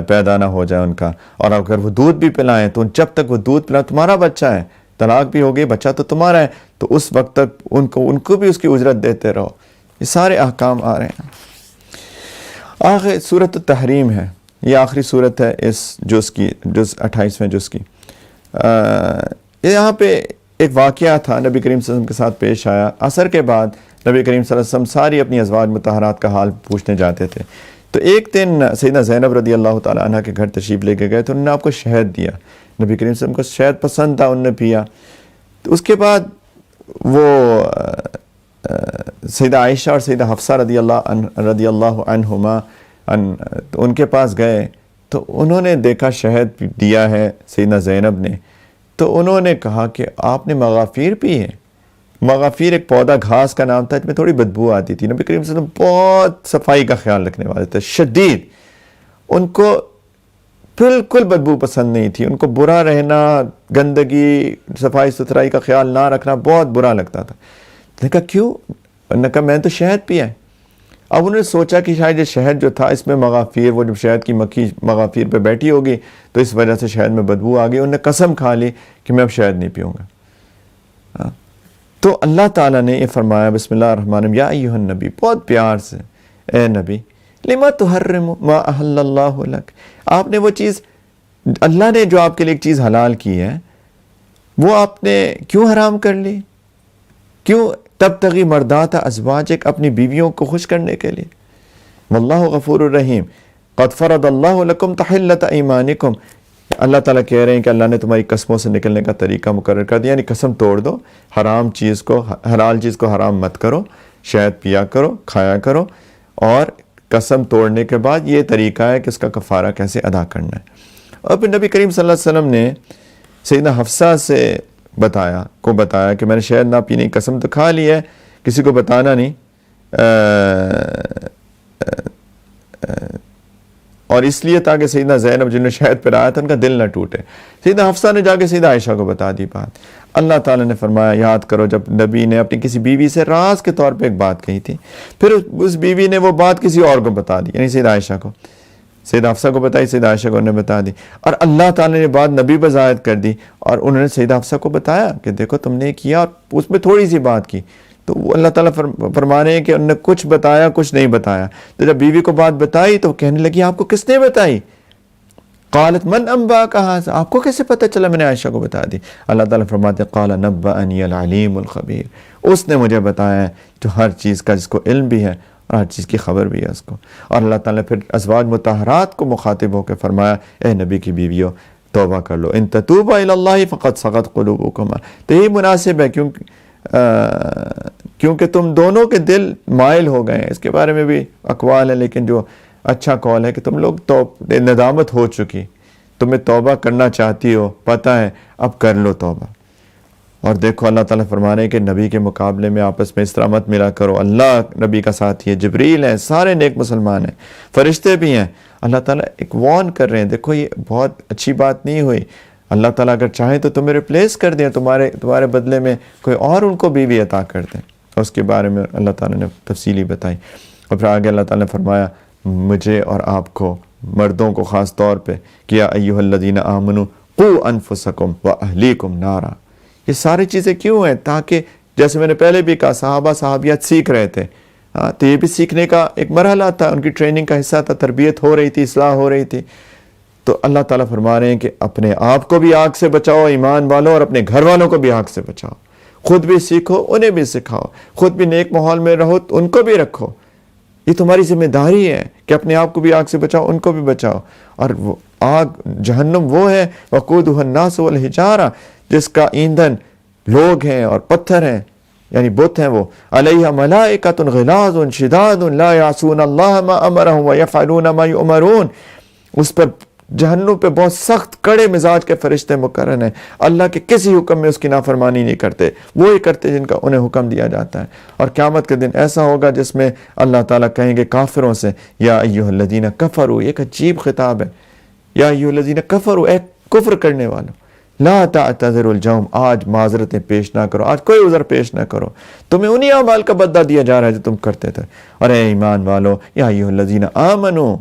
پیدا نہ ہو جائے ان کا. اور اگر وہ دودھ بھی پلائیں تو جب تک وہ دودھ پلائیں، تمہارا بچہ ہے، طلاق بھی ہو گئی، بچہ تو تمہارا ہے، تو اس وقت تک ان کو بھی اس کی اجرت دیتے رہو. یہ سارے احکام آ رہے ہیں. آخر سورۃ التحریم ہے، یہ آخری صورت ہے اس جز کی، جز 28ویں جز کی. یہاں پہ ایک واقعہ تھا نبی کریم صلی اللہ علیہ وسلم کے ساتھ پیش آیا. عصر کے بعد نبی کریم صلی اللہ علیہ وسلم ساری اپنی ازواج مطہرات کا حال پوچھنے جاتے تھے. تو ایک دن سیدنا زینب رضی اللہ تعالیٰ عنہ کے گھر تشریف لے کے گئے تو انہوں نے آپ کو شہد دیا. نبی کریم صلی اللہ علیہ وسلم کو شہد پسند تھا، انہوں نے پیا. تو اس کے بعد وہ سیدہ عائشہ اور سیدہ حفصہ رضی اللہ عنہما ان کے پاس گئے تو انہوں نے دیکھا شہد دیا ہے سیدنا زینب نے. تو انہوں نے کہا کہ آپ نے مغافیر پی ہے. مغافیر ایک پودا گھاس کا نام تھا، اس میں تھوڑی بدبو آتی تھی. نبی کریم صلی اللہ علیہ وسلم بہت صفائی کا خیال رکھنے والے تھے، شدید. ان کو بالکل بدبو پسند نہیں تھی، ان کو برا رہنا، گندگی، صفائی ستھرائی کا خیال نہ رکھنا بہت برا لگتا تھا. نے کہا کیوں؟ انہوں نے کہا میں نے تو شہد پیا ہے. اب انہوں نے سوچا کہ شاید یہ شہد جو تھا اس میں مغافیر، وہ جب شہد کی مکھی مغافیر پہ بیٹھی ہوگی تو اس وجہ سے شہد میں بدبو آ گئی. انہوں نے قسم کھا لی کہ میں اب شہد نہیں پیوں گا. تو اللہ تعالیٰ نے یہ فرمایا بسم اللہ الرحمن الرحیم یا ایھا النبی، بہت پیار سے، اے نبی، لما تحرم ما احل اللہ لک، آپ نے وہ چیز، اللہ نے جو آپ کے لیے ایک چیز حلال کی ہے وہ آپ نے کیوں حرام کر لی؟ کیوں؟ تبتغی مردات ازواجک، اپنی بیویوں کو خوش کرنے کے لیے. واللہ غفور الرحیم، قد فرض اللہ لکم تحلۃ ایمانکم، اللہ تعالیٰ کہہ رہے ہیں کہ اللہ نے تمہاری قسموں سے نکلنے کا طریقہ مقرر کر دیا. یعنی قسم توڑ دو، حرام چیز کو، حلال چیز کو حرام مت کرو، شہد پیا کرو، کھایا کرو، اور قسم توڑنے کے بعد یہ طریقہ ہے کہ اس کا کفارہ کیسے ادا کرنا ہے. اور پھر نبی کریم صلی اللہ علیہ وسلم نے سیدنا حفصہ سے بتایا کہ میں نے شہد نہ پینے کی قسم تو کھا لی ہے، کسی کو بتانا نہیں، اور اس لیے تاکہ سیدنا زینب جنہوں نے شہد پلایا تھا ان کا دل نہ ٹوٹے. سیدنا حفصہ نے جا کے سیدہ عائشہ کو بتا دی بات. اللہ تعالیٰ نے فرمایا یاد کرو جب نبی نے اپنی کسی بیوی سے راز کے طور پہ ایک بات کہی تھی، پھر اس بیوی نے وہ بات کسی اور کو بتا دی، یعنی سیدہ عائشہ کو. سیدہ حفصہ کو بتائی، سیدہ عائشہ کو انہوں نے بتا دی، اور اللہ تعالیٰ نے بات نبی پر ظاہر کر دی، اور انہوں نے سیدہ حفصہ کو بتایا کہ دیکھو تم نے کیا، اور اس میں تھوڑی سی بات کی. تو وہ اللہ تعالیٰ فرما رہے ہیں کہ انہوں نے کچھ بتایا کچھ نہیں بتایا. تو جب بیوی کو بات بتائی تو کہنے لگی آپ کو کس نے بتائی؟ قالت من انباک ھذا، آپ کو کیسے پتہ چلا؟ میں نے عائشہ کو بتا دی. اللہ تعالیٰ فرماتے ہیں قال نبأنی العلیم الخبیر، اس نے مجھے بتایا ہے جو ہر چیز کا، جس کو علم بھی ہے اور ہر چیز کی خبر بھی ہے اس کو. اور اللہ تعالیٰ نے پھر ازواج مطہرات کو مخاطب ہو کے فرمایا اے نبی کی بیویوں توبہ کر لو، ان تتوبا الی اللہ فقد صغت قلوبکما. تو یہ مناسب ہے کیونکہ تم دونوں کے دل مائل ہو گئے ہیں. اس کے بارے میں بھی اقوال ہے، لیکن جو اچھا قول ہے کہ تم لوگ ندامت ہو چکی، تمہیں توبہ کرنا چاہتی ہو، پتہ ہے، اب کر لو توبہ. اور دیکھو اللہ تعالیٰ فرما رہے ہیں کہ نبی کے مقابلے میں آپس میں اس طرح مت ملا کرو. اللہ نبی کا ساتھی ہے، جبریل ہے، سارے نیک مسلمان ہیں، فرشتے بھی ہیں. اللہ تعالیٰ ایک وارن کر رہے ہیں. دیکھو یہ بہت اچھی بات نہیں ہوئی. اللہ تعالیٰ اگر چاہیں تو تمہیں ریپلیس کر دیں، تمہارے بدلے میں کوئی اور ان کو بیوی عطا کر دیں. اور اس کے بارے میں اللہ تعالیٰ نے تفصیلی بتائی. اور پھر آگے اللہ تعالیٰ نے فرمایا مجھے اور آپ کو، مردوں کو خاص طور پہ، کیا ایھا الذین آمنوا قوا انفسکم واہلیکم نارا. یہ ساری چیزیں کیوں ہیں؟ تاکہ جیسے میں نے پہلے بھی کہا صحابہ صحابیات سیکھ رہے تھے، تو یہ بھی سیکھنے کا ایک مرحلہ تھا، ان کی ٹریننگ کا حصہ تھا، تربیت ہو رہی تھی، اصلاح ہو رہی تھی. تو اللہ تعالیٰ فرما رہے ہیں کہ اپنے آپ کو بھی آگ سے بچاؤ ایمان والوں، اور اپنے گھر والوں کو بھی آگ سے بچاؤ. خود بھی سیکھو، انہیں بھی سکھاؤ، خود بھی نیک ماحول میں رہو، ان کو بھی رکھو. یہ تمہاری ذمہ داری ہے کہ اپنے آپ کو بھی آگ سے بچاؤ، ان کو بھی بچاؤ. اور وہ آگ جہنم وہ ہے وقودھا الناس والحجارہ، جس کا ایندھن لوگ ہیں اور پتھر ہیں، یعنی بت ہیں. وہ علیہا ملائکۃ غلاظ شداد لا یعصون اللہ ما امرہم ویفعلون ما یؤمرون. اس پر جہنم پہ بہت سخت کڑے مزاج کے فرشتے مقرر ہیں، اللہ کے کسی حکم میں اس کی نافرمانی نہیں کرتے، وہی کرتے جن کا انہیں حکم دیا جاتا ہے. اور قیامت کے دن ایسا ہوگا جس میں اللہ تعالیٰ کہیں گے کافروں سے یا ایھا الذین کفروا. ایک عجیب خطاب ہے، یا ایھا الذین کفروا، اے کفر کرنے والوں، لا تعتذروا اليوم، آج معذرتیں پیش نہ کرو، آج کوئی عذر پیش نہ کرو، تمہیں انہی اعمال کا بدلہ دیا جا رہا ہے جو تم کرتے تھے. اور اے ایمان والو یا ایھا الذین آمنوا،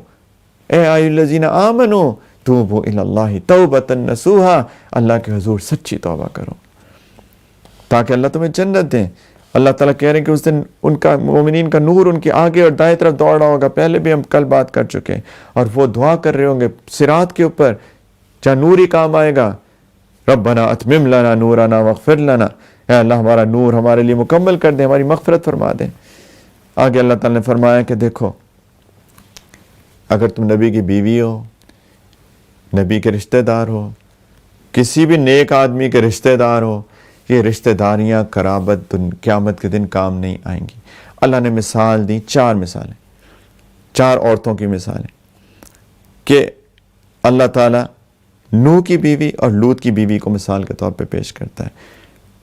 اے ایھا الذین آمنوا توبوا الی اللہ توبۃ نصوحا، اللہ کے حضور سچی توبہ کرو. تاکہ اللہ تمہیں جنت دیں۔ اللہ تعالیٰ کہہ رہے ہیں کہ اس دن ان کا مومنین کا نور ان کے آگے اور دائیں طرف دوڑ رہا ہوگا، پہلے بھی ہم کل بات کر چکے ہیں، اور وہ دعا کر رہے ہوں گے صراط کے اوپر جہاں نور ہی کام آئے گا، ربنا اتمم لنا نورنا واغفر لنا، اے اللہ ہمارا نور ہمارے لیے مکمل کر دیں، ہماری مغفرت فرما دیں۔ آگے اللہ تعالیٰ نے فرمایا کہ دیکھو اگر تم نبی کی بیوی ہو، نبی کے رشتہ دار ہو، کسی بھی نیک آدمی کے رشتہ دار ہو، یہ رشتہ داریاں قرابت قیامت کے دن کام نہیں آئیں گی۔ اللہ نے مثال دی، 4 مثالیں، 4 عورتوں کی مثالیں، کہ اللہ تعالیٰ نوح کی بیوی اور لوط کی بیوی کو مثال کے طور پہ پیش کرتا ہے۔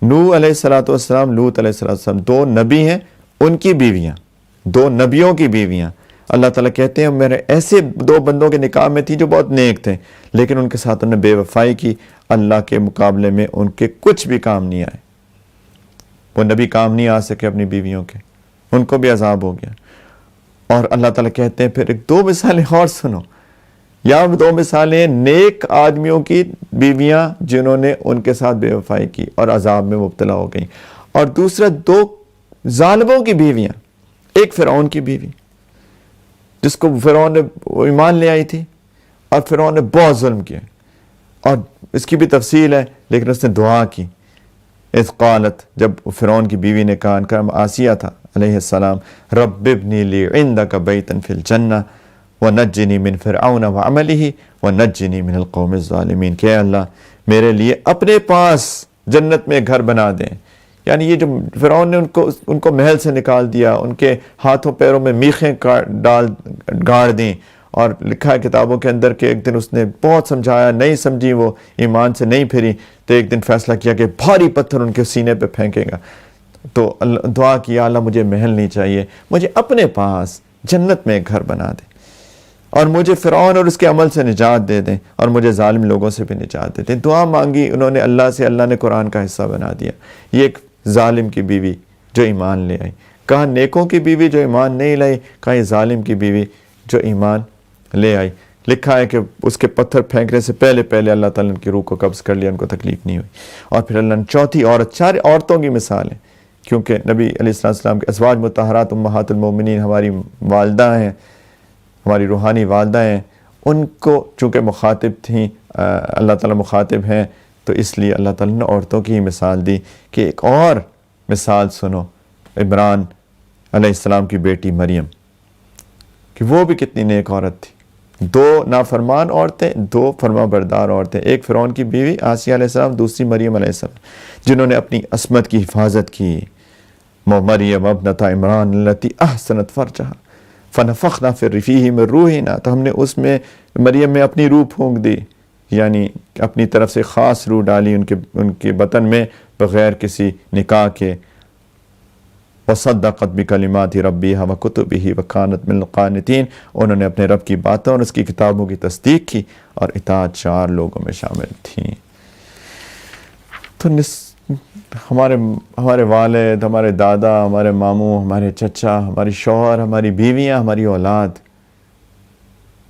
نوح علیہ السلام، لوط علیہ السلام 2 نبی ہیں، ان کی بیویاں، 2 نبیوں کی بیویاں۔ اللہ تعالیٰ کہتے ہیں میرے ایسے 2 بندوں کے نکاح میں تھی جو بہت نیک تھے، لیکن ان کے ساتھ انہوں نے بے وفائی کی، اللہ کے مقابلے میں ان کے کچھ بھی کام نہیں آئے، وہ نبی کام نہیں آ سکے اپنی بیویوں کے، ان کو بھی عذاب ہو گیا۔ اور اللہ تعالیٰ کہتے ہیں پھر ایک 2 مثالیں اور سنو، یا 2 مثالیں نیک آدمیوں کی بیویاں جنہوں نے ان کے ساتھ بے وفائی کی اور عذاب میں مبتلا ہو گئیں، اور دوسرا 2 ظالموں کی بیویاں، ایک فرعون کی بیوی جس کو فرعون نے ایمان لے آئی تھی اور فرعون نے بہت ظلم کیا، اور اس کی بھی تفصیل ہے، لیکن اس نے دعا کی، اذ قالت، جب فرعون کی بیوی نے کہا، ان کا آسیہ تھا علیہ السلام، رب ابنی لی عندک بیتا فی الجنہ ونجنی من فرعون وعملہ ونجنی من القوم الظالمین، کہ اے اللہ میرے لیے اپنے پاس جنت میں گھر بنا دیں۔ یعنی یہ جو فرعون نے ان کو محل سے نکال دیا، ان کے ہاتھوں پیروں میں میخیں گاڑ دیں، اور لکھا ہے کتابوں کے اندر کہ ایک دن اس نے بہت سمجھایا، نہیں سمجھی، وہ ایمان سے نہیں پھری، تو ایک دن فیصلہ کیا کہ بھاری پتھر ان کے سینے پہ پھینکے گا۔ تو دعا کیا، اللہ مجھے محل نہیں چاہیے، مجھے اپنے پاس جنت میں ایک گھر بنا دیں، اور مجھے فرعون اور اس کے عمل سے نجات دے دیں، اور مجھے ظالم لوگوں سے بھی نجات دے دیں۔ دعا مانگی انہوں نے اللہ سے، اللہ نے قرآن کا حصہ بنا دیا۔ یہ ایک ظالم کی بیوی جو ایمان لے آئی، کہا نیکوں کی بیوی جو ایمان نہیں لائی، کہا یہ ظالم کی بیوی جو ایمان لے آئی۔ لکھا ہے کہ اس کے پتھر پھینکنے سے پہلے اللہ تعالیٰ نے ان کی روح کو قبض کر لیا، ان کو تکلیف نہیں ہوئی۔ اور پھر اللہ نے 4تھی عورت، 4 عورتوں کی مثال ہے، کیونکہ نبی علیہ السلام کے ازواج مطہرات امہات المومنین ہماری والدہ ہیں، ہماری روحانی والدہ ہیں، ان کو چونکہ مخاطب تھیں، اللہ تعالیٰ مخاطب ہیں، تو اس لیے اللہ تعالیٰ نے عورتوں کی ہی مثال دی۔ کہ ایک اور مثال سنو، عمران علیہ السلام کی بیٹی مریم، کہ وہ بھی کتنی نیک عورت تھی۔ 2 نافرمان عورتیں، 2 فرما بردار عورتیں، ایک فرعون کی بیوی آسیہ علیہ السلام، دوسری مریم علیہ السلام، جنہوں نے اپنی عصمت کی حفاظت کی۔ مریم ابنۃ عمران التی احسنت فرجہا فنفخنا فیہ من روحنا، تو ہم نے اس میں مریم میں اپنی روح پھونک دی، یعنی اپنی طرف سے خاص روح ڈالی ان کے بطن میں بغیر کسی نکاح کے۔ وصدقت بکلمات ربیہا وکتبہ وکانت من القانتین، انہوں نے اپنے رب کی باتوں اور اس کی کتابوں کی تصدیق کی اور اطاعت 4 لوگوں میں شامل تھیں۔ تو ہمارے والد، ہمارے دادا، ہمارے ماموں، ہمارے چچا، ہماری شوہر، ہماری بیویاں، ہماری اولاد،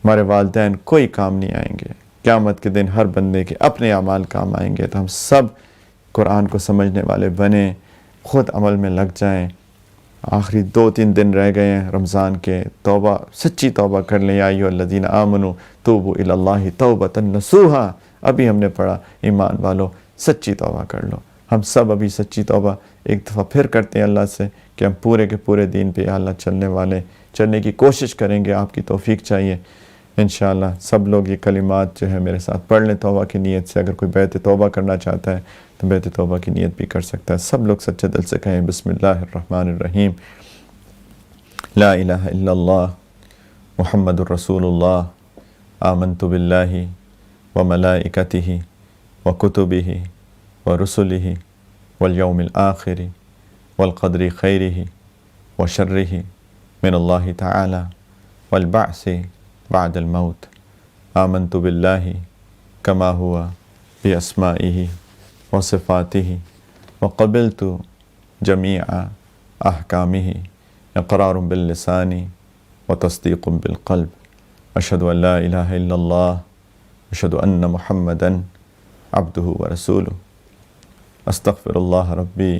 ہمارے والدین کوئی کام نہیں آئیں گے۔ قیامت کے دن ہر بندے کے اپنے اعمال کام آئیں گے۔ تو ہم سب قرآن کو سمجھنے والے بنیں، خود عمل میں لگ جائیں۔ آخری 2-3 دن رہ گئے ہیں رمضان کے، توبہ، سچی توبہ کر لیں۔ یا ایھا الذین آمنوا توبوا الی اللہ توبۃ نصوحا، ابھی ہم نے پڑھا ایمان والو سچی توبہ کر لو۔ ہم سب ابھی سچی توبہ ایک دفعہ پھر کرتے ہیں اللہ سے کہ ہم پورے کے پورے دین پہ اللہ چلنے کی کوشش کریں گے۔ آپ کی توفیق چاہیے انشاءاللہ۔ سب لوگ یہ کلمات جو ہے میرے ساتھ پڑھ لیں توبہ کی نیت سے۔ اگر کوئی بیعت توبہ کرنا چاہتا ہے تو بیعت توبہ کی نیت بھی کر سکتا ہے۔ سب لوگ سچے دل سے کہیں بسم اللہ الرحمن الرحیم، لا الہ الا اللہ محمد الرسول اللہ، آمنت باللہ وملائکتہ وکتبہ ورسلہ والیوم الآخر والقدر خیرہ وشرہ من اللہ تعالی والبعث بعد الموت، آمنت باللہ کما ہوا باسمائہ وصفاتہ وقبلت جمیع احکامہ اقرار باللسان وتصدیق بالقلب، اشہد ان لا الہ الا اللہ اشہد ان محمدا عبدہ ورسولہ۔ استغفر اللہ ربی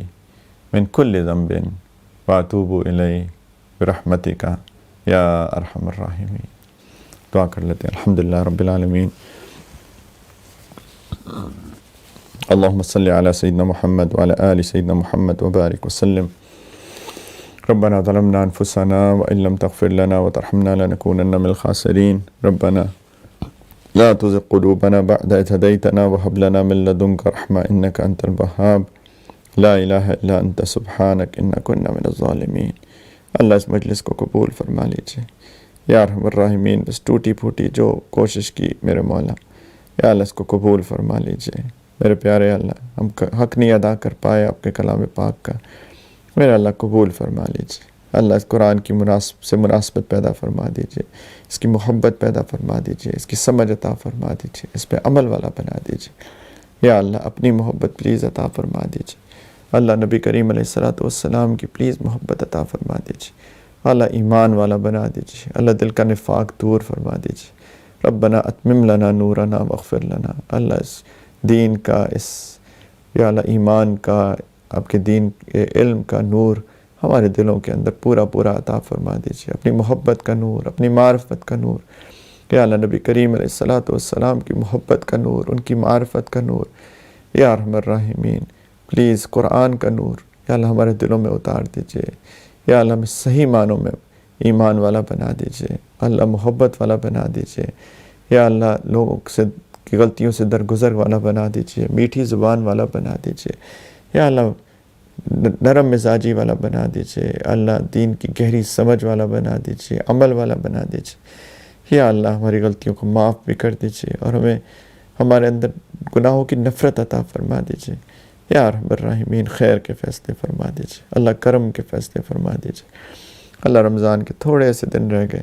من کل ذنب واتوب الیہ برحمتک یا ارحم الراحمین۔ دعا کر لیتے ہیں۔ الحمدللہ رب العالمین، اللہم صلی علی سیدنا محمد وعلی آل سیدنا محمد وبارک وسلم۔ ربنا ظلمنا انفسنا وان لم تغفر لنا وترحمنا لنكونن من الخاسرین۔ ربنا لا تزغ قلوبنا بعد إذ هديتنا وهب لنا من لدنك رحمة إنك أنت الوهاب، لا الہ الا انت سبحانک انا كنا من الظالمین۔ اللہ اس مجلس کو قبول فرما لیجیے یا ارحم الراحمین۔ اس ٹوٹی پھوٹی جو کوشش کی میرے مولا، یا اللہ اس کو قبول فرما لیجیے میرے پیارے اللہ۔ ہم حق نہیں ادا کر پائے آپ کے کلام پاک کا، میرے اللہ قبول فرما لیجیے۔ اللہ اس قرآن کی مناسبت پیدا فرما دیجیے، اس کی محبت پیدا فرما دیجیے، اس کی سمجھ عطا فرما دیجیے، اس پہ عمل والا بنا دیجیے یا اللہ۔ اپنی محبت پلیز عطا فرما دیجیے اللہ۔ نبی کریم علیہ السلام کی پلیز محبت عطا فرما دیجیے اللہ۔ ایمان والا بنا دیجیے اللہ۔ دل کا نفاق دور فرما دیجیے۔ ربنا اتمم لنا نورنا واغفر لنا۔ اللہ اس دین کا، اس یا اللہ ایمان کا، آپ کے دین کے علم کا نور ہمارے دلوں کے اندر پورا پورا عطا فرما دیجیے۔ اپنی محبت کا نور، اپنی معرفت کا نور یا اللہ۔ نبی کریم علیہ السلام کی محبت کا نور، ان کی معرفت کا نور یا ارحم الراحمین۔ پلیز قرآن کا نور یا اللہ ہمارے دلوں میں اتار دیجیے یا اللہ۔ ہمیں صحیح معنوں میں ایمان والا بنا دیجیے اللہ، محبت والا بنا دیجیے یا اللہ۔ لوگوں سے کی غلطیوں سے درگزر والا بنا دیجیے، میٹھی زبان والا بنا دیجیے یا اللہ۔ نرم مزاجی والا بنا دیجیے اللہ۔ دین کی گہری سمجھ والا بنا دیجیے، عمل والا بنا دیجیے یا اللہ۔ ہماری غلطیوں کو معاف بھی کر دیجیے اور ہمیں ہمارے اندر گناہوں کی نفرت عطا فرما دیجیے یا ارحم الراحمین۔ خیر کے فیصلے فرما دیجیے اللہ، کرم کے فیصلے فرما دیجیے اللہ۔ رمضان کے تھوڑے سے دن رہ گئے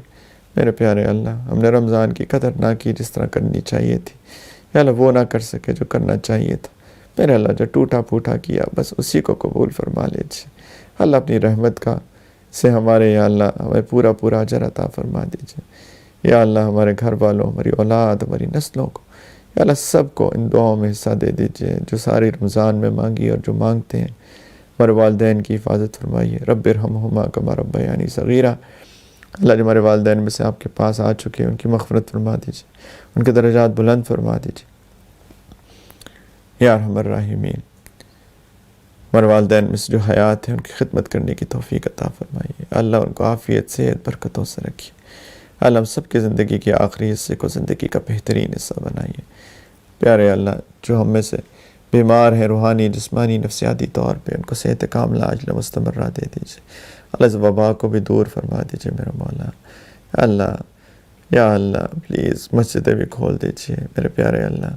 میرے پیارے اللہ، ہم نے رمضان کی قدر نہ کی جس طرح کرنی چاہیے تھی یا اللہ۔ وہ نہ کر سکے جو کرنا چاہیے تھا میرے اللہ۔ جو ٹوٹا پھوٹا کیا بس اسی کو قبول فرما لیجیے اللہ۔ اپنی رحمت کا سے ہمارے یا اللہ ہمیں پورا پورا اجر عطا فرما دیجیے یا اللہ۔ ہمارے گھر والوں، ہماری اولاد، ہماری نسلوں کو یا اللہ سب کو ان دعاؤں میں حصہ دے دیجیے جو ساری رمضان میں مانگی اور جو مانگتے ہیں۔ ہمارے والدین کی حفاظت فرمائیے، رب ارحمہما کما ربیانی صغیرہ۔ اللہ جو ہمارے والدین میں سے آپ کے پاس آ چکے ہیں ان کی مغفرت فرما دیجیے، ان کے درجات بلند فرما دیجیے یا ارحم الراحمین۔ ہمارے والدین میں سے جو حیات ہیں ان کی خدمت کرنے کی توفیق عطا فرمائیے اللہ۔ ان کو عافیت، صحت، برکتوں سے رکھیے اللہ۔ ہم سب کی زندگی کے آخری حصے کو زندگی کا بہترین حصہ بنائیے پیارے اللہ۔ جو ہم میں سے بیمار ہیں روحانی، جسمانی، نفسیاتی طور پہ، ان کو صحت کاملہ عاجلہ مستمرہ دے دیجیے اللہ۔ اس وبا کو بھی دور فرما دیجیے میرا مولا اللہ یا اللہ۔ پلیز مسجدیں بھی کھول دیجیے میرے پیارے اللہ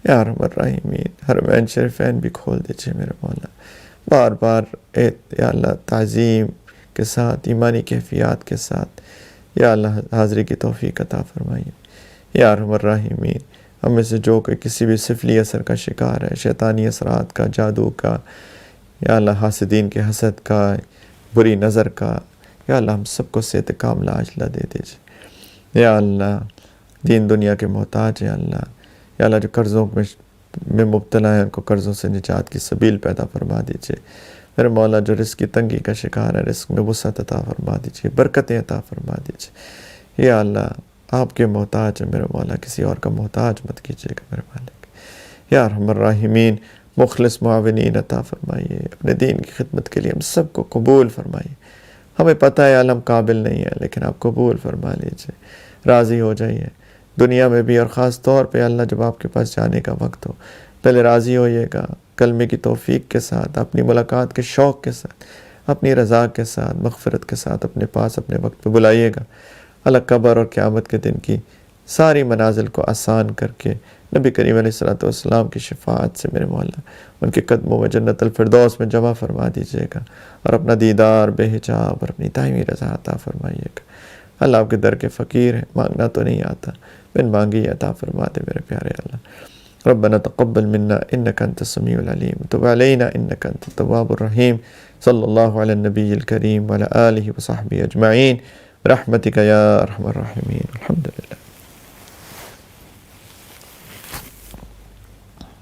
یا ارحم الراحمین۔ حرمین شریفین بھی کھول دیجیے میرے مولا۔ بار بار یا اللہ تعظیم کے ساتھ، ایمانی کیفیات کے ساتھ یا اللہ حاضری کی توفیق عطا فرمائیے یا ارحم الراحمین۔ ہم میں سے جو کہ کسی بھی سفلی اثر کا شکار ہے، شیطانی اثرات کا، جادو کا یا اللہ، حاسدین کے حسد کا، بری نظر کا یا اللہ، ہم سب کو صحت کاملہ عاجلہ دے دیجیے یا اللہ۔ دین دنیا کے محتاج ہیں اللہ یا اللہ۔ جو قرضوں میں مبتلا ہیں ان کو قرضوں سے نجات کی سبیل پیدا فرما دیجیے میرے مولا۔ جو رزق کی تنگی کا شکار ہے رزق میں وسعت عطا فرما دیجیے، برکتیں عطا فرما دیجیے یا اللہ۔ آپ کے محتاج ہیں میرے مولا، کسی اور کا محتاج مت کیجیے گا میرے مالک یا ارحم الراحمین۔ مخلص معاونین عطا فرمائیے اپنے دین کی خدمت کے لیے، ہم سب کو قبول فرمائیے۔ ہمیں پتہ ہے ہم قابل نہیں ہیں لیکن آپ قبول فرما لیجیے، راضی ہو جائیے دنیا میں بھی اور خاص طور پہ اللہ جب آپ کے پاس جانے کا وقت ہو، پہلے راضی ہوئیے گا کلمے کی توفیق کے ساتھ، اپنی ملاقات کے شوق کے ساتھ، اپنی رضا کے ساتھ، مغفرت کے ساتھ اپنے پاس اپنے وقت پہ بلائیے گا اللہ۔ قبر اور قیامت کے دن کی ساری منازل کو آسان کر کے نبی کریم علیہ السلام کی شفاعت سے میرے مولا ان کے قدموں میں جنت الفردوس میں جمع فرما دیجیے گا اور اپنا دیدار بے حجاب اور اپنی دائمی رضا عطا فرمائیے گا اللہ۔ آپ کے در کے فقیر ہیں، مانگنا تو نہیں آتا، بن مانگی عطا فرما دے میرے پیارے اللہ۔ ربنا تقبل منا انك انت السميع العليم وتب علينا انك انت التواب الرحيم صلى الله على النبي الكريم وعلى آله وصحبه اجمعين برحمتك يا ارحم الراحمين الحمد لله۔